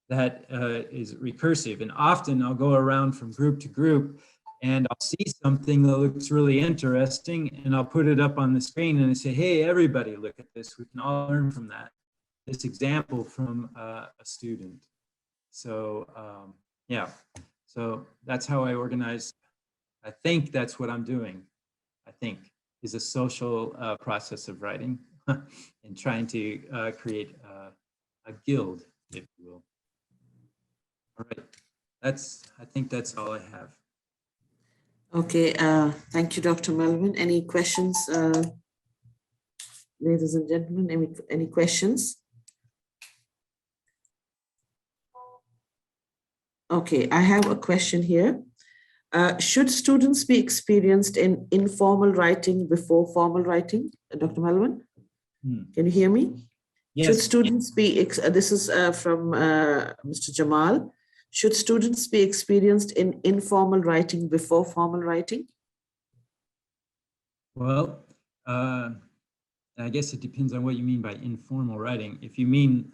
that is recursive. And often I'll go around from group to group and I'll see something that looks really interesting and I'll put it up on the screen and I say, hey, everybody, look at this. We can all learn from that. This example from a student. So yeah, so that's how I organize. I think that's what I'm doing. I think is a social process of writing and trying to create a guild, if you will. All right, I think that's all I have. Okay, thank you, Dr. Melvin. Any questions, ladies and gentlemen? Any questions? Okay, I have a question here. Should students be experienced in informal writing before formal writing? Dr. Melvin, can you hear me? Yes. Should students be, this is from Mr. Jamal. Should students be experienced in informal writing before formal writing? Well, I guess it depends on what you mean by informal writing. If you mean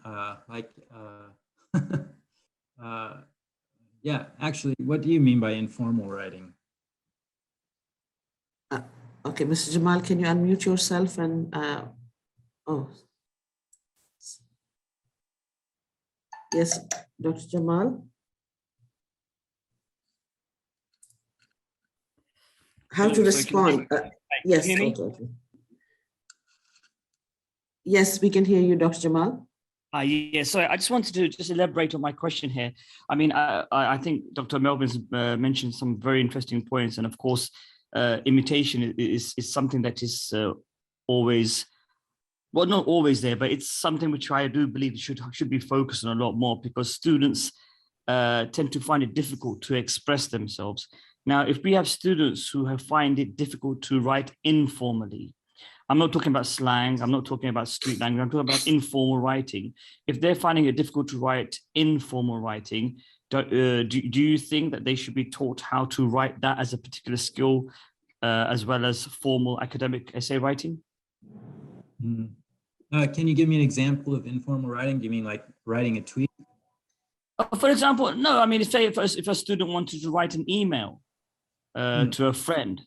yeah, actually, what do you mean by informal writing? Okay, Mr. Jamal, can you unmute yourself and, oh. Yes, Dr. Jamal. How to respond? Yes, okay. Yes, we can hear you, Dr. Jamal. Yes, so I just wanted to just elaborate on my question here. I mean, I think Dr. Melvin's mentioned some very interesting points, and of course, imitation is something that is always, well, not always there, but it's something which I do believe should be focused on a lot more, because students tend to find it difficult to express themselves. Now, if we have students who find it difficult to write informally, I'm not talking about slang, I'm not talking about street language, I'm talking about informal writing. If they're finding it difficult to write informal writing, do you think that they should be taught how to write that as a particular skill, as well as formal academic essay writing? Can you give me an example of informal writing? Do you mean like writing a tweet? For example, no, I mean, say if a student wanted to write an email to a friend,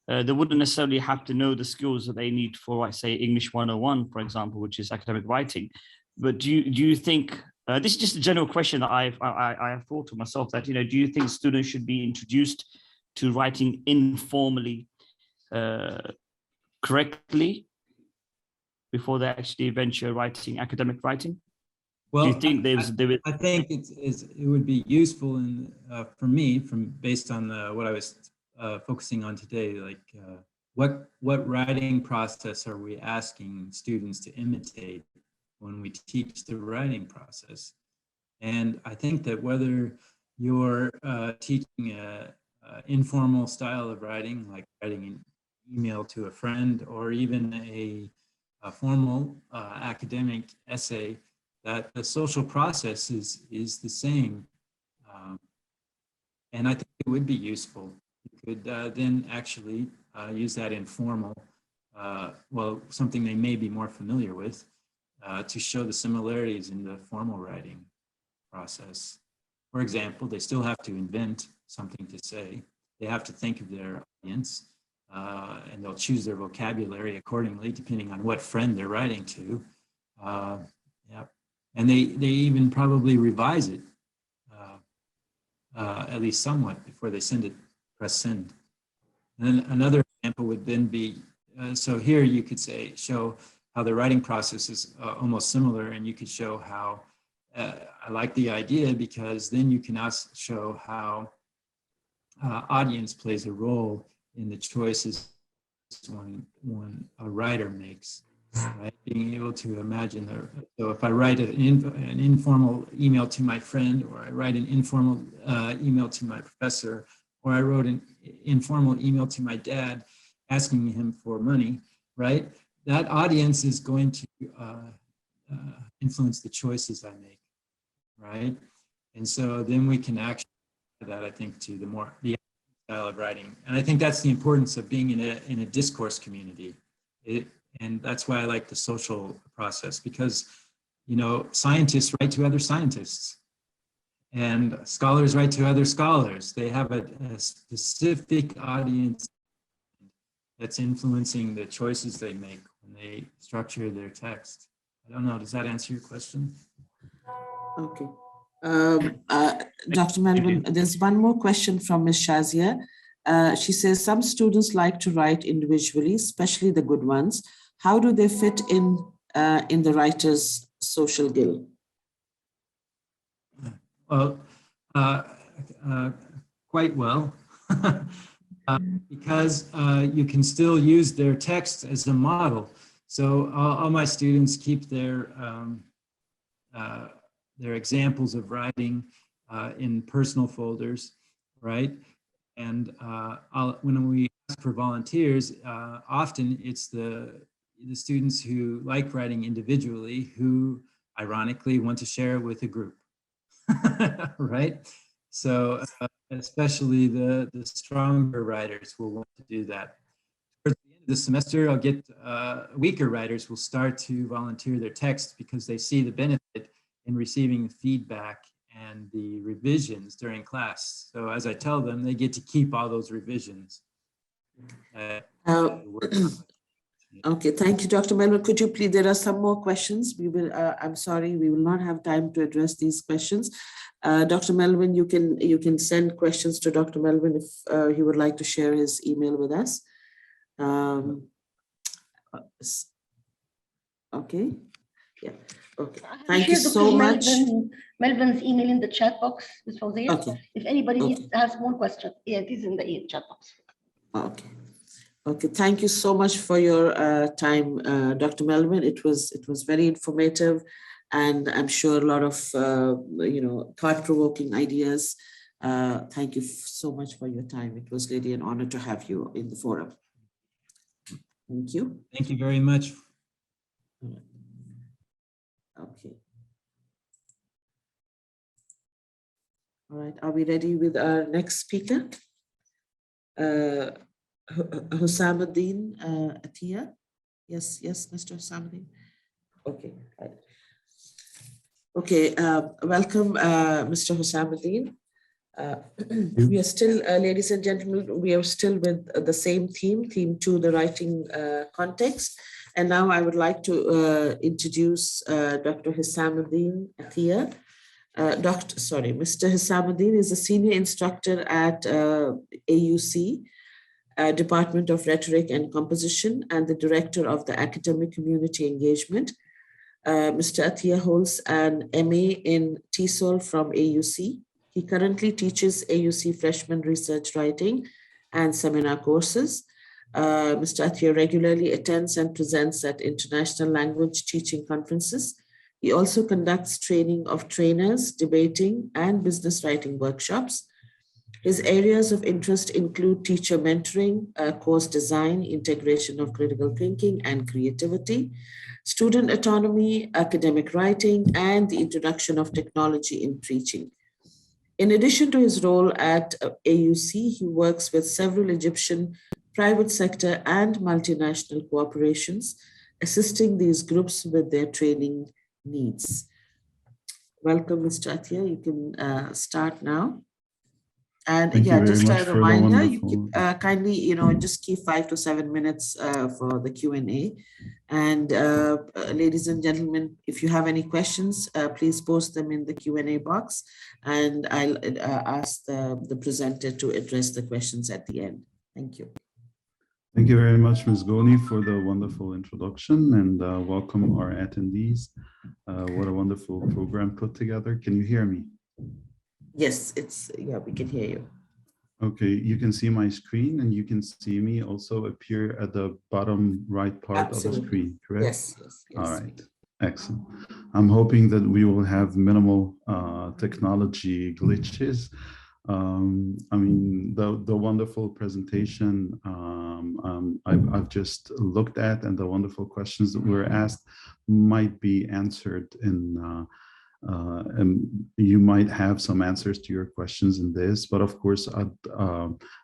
they wouldn't necessarily have to know the skills that they need for, like, say, English 101, for example, which is academic writing. But do you think, this is just a general question that I have thought to myself, that, you know, do you think students should be introduced to writing informally correctly before they actually venture writing academic writing? Well, do you think I think it would be useful for me, based on what I was focusing on today, like what writing process are we asking students to imitate when we teach the writing process? And I think that whether you're teaching an informal style of writing, like writing an email to a friend, or even a formal academic essay, that the social process is the same. And I think it would be useful. You could then actually use that informal, well, something they may be more familiar with, to show the similarities in the formal writing process. For example, they still have to invent something to say. They have to think of their audience, and they'll choose their vocabulary accordingly, depending on what friend they're writing to. Yeah. And they even probably revise it, at least somewhat, before they press send. And then another example would then be, so here you could show how the writing process is almost similar, and you could show how, I like the idea, because then you can also show how audience plays a role in the choices one a writer makes. Right? Being able to imagine, so if I write an informal email to my friend, or I write an informal email to my professor, or I wrote an informal email to my dad asking him for money, right? That audience is going to influence the choices I make, right? And so then we can actually add that, I think, to the style of writing. And I think that's the importance of being in a discourse community. And that's why I like the social process, because, you know, scientists write to other scientists and scholars write to other scholars. They have a specific audience that's influencing the choices they make when they structure their text. I don't know, does that answer your question? Okay. Dr. Melvin, there's one more question from Ms. Shazia. She says, some students like to write individually, especially the good ones. How do they fit in the writer's social guild? Well, quite well, because you can still use their text as a model. So all my students keep their examples of writing in personal folders, right? And when we ask for volunteers, often it's the students who like writing individually who ironically want to share it with a group, right? So especially the stronger writers will want to do that. Towards the end of the semester, I'll get weaker writers will start to volunteer their text because they see the benefit in receiving feedback and the revisions during class. So as I tell them, they get to keep all those revisions. Okay, thank you, Dr. Melvin. Could you please, there are some more questions. We will, I'm sorry, we will not have time to address these questions. Dr. Melvin, you can send questions to Dr. Melvin if he would like to share his email with us. Okay, yeah, okay. Thank you so much. Melvin's email in the chat box, Ms. Fawzia. Okay. If anybody has more questions, yeah, it is in the chat box. Okay. Okay, thank you so much for your time, Dr. Melvin. It was very informative, and I'm sure a lot of thought-provoking ideas. Thank you so much for your time. It was really an honor to have you in the forum. Thank you. Thank you very much. Okay. All right, are we ready with our next speaker? Hussamuddin Attia. Yes, Mr. Hussamuddin. Okay. Okay, welcome, Mr. Hussamuddin. We are still, ladies and gentlemen, we are still with the same theme 2, the writing context. And now I would like to introduce Dr. Hussamuddin Attia. Mr. Hussamuddin is a senior instructor at AUC, Department of Rhetoric and Composition, and the director of the Academic Community Engagement. Mr. Attia holds an MA in TESOL from AUC. He currently teaches AUC freshman research writing and seminar courses. Mr. Attia regularly attends and presents at international language teaching conferences. He also conducts training of trainers, debating, and business writing workshops. His areas of interest include teacher mentoring, course design, integration of critical thinking and creativity, student autonomy, academic writing, and the introduction of technology in teaching. In addition to his role at AUC, he works with several Egyptian private sector and multinational corporations, assisting these groups with their training needs. Welcome, Mr. Attia. You can start now. And Thank yeah, you very just much a for the reminder, you wonderful- keep, kindly, just keep 5 to 7 minutes for the Q&A. And ladies and gentlemen, if you have any questions, please post them in the Q&A box, and I'll ask the presenter to address the questions at the end. Thank you. Thank you very much, Ms. Goni, for the wonderful introduction, and welcome our attendees. What a wonderful program put together. Can you hear me? Yes, yeah, we can hear you. Okay, you can see my screen, and you can see me also appear at the bottom right part Absolutely. of the screen, correct? Yes. All right, excellent. I'm hoping that we will have minimal technology glitches. I mean, the wonderful presentation I've just looked at, and the wonderful questions that were asked might be answered in and you might have some answers to your questions in this, but of course, I'd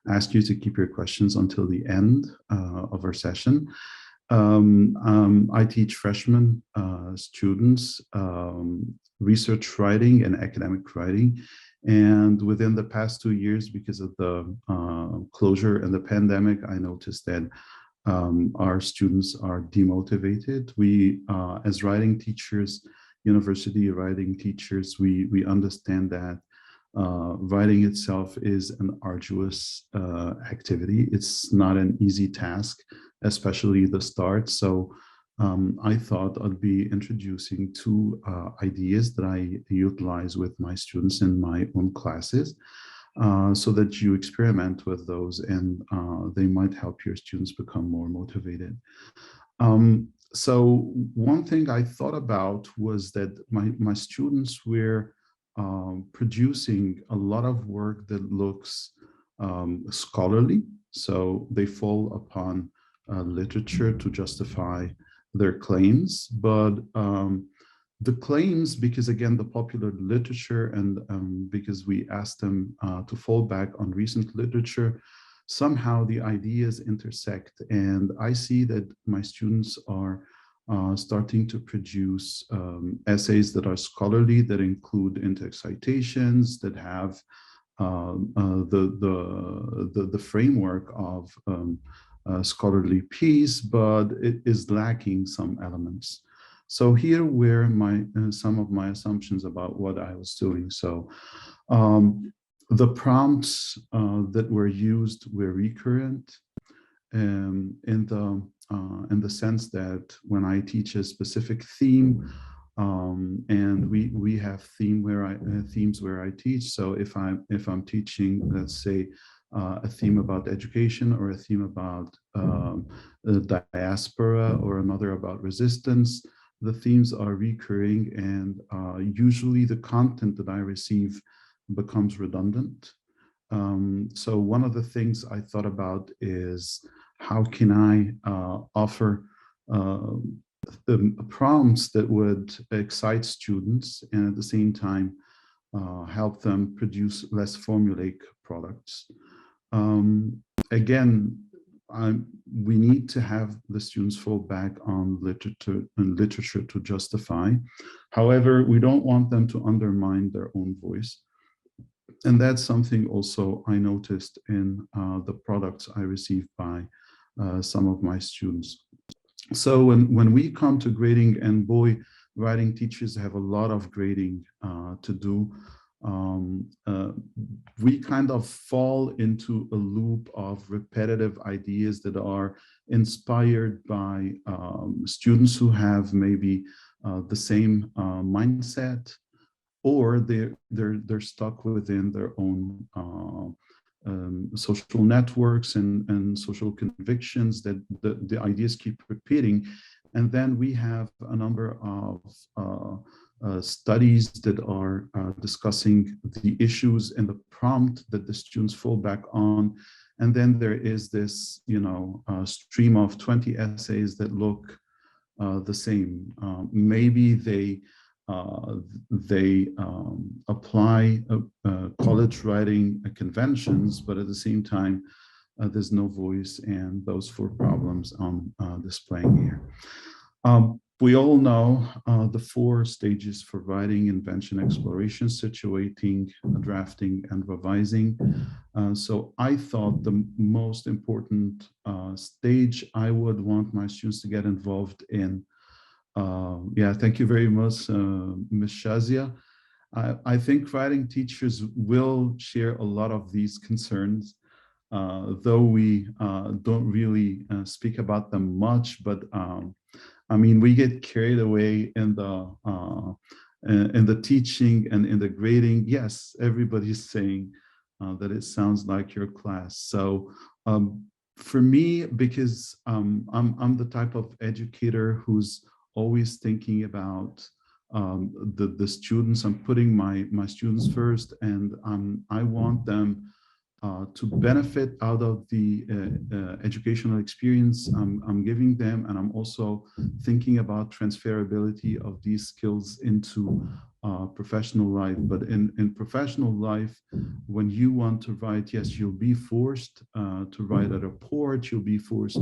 ask you to keep your questions until the end of our session. I teach freshman students research writing and academic writing. And within the past 2 years, because of the closure and the pandemic, I noticed that our students are demotivated. We, as writing teachers, university writing teachers, we understand that writing itself is an arduous activity. It's not an easy task, especially the start. So I thought I'd be introducing two ideas that I utilize with my students in my own classes, so that you experiment with those, and they might help your students become more motivated. So one thing I thought about was that my students were producing a lot of work that looks scholarly. So they fall upon literature to justify their claims, but the claims, because again, the popular literature and because we asked them to fall back on recent literature, somehow the ideas intersect. And I see that my students are starting to produce essays that are scholarly, that include in-text citations, that have the framework of scholarly piece, but it is lacking some elements. So here were some of my assumptions about what I was doing. So the prompts that were used were recurrent in the sense that when I teach a specific theme, and we have themes where I teach. So if I'm teaching, let's say, a theme about education, or a theme about diaspora, or another about resistance, the themes are recurring, and usually the content that I receive becomes redundant. So one of the things I thought about is, how can I offer prompts that would excite students and at the same time help them produce less formulaic products. Again, we need to have the students fall back on literature to justify. However, we don't want them to undermine their own voice. And that's something also I noticed in the products I received by some of my students. So when we come to grading, and boy, writing teachers have a lot of grading to do, we kind of fall into a loop of repetitive ideas that are inspired by students who have maybe the same mindset, or they're stuck within their own social networks and social convictions, that the ideas keep repeating. And then we have a number of studies that are discussing the issues and the prompt that the students fall back on. And then there is this, stream of 20 essays that look the same. Maybe they apply college writing conventions, but at the same time, there's no voice, and those 4 problems I'm displaying here. We all know the 4 stages for writing: invention, exploration, situating, drafting, and revising. So I thought the most important stage I would want my students to get involved in. Yeah, thank you very much, Ms. Shazia. I think writing teachers will share a lot of these concerns, though we don't really speak about them much. But I mean, we get carried away in the teaching and in the grading. Yes, everybody's saying that it sounds like your class. So for me, because I'm the type of educator who's always thinking about the students. I'm putting my students first, and I want them to benefit out of the educational experience I'm giving them. And I'm also thinking about transferability of these skills into professional life. But in professional life, when you want to write, yes, you'll be forced to write a report, you'll be forced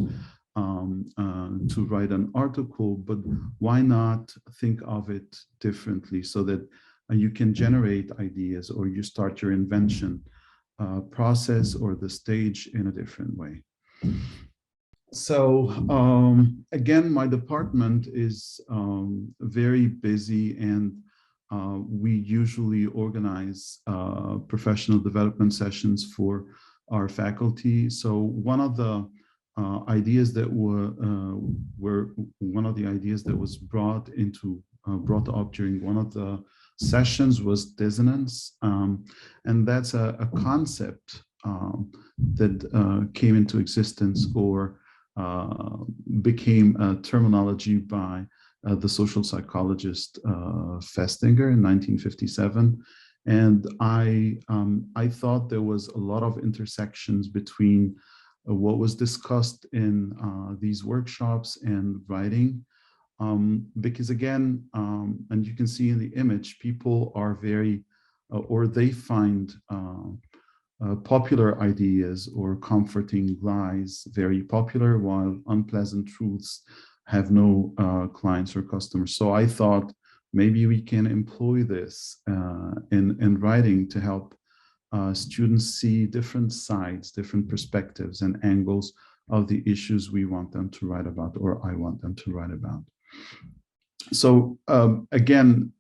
to write an article, but why not think of it differently so that you can generate ideas, or you start your invention process or the stage in a different way. So again, my department is very busy, and we usually organize professional development sessions for our faculty. So one of the ideas that was brought up during one of the sessions was dissonance, and that's a concept that came into existence or became a terminology by the social psychologist Festinger in 1957. And I thought there was a lot of intersections between what was discussed in these workshops and writing. Because again, and you can see in the image, people are very, or they find popular ideas or comforting lies very popular, while unpleasant truths have no clients or customers. So I thought maybe we can employ this in writing to help students see different sides, different perspectives and angles of the issues we want them to write about, or I want them to write about. So again,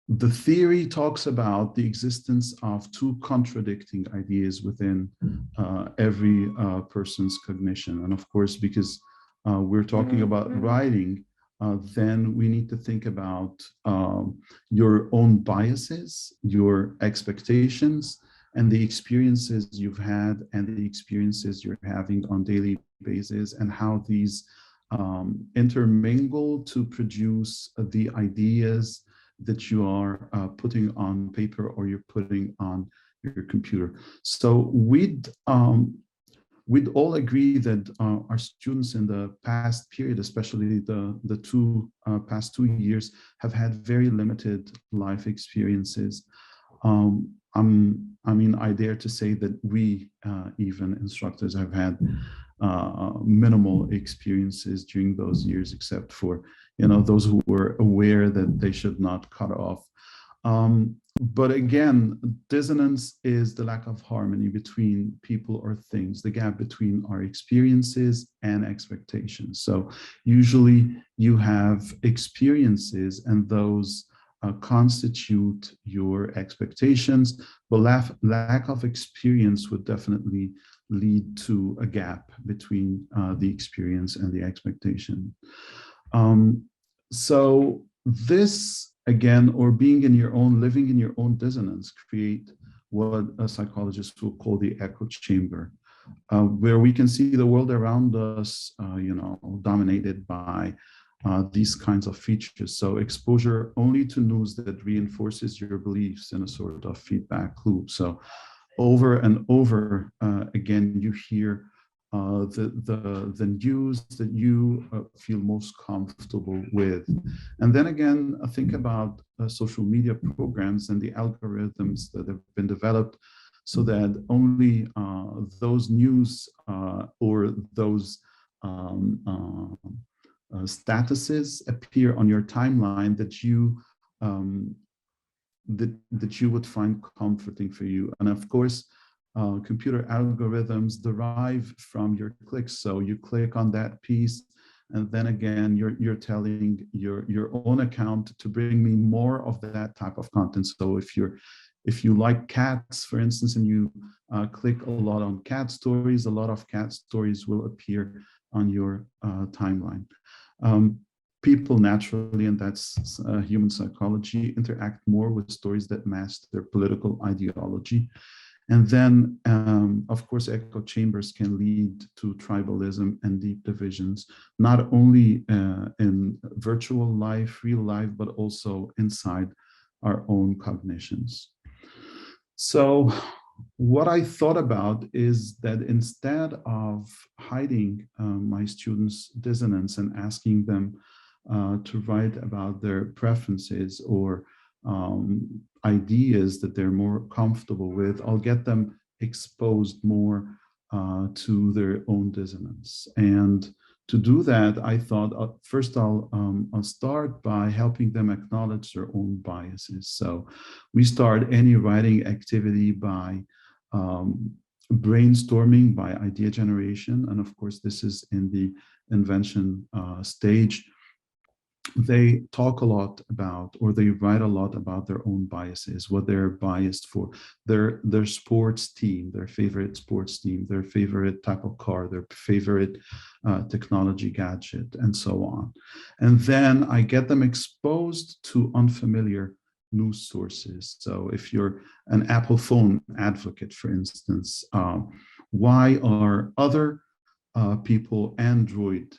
the theory talks about the existence of two contradicting ideas within every person's cognition. And of course, because we're talking about writing, then we need to think about your own biases, your expectations, and the experiences you've had and the experiences you're having on a daily basis, and how these intermingle to produce the ideas that you are putting on paper or you're putting on your computer. So we'd all agree that our students in the past period, especially the past 2 years, have had very limited life experiences. I mean, I dare to say that we, even instructors, have had minimal experiences during those years, except for, those who were aware that they should not cut off. But again, dissonance is the lack of harmony between people or things, the gap between our experiences and expectations. So usually you have experiences, and those constitute your expectations, but lack of experience would definitely lead to a gap between the experience and the expectation. So this, again, or being in your own, living in your own dissonance, create what a psychologist will call the echo chamber, where we can see the world around us, dominated by these kinds of features. So exposure only to news that reinforces your beliefs in a sort of feedback loop. So over and over again, you hear the news that you feel most comfortable with. And then again, think about social media programs and the algorithms that have been developed so that only those news or those statuses appear on your timeline that you that you would find comforting for you. And of course, computer algorithms derive from your clicks. So you click on that piece, and then again, you're telling your own account to bring me more of that type of content. So if you like cats, for instance, and you click a lot on cat stories, a lot of cat stories will appear on your timeline. People naturally, and that's human psychology, interact more with stories that match their political ideology. And then, of course, echo chambers can lead to tribalism and deep divisions, not only in virtual life, real life, but also inside our own cognitions. So what I thought about is that instead of hiding my students' dissonance and asking them to write about their preferences or ideas that they're more comfortable with, I'll get them exposed more to their own dissonance. And to do that, I thought first I'll start by helping them acknowledge their own biases. So we start any writing activity by brainstorming, by idea generation. And of course, this is in the invention stage. They talk a lot about, or they write a lot about their own biases, what they're biased for, their sports team, their favorite sports team, their favorite type of car, their favorite technology gadget, and so on. And then I get them exposed to unfamiliar news sources. So if you're an Apple phone advocate, for instance, why are other people Android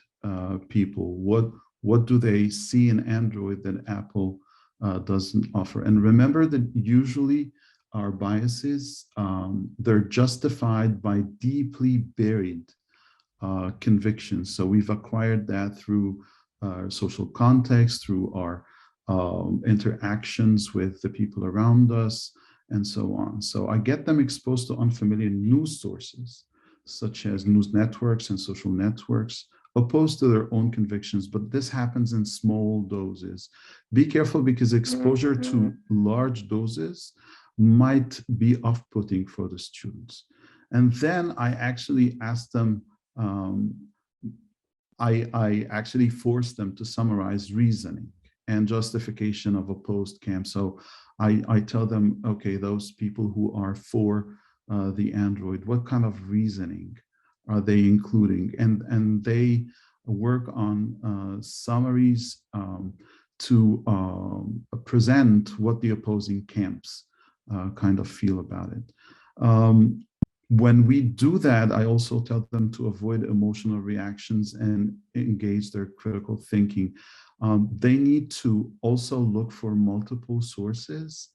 people? What do they see in Android that Apple doesn't offer? And remember that usually our biases, they're justified by deeply buried convictions. So we've acquired that through social context, through our interactions with the people around us, and so on. So I get them exposed to unfamiliar news sources, such as news networks and social networks, opposed to their own convictions, but this happens in small doses. Be careful, because exposure to large doses might be off-putting for the students. And then I actually ask them, I actually force them to summarize reasoning and justification of opposed camps. So I tell them, okay, those people who are for the Android, what kind of reasoning are they including? And they work on summaries to present what the opposing camps kind of feel about it. When we do that, I also tell them to avoid emotional reactions and engage their critical thinking. They need to also look for multiple sources,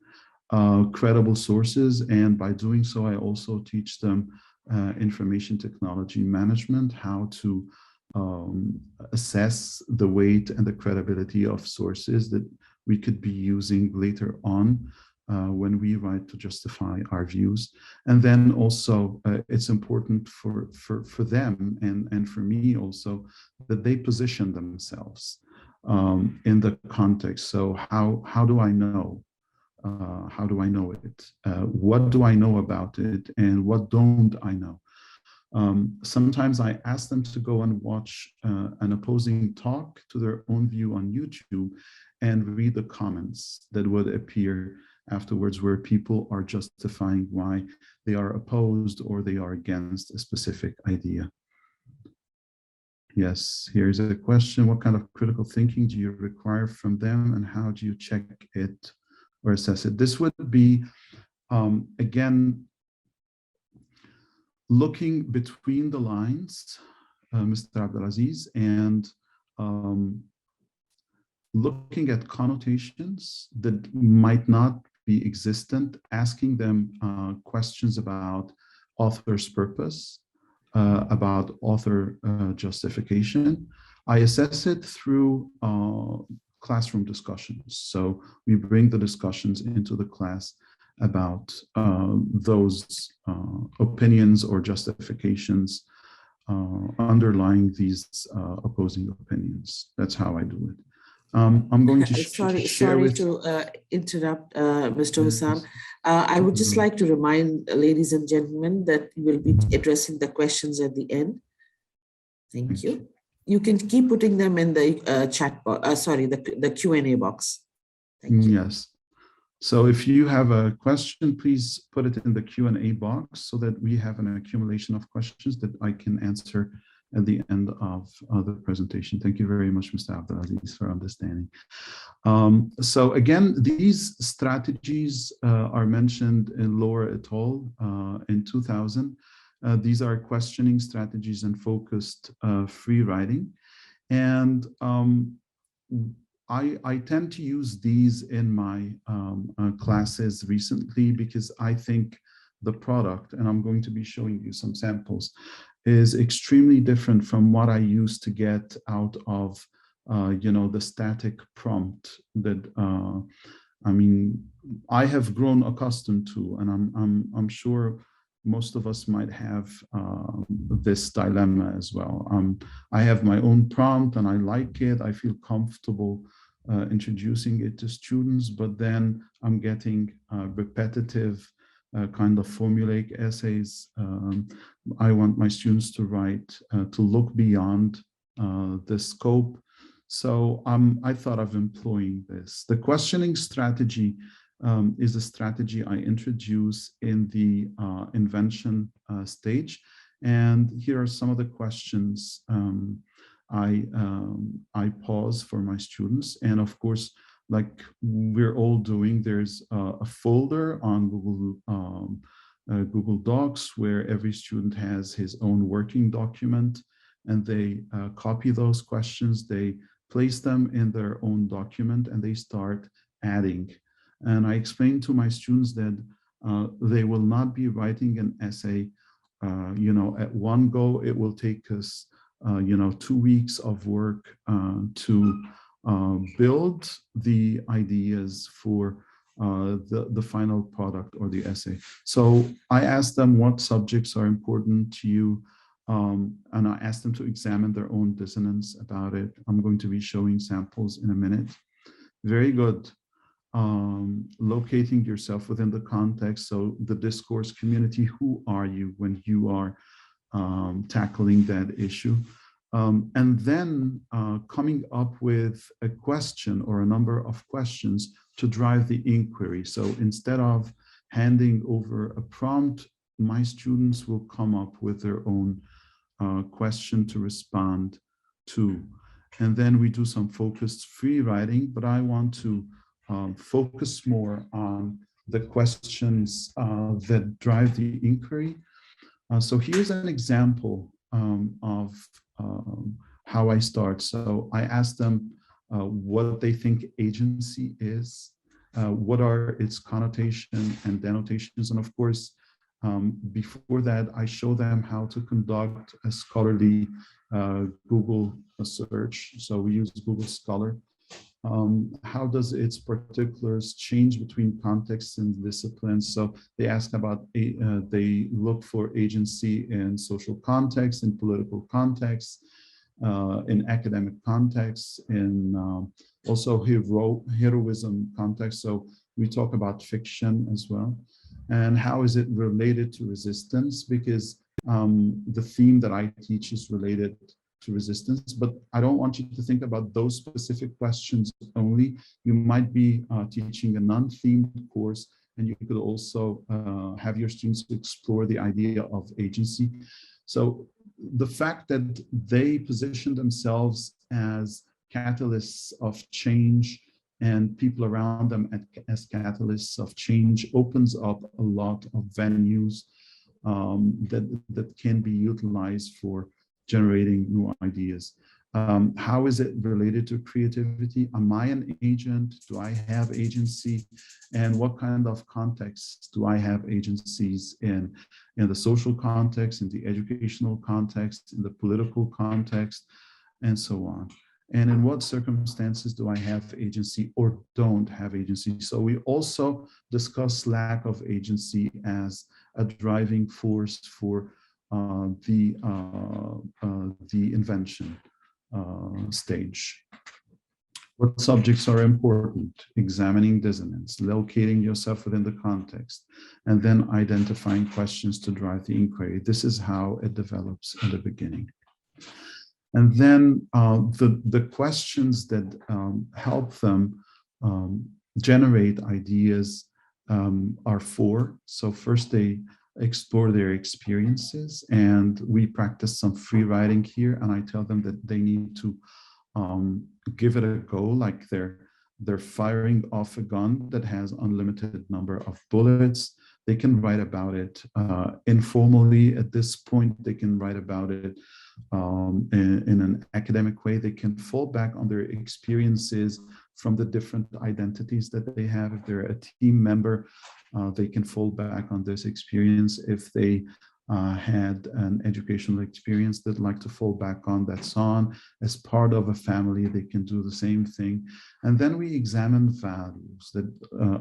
credible sources, and by doing so, I also teach them information technology management, how to assess the weight and the credibility of sources that we could be using later on when we write to justify our views. And then also it's important for them and for me also that they position themselves in the context. So how do I know? How do I know it? What do I know about it? And what don't I know? Sometimes I ask them to go and watch an opposing talk to their own view on YouTube and read the comments that would appear afterwards, where people are justifying why they are opposed or they are against a specific idea. Yes, here's a question. What kind of critical thinking do you require from them, and how do you check it or assess it? This would be, again, looking between the lines, Mr. Abdelaziz, and looking at connotations that might not be existent, asking them questions about author's purpose, about author justification. I assess it through classroom discussions. So we bring the discussions into the class about those opinions or justifications underlying these opposing opinions. That's how I do it. I'm going to sorry with... to interrupt, Mr. Hussam. I would just like to remind ladies and gentlemen that we will be addressing the questions at the end. Thank you. You can keep putting them in the chat box, the Q&A box. Thank you. Yes. So if you have a question, please put it in the Q&A box so that we have an accumulation of questions that I can answer at the end of the presentation. Thank you very much, Mr. Abdelaziz, for understanding. So again, these strategies are mentioned in Laura et al. In 2000. These are questioning strategies and focused free writing. And I tend to use these in my classes recently because I think the product, and I'm going to be showing you some samples, is extremely different from what I used to get out of, the static prompt that, I mean, I have grown accustomed to, and I'm sure most of us might have this dilemma as well. I have my own prompt and I like it. I feel comfortable introducing it to students, but then I'm getting repetitive kind of formulaic essays. I want my students to write, to look beyond the scope. So I thought of employing this. The questioning strategy is a strategy I introduce in the invention stage. And here are some of the questions I pause for my students. And of course, like we're all doing, there's a folder on Google Docs where every student has his own working document, and they copy those questions, they place them in their own document, and they start adding. And I explain to my students that they will not be writing an essay, at one go. It will take us, 2 weeks of work to build the ideas for the final product or the essay. So I asked them what subjects are important to you, and I asked them to examine their own dissonance about it. I'm going to be showing samples in a minute. Very good. Locating yourself within the context. So the discourse community, who are you when you are tackling that issue? And then coming up with a question or a number of questions to drive the inquiry. So instead of handing over a prompt, my students will come up with their own question to respond to. And then we do some focused free writing, but I want to focus more on the questions that drive the inquiry. So here's an example of how I start. So I ask them what they think agency is, what are its connotation and denotations, and of course, before that, I show them how to conduct a scholarly Google search. So we use Google Scholar. How does its particulars change between contexts and disciplines? So they ask about, they look for agency in social context, in political context, in academic context, in also heroism context. So we talk about fiction as well. And how is it related to resistance? Because the theme that I teach is related to resistance, but I don't want you to think about those specific questions only. You might be teaching a non-themed course, and you could also have your students explore the idea of agency. So the fact that they position themselves as catalysts of change and people around them as catalysts of change opens up a lot of venues that can be utilized for generating new ideas. How is it related to creativity? Am I an agent? Do I have agency? And what kind of contexts do I have agencies in the social context, in the educational context, in the political context, and so on? And in what circumstances do I have agency or don't have agency? So we also discuss lack of agency as a driving force for the invention stage. What subjects are important? Examining dissonance, locating yourself within the context, and then identifying questions to drive the inquiry. This is how it develops in the beginning. And then the questions that help them generate ideas are four. So first they explore their experiences, and we practice some free writing here, and I tell them that they need to give it a go, like they're firing off a gun that has unlimited number of bullets. They can write about it informally. At this point, they can write about it in an academic way. They can fall back on their experiences from the different identities that they have. If they're a team member, they can fall back on this experience. If they had an educational experience they'd like to fall back on, that's on. As part of a family, they can do the same thing. And then we examine values that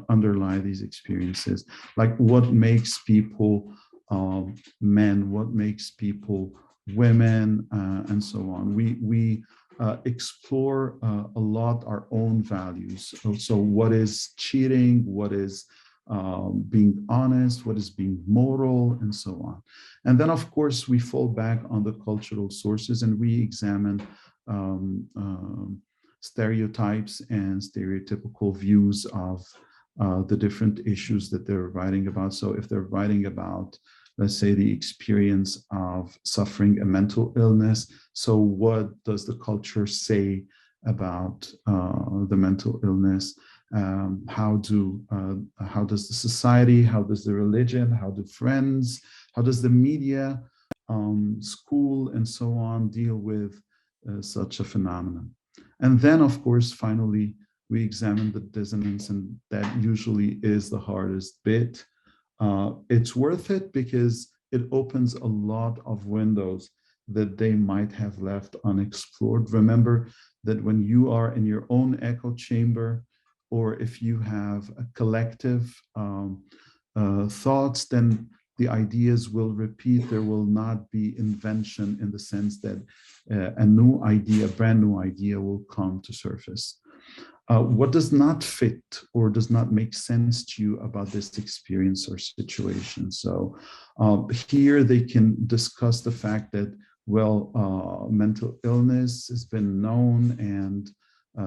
underlie these experiences, like what makes people men, what makes people women, and so on. We explore a lot our own values. So what is cheating, what is being honest, what is being moral, and so on. And then, of course, we fall back on the cultural sources and we examine stereotypes and stereotypical views of the different issues that they're writing about. So if they're writing about, let's say, the experience of suffering a mental illness, so what does the culture say about the mental illness? How does the society, how does the religion, how do friends, how does the media, school, and so on deal with such a phenomenon? And then, of course, finally, we examine the dissonance, and that usually is the hardest bit. It's worth it because it opens a lot of windows that they might have left unexplored. Remember that when you are in your own echo chamber, or if you have a collective thoughts, then the ideas will repeat. There will not be invention in the sense that a new idea, a brand new idea will come to surface. What does not fit or does not make sense to you about this experience or situation? So here they can discuss the fact that, well, mental illness has been known and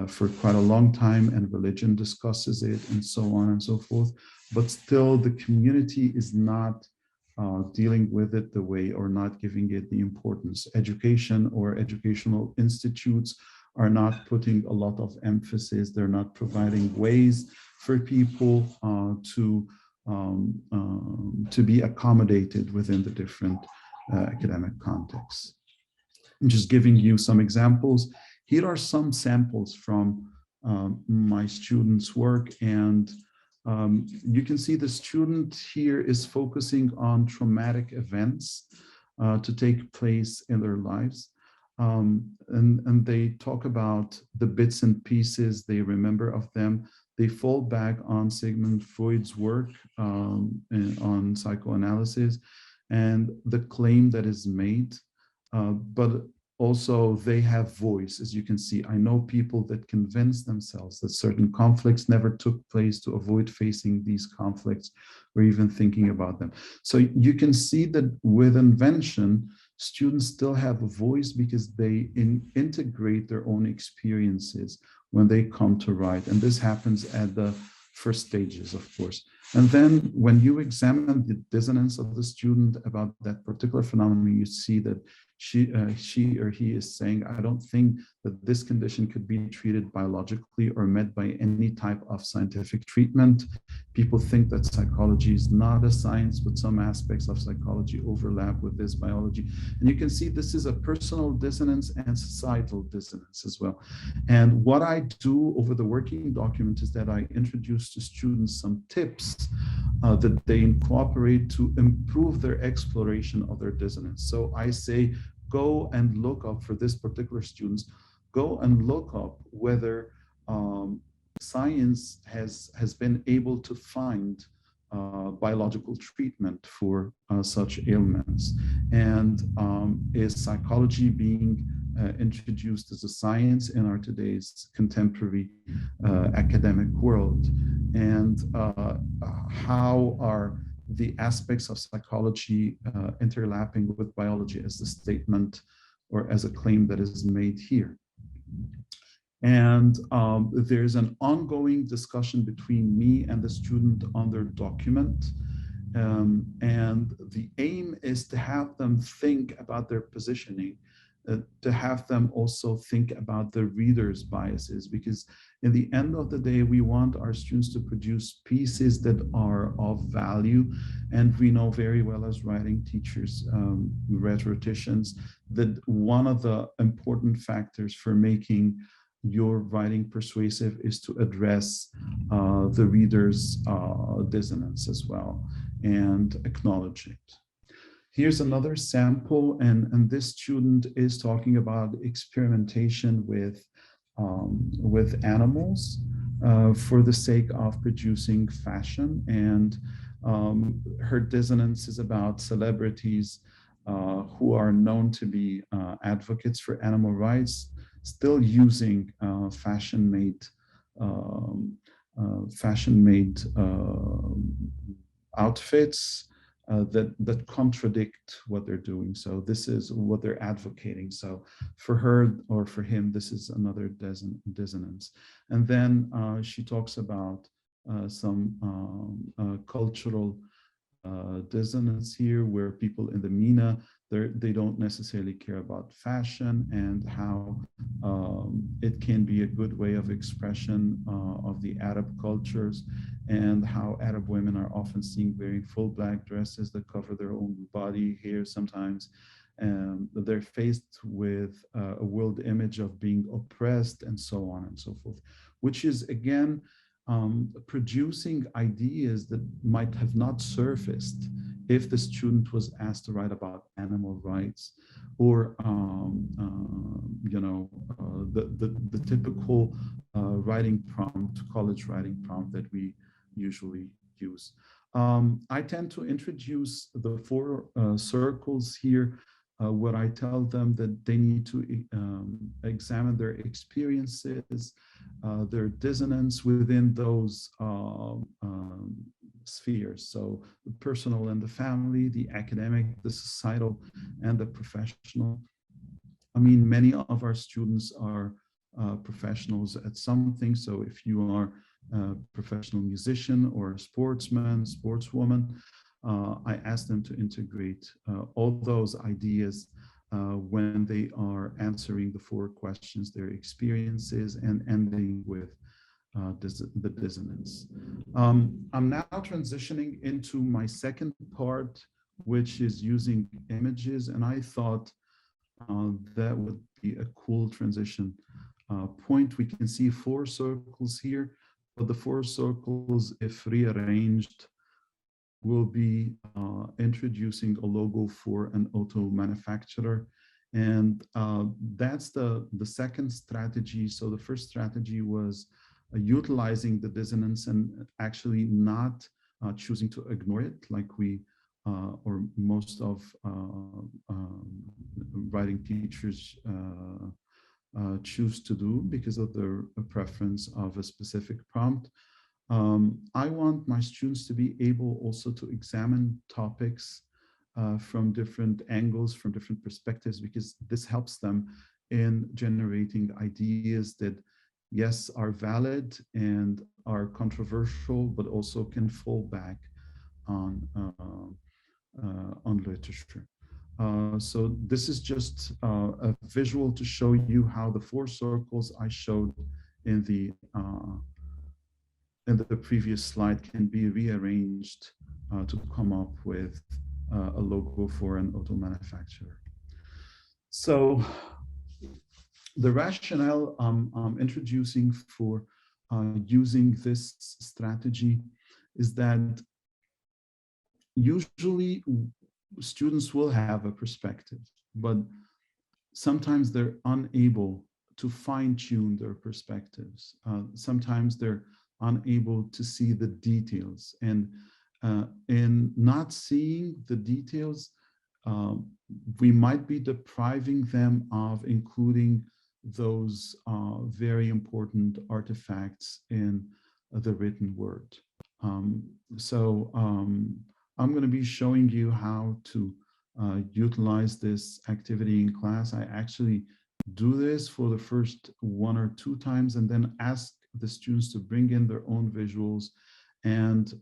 for quite a long time, and religion discusses it, and so on and so forth. But still, the community is not dealing with it the way, or not giving it the importance. Education or educational institutes are not putting a lot of emphasis. They're not providing ways for people to be accommodated within the different academic contexts. I'm just giving you some examples. Here are some samples from my students' work, and you can see the student here is focusing on traumatic events to take place in their lives. And they talk about the bits and pieces they remember of them. They fall back on Sigmund Freud's work on psychoanalysis and the claim that is made, but also they have voice. As you can see, I know people that convince themselves that certain conflicts never took place to avoid facing these conflicts or even thinking about them. So you can see that with invention, students still have a voice because they integrate their own experiences when they come to write. And this happens at the first stages, of course. And then when you examine the dissonance of the student about that particular phenomenon, you see that she or he is saying, I don't think that this condition could be treated biologically or met by any type of scientific treatment. People think that psychology is not a science, but some aspects of psychology overlap with this biology. And you can see this is a personal dissonance and societal dissonance as well. And what I do over the working document is that I introduce to students some tips that they incorporate to improve their exploration of their dissonance. So I say, go and look up for this particular students, go and look up whether science has been able to find biological treatment for such ailments. And is psychology being introduced as a science in our today's contemporary academic world? And how are the aspects of psychology interlapping with biology, as the statement or as a claim that is made here? And there's an ongoing discussion between me and the student on their document. And the aim is to have them think about their positioning to have them also think about the reader's biases, because in the end of the day, we want our students to produce pieces that are of value. And we know very well as writing teachers, rhetoricians, that one of the important factors for making your writing persuasive is to address the reader's dissonance as well and acknowledge it. Here's another sample, and this student is talking about experimentation with animals for the sake of producing fashion, and her dissonance is about celebrities who are known to be advocates for animal rights, still using fashion-made outfits that contradict what they're doing. So this is what they're advocating. So for her or for him, this is another dissonance. And then she talks about some cultural dissonance here, where people in the MENA, they don't necessarily care about fashion, and how it can be a good way of expression of the Arab cultures, and how Arab women are often seen wearing full black dresses that cover their own body, hair sometimes, and they're faced with a world image of being oppressed, and so on and so forth, which is again producing ideas that might have not surfaced if the student was asked to write about animal rights, or the typical writing prompt, college writing prompt that we usually use. I tend to introduce the 4 circles here, where I tell them that they need to examine their experiences, their dissonance within those spheres. So the personal and the family, the academic, the societal, and the professional. I mean, many of our students are professionals at something. So if you are a professional musician or a sportsman, sportswoman, I ask them to integrate all those ideas when they are answering the 4 questions, their experiences, and ending with the dissonance. I'm now transitioning into my second part, which is using images, and I thought that would be a cool transition point. We can see 4 circles here, but the 4 circles, if rearranged, will be introducing a logo for an auto manufacturer. And that's the second strategy. So the first strategy was utilizing the dissonance and actually not choosing to ignore it, like we or most of writing teachers choose to do because of their preference of a specific prompt. I want my students to be able also to examine topics from different angles, from different perspectives, because this helps them in generating ideas that, yes, are valid and are controversial, but also can fall back on literature. So this is just a visual to show you how the 4 circles I showed in the previous slide can be rearranged to come up with a logo for an auto manufacturer. So the rationale I'm introducing for using this strategy is that usually students will have a perspective, but sometimes they're unable to fine-tune their perspectives. Sometimes they're unable to see the details, and in not seeing the details, we might be depriving them of including those very important artifacts in the written word. I'm going to be showing you how to utilize this activity in class. I actually do this for the first 1 or 2 times, and then ask the students to bring in their own visuals and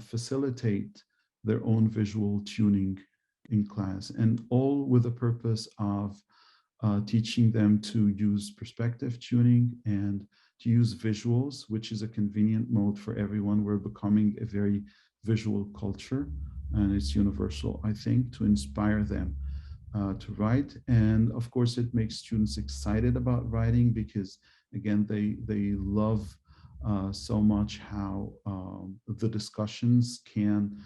facilitate their own visual tuning in class, and all with the purpose of teaching them to use perspective tuning and to use visuals, which is a convenient mode for everyone. We're becoming a very visual culture, and it's universal, I think, to inspire them to write. And of course, it makes students excited about writing because, again, they love so much how the discussions can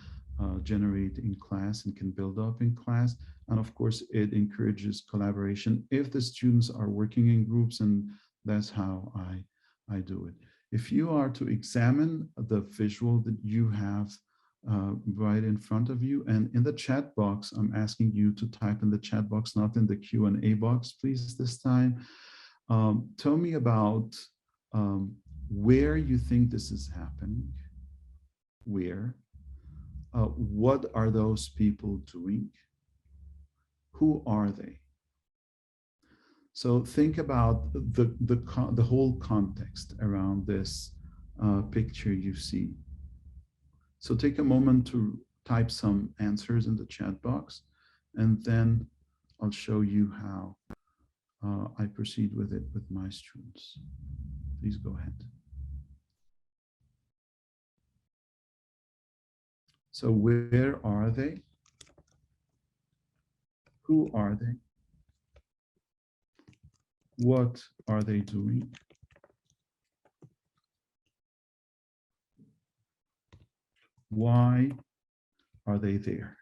generate in class and can build up in class. And of course, it encourages collaboration if the students are working in groups, and that's how I do it. If you are to examine the visual that you have right in front of you, and in the chat box, I'm asking you to type in the chat box, not in the Q&A box, please, this time. Tell me about where you think this is happening, where, what are those people doing, who are they? So think about the whole context around this picture you see. So take a moment to type some answers in the chat box, and then I'll show you how I proceed with it with my students. Please go ahead. So where are they? Who are they? What are they doing? Why are they there?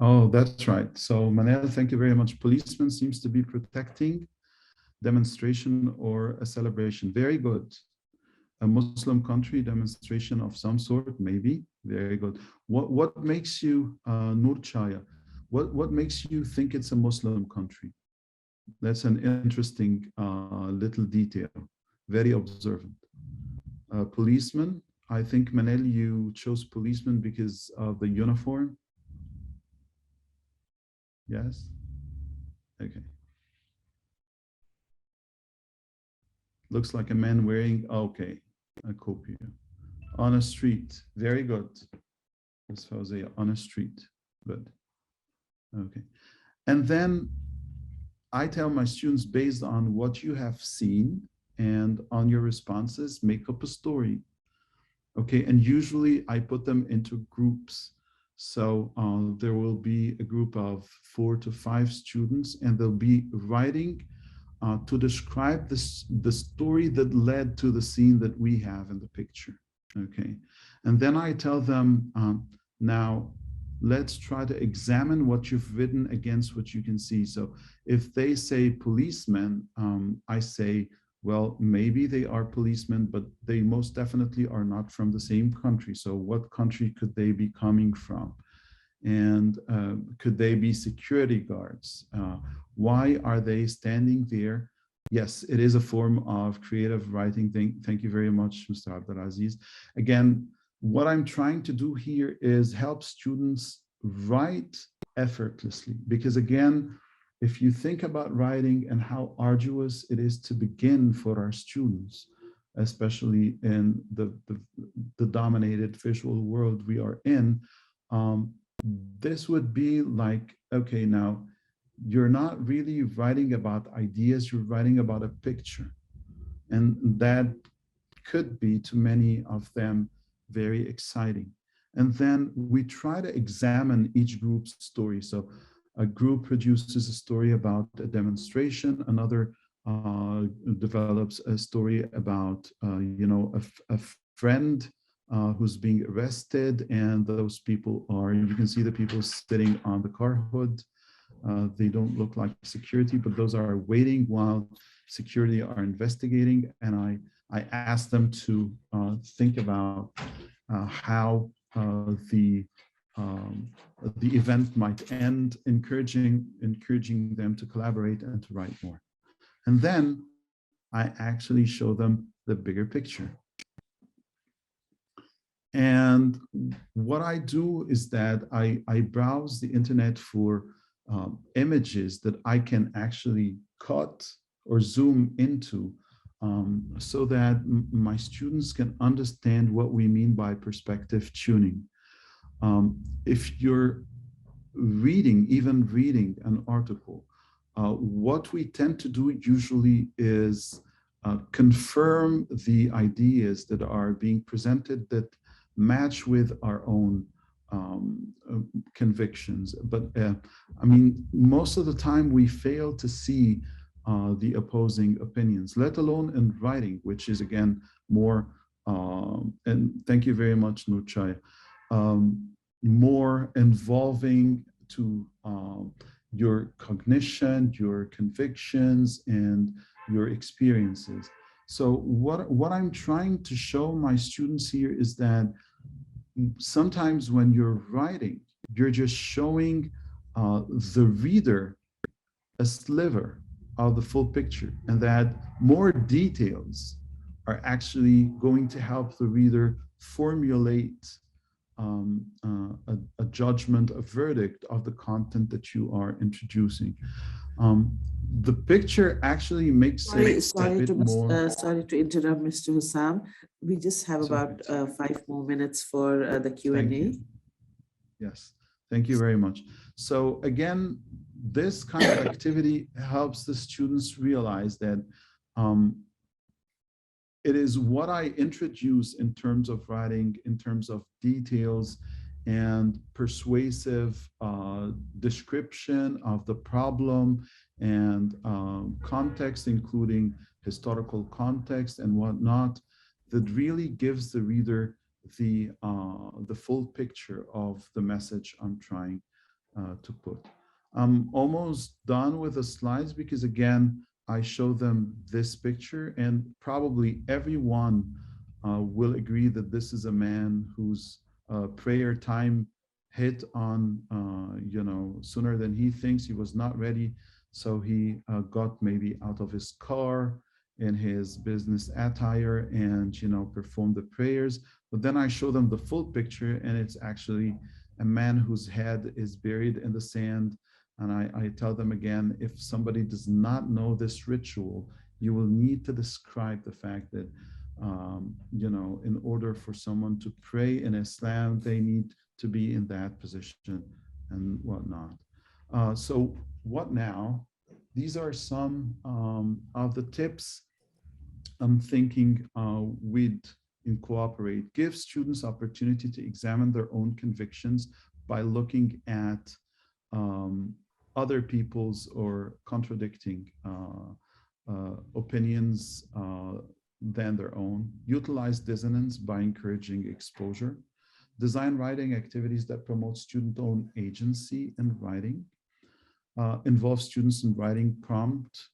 Oh, that's right. So Manel, thank you very much. Policeman seems to be protecting demonstration or a celebration. Very good. A Muslim country, demonstration of some sort, maybe. Very good. What makes you, Nur Chaya, what makes you think it's a Muslim country? That's an interesting little detail. Very observant. Policeman, I think Manel, you chose policeman because of the uniform. Yes? Okay. Looks like a man wearing, okay, a copia. On a street, very good. Ms. Fawzia, on a street, good. Okay. And then I tell my students, based on what you have seen and on your responses, make up a story. Okay, and usually I put them into groups. So there will be a group of 4 to 5 students, and they'll be writing to describe the story that led to the scene that we have in the picture. Okay, and then I tell them, now let's try to examine what you've written against what you can see. So if they say policemen, I say, well, maybe they are policemen, but they most definitely are not from the same country. So what country could they be coming from? And could they be security guards? Why are they standing there? Yes, it is a form of creative writing. Thank you very much, Mr. Abdelaziz. Again, what I'm trying to do here is help students write effortlessly, because again, if you think about writing and how arduous it is to begin for our students, especially in the dominated visual world we are in, this would be like, okay, now you're not really writing about ideas, you're writing about a picture. And that could be, to many of them, very exciting. And then we try to examine each group's story. So a group produces a story about a demonstration, another develops a story about, a friend who's being arrested, and those people are, you can see the people sitting on the car hood. They don't look like security, but those are waiting while security are investigating. And I asked them to think about how the event might end, encouraging them to collaborate and to write more. And then I actually show them the bigger picture. And what I do is that I browse the internet for images that I can actually cut or zoom into, so that my students can understand what we mean by perspective tuning. If you're even reading an article, what we tend to do usually is confirm the ideas that are being presented that match with our own convictions. But I mean, most of the time we fail to see the opposing opinions, let alone in writing, which is again more, and thank you very much, Nurchai, more involving to your cognition, your convictions, and your experiences. So what I'm trying to show my students here is that sometimes when you're writing, you're just showing the reader a sliver of the full picture, and that more details are actually going to help the reader formulate a judgment, a verdict of the content that you are introducing. The picture actually makes it a bit more. Sorry to interrupt, Mr. Hussam. We just have about 5 more minutes for the Q&A. Yes, thank you very much. So again, this kind of activity helps the students realize that it is what I introduce in terms of writing, in terms of details and persuasive description of the problem and context, including historical context and whatnot, that really gives the reader the full picture of the message I'm trying to put. I'm almost done with the slides because again, I show them this picture, and probably everyone will agree that this is a man whose prayer time hit on, sooner than he thinks. He was not ready, so he got maybe out of his car in his business attire and, performed the prayers. But then I show them the full picture, and it's actually a man whose head is buried in the sand. And I tell them again, if somebody does not know this ritual, you will need to describe the fact that, in order for someone to pray in Islam, they need to be in that position and whatnot. So what now? These are some of the tips I'm thinking we'd incorporate. Give students opportunity to examine their own convictions by looking at other people's or contradicting opinions than their own. Utilize dissonance by encouraging exposure. Design writing activities that promote student-owned agency in writing. Involve students in writing prompt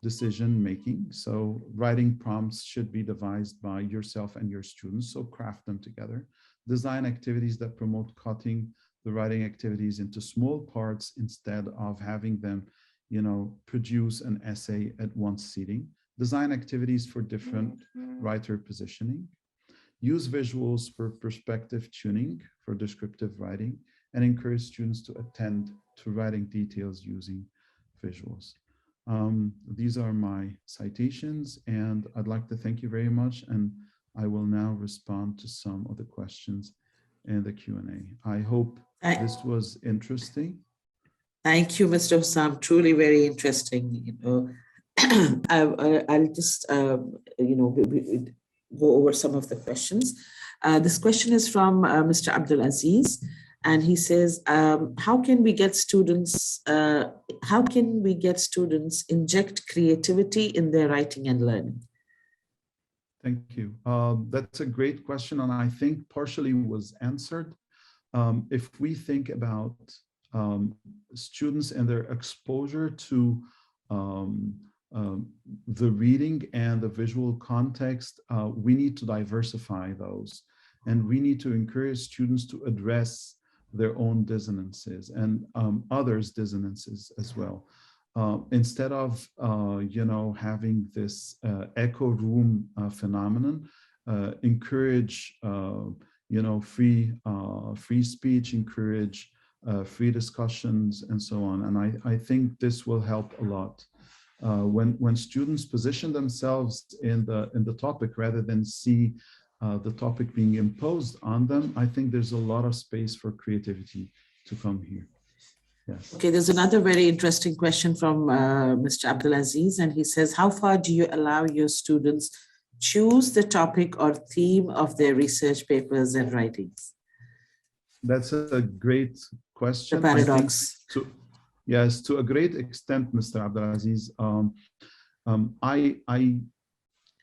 decision-making. So writing prompts should be devised by yourself and your students, so craft them together. Design activities that promote cutting the writing activities into small parts instead of having them, produce an essay at one sitting. Design activities for different writer positioning. Use visuals for perspective tuning for descriptive writing, and encourage students to attend to writing details using visuals. These are my citations, and I'd like to thank you very much. And I will now respond to some of the questions in the Q&A. I hope this was interesting. Thank you, Mr. Hussam. Truly very interesting. I'll just, go over some of the questions. This question is from Mr. Abdul Aziz, and he says, how can we get students inject creativity in their writing and learning? Thank you. That's a great question, and I think partially was answered. If we think about students and their exposure to the reading and the visual context, we need to diversify those, and we need to encourage students to address their own dissonances and others' dissonances as well. Instead of having this echo room phenomenon, encourage, free speech, encourage free discussions, and so on. And I think this will help a lot. When students position themselves in the topic rather than see the topic being imposed on them, I think there's a lot of space for creativity to come here. Yes. Okay, there's another very interesting question from Mr. Abdulaziz, and he says, how far do you allow your students choose the topic or theme of their research papers and writings? That's a great question. The paradox. Yes, to a great extent, Mr. Abdulaziz, I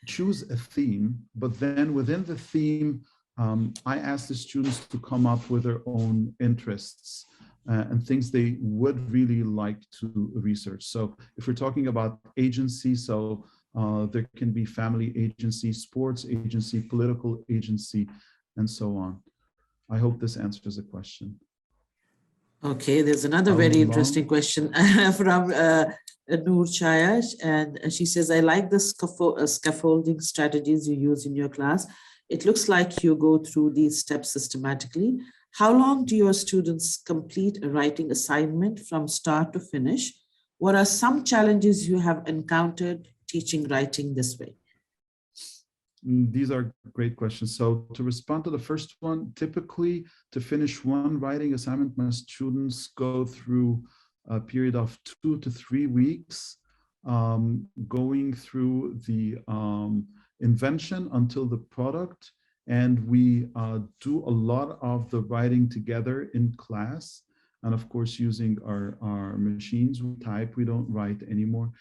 choose a theme, but then within the theme, I ask the students to come up with their own interests and things they would really like to research. So if we're talking about agency, so there can be family agency, sports agency, political agency, and so on. I hope this answers the question. Okay, there's another very interesting question from Noor Chaya, and she says, I like the scaffolding strategies you use in your class. It looks like you go through these steps systematically. How long do your students complete a writing assignment from start to finish? What are some challenges you have encountered teaching writing this way? These are great questions. So to respond to the first one, typically to finish one writing assignment, my students go through a period of 2 to 3 weeks, going through the invention until the product. And we do a lot of the writing together in class. And of course, using our machines, we type, we don't write anymore.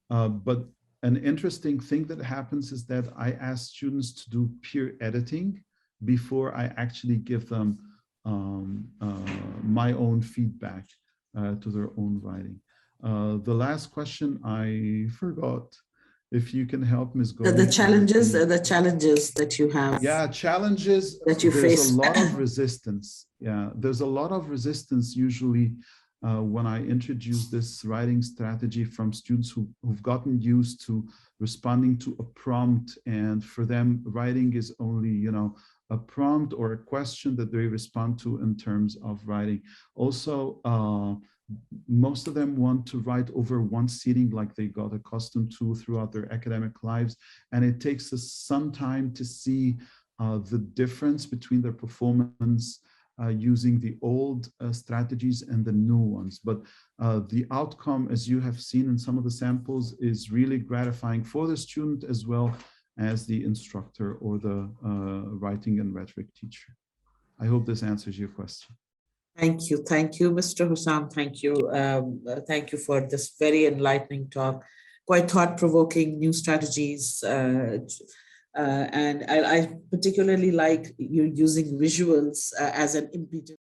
But an interesting thing that happens is that I ask students to do peer editing before I actually give them my own feedback to their own writing. The last question I forgot. If you can help Ms. Gomes. The challenges that you have. Yeah, challenges that you face. There's a lot of resistance. Yeah, there's a lot of resistance usually when I introduce this writing strategy from students who've gotten used to responding to a prompt, and for them, writing is only, a prompt or a question that they respond to in terms of writing. Also, most of them want to write over one sitting like they got accustomed to throughout their academic lives. And it takes us some time to see the difference between their performance using the old strategies and the new ones. But the outcome, as you have seen in some of the samples, is really gratifying for the student as well as the instructor or the writing and rhetoric teacher. I hope this answers your question. Thank you, Mr. Hussam. Thank you for this very enlightening talk. Quite thought-provoking, new strategies, and I particularly like you using visuals as an impedance.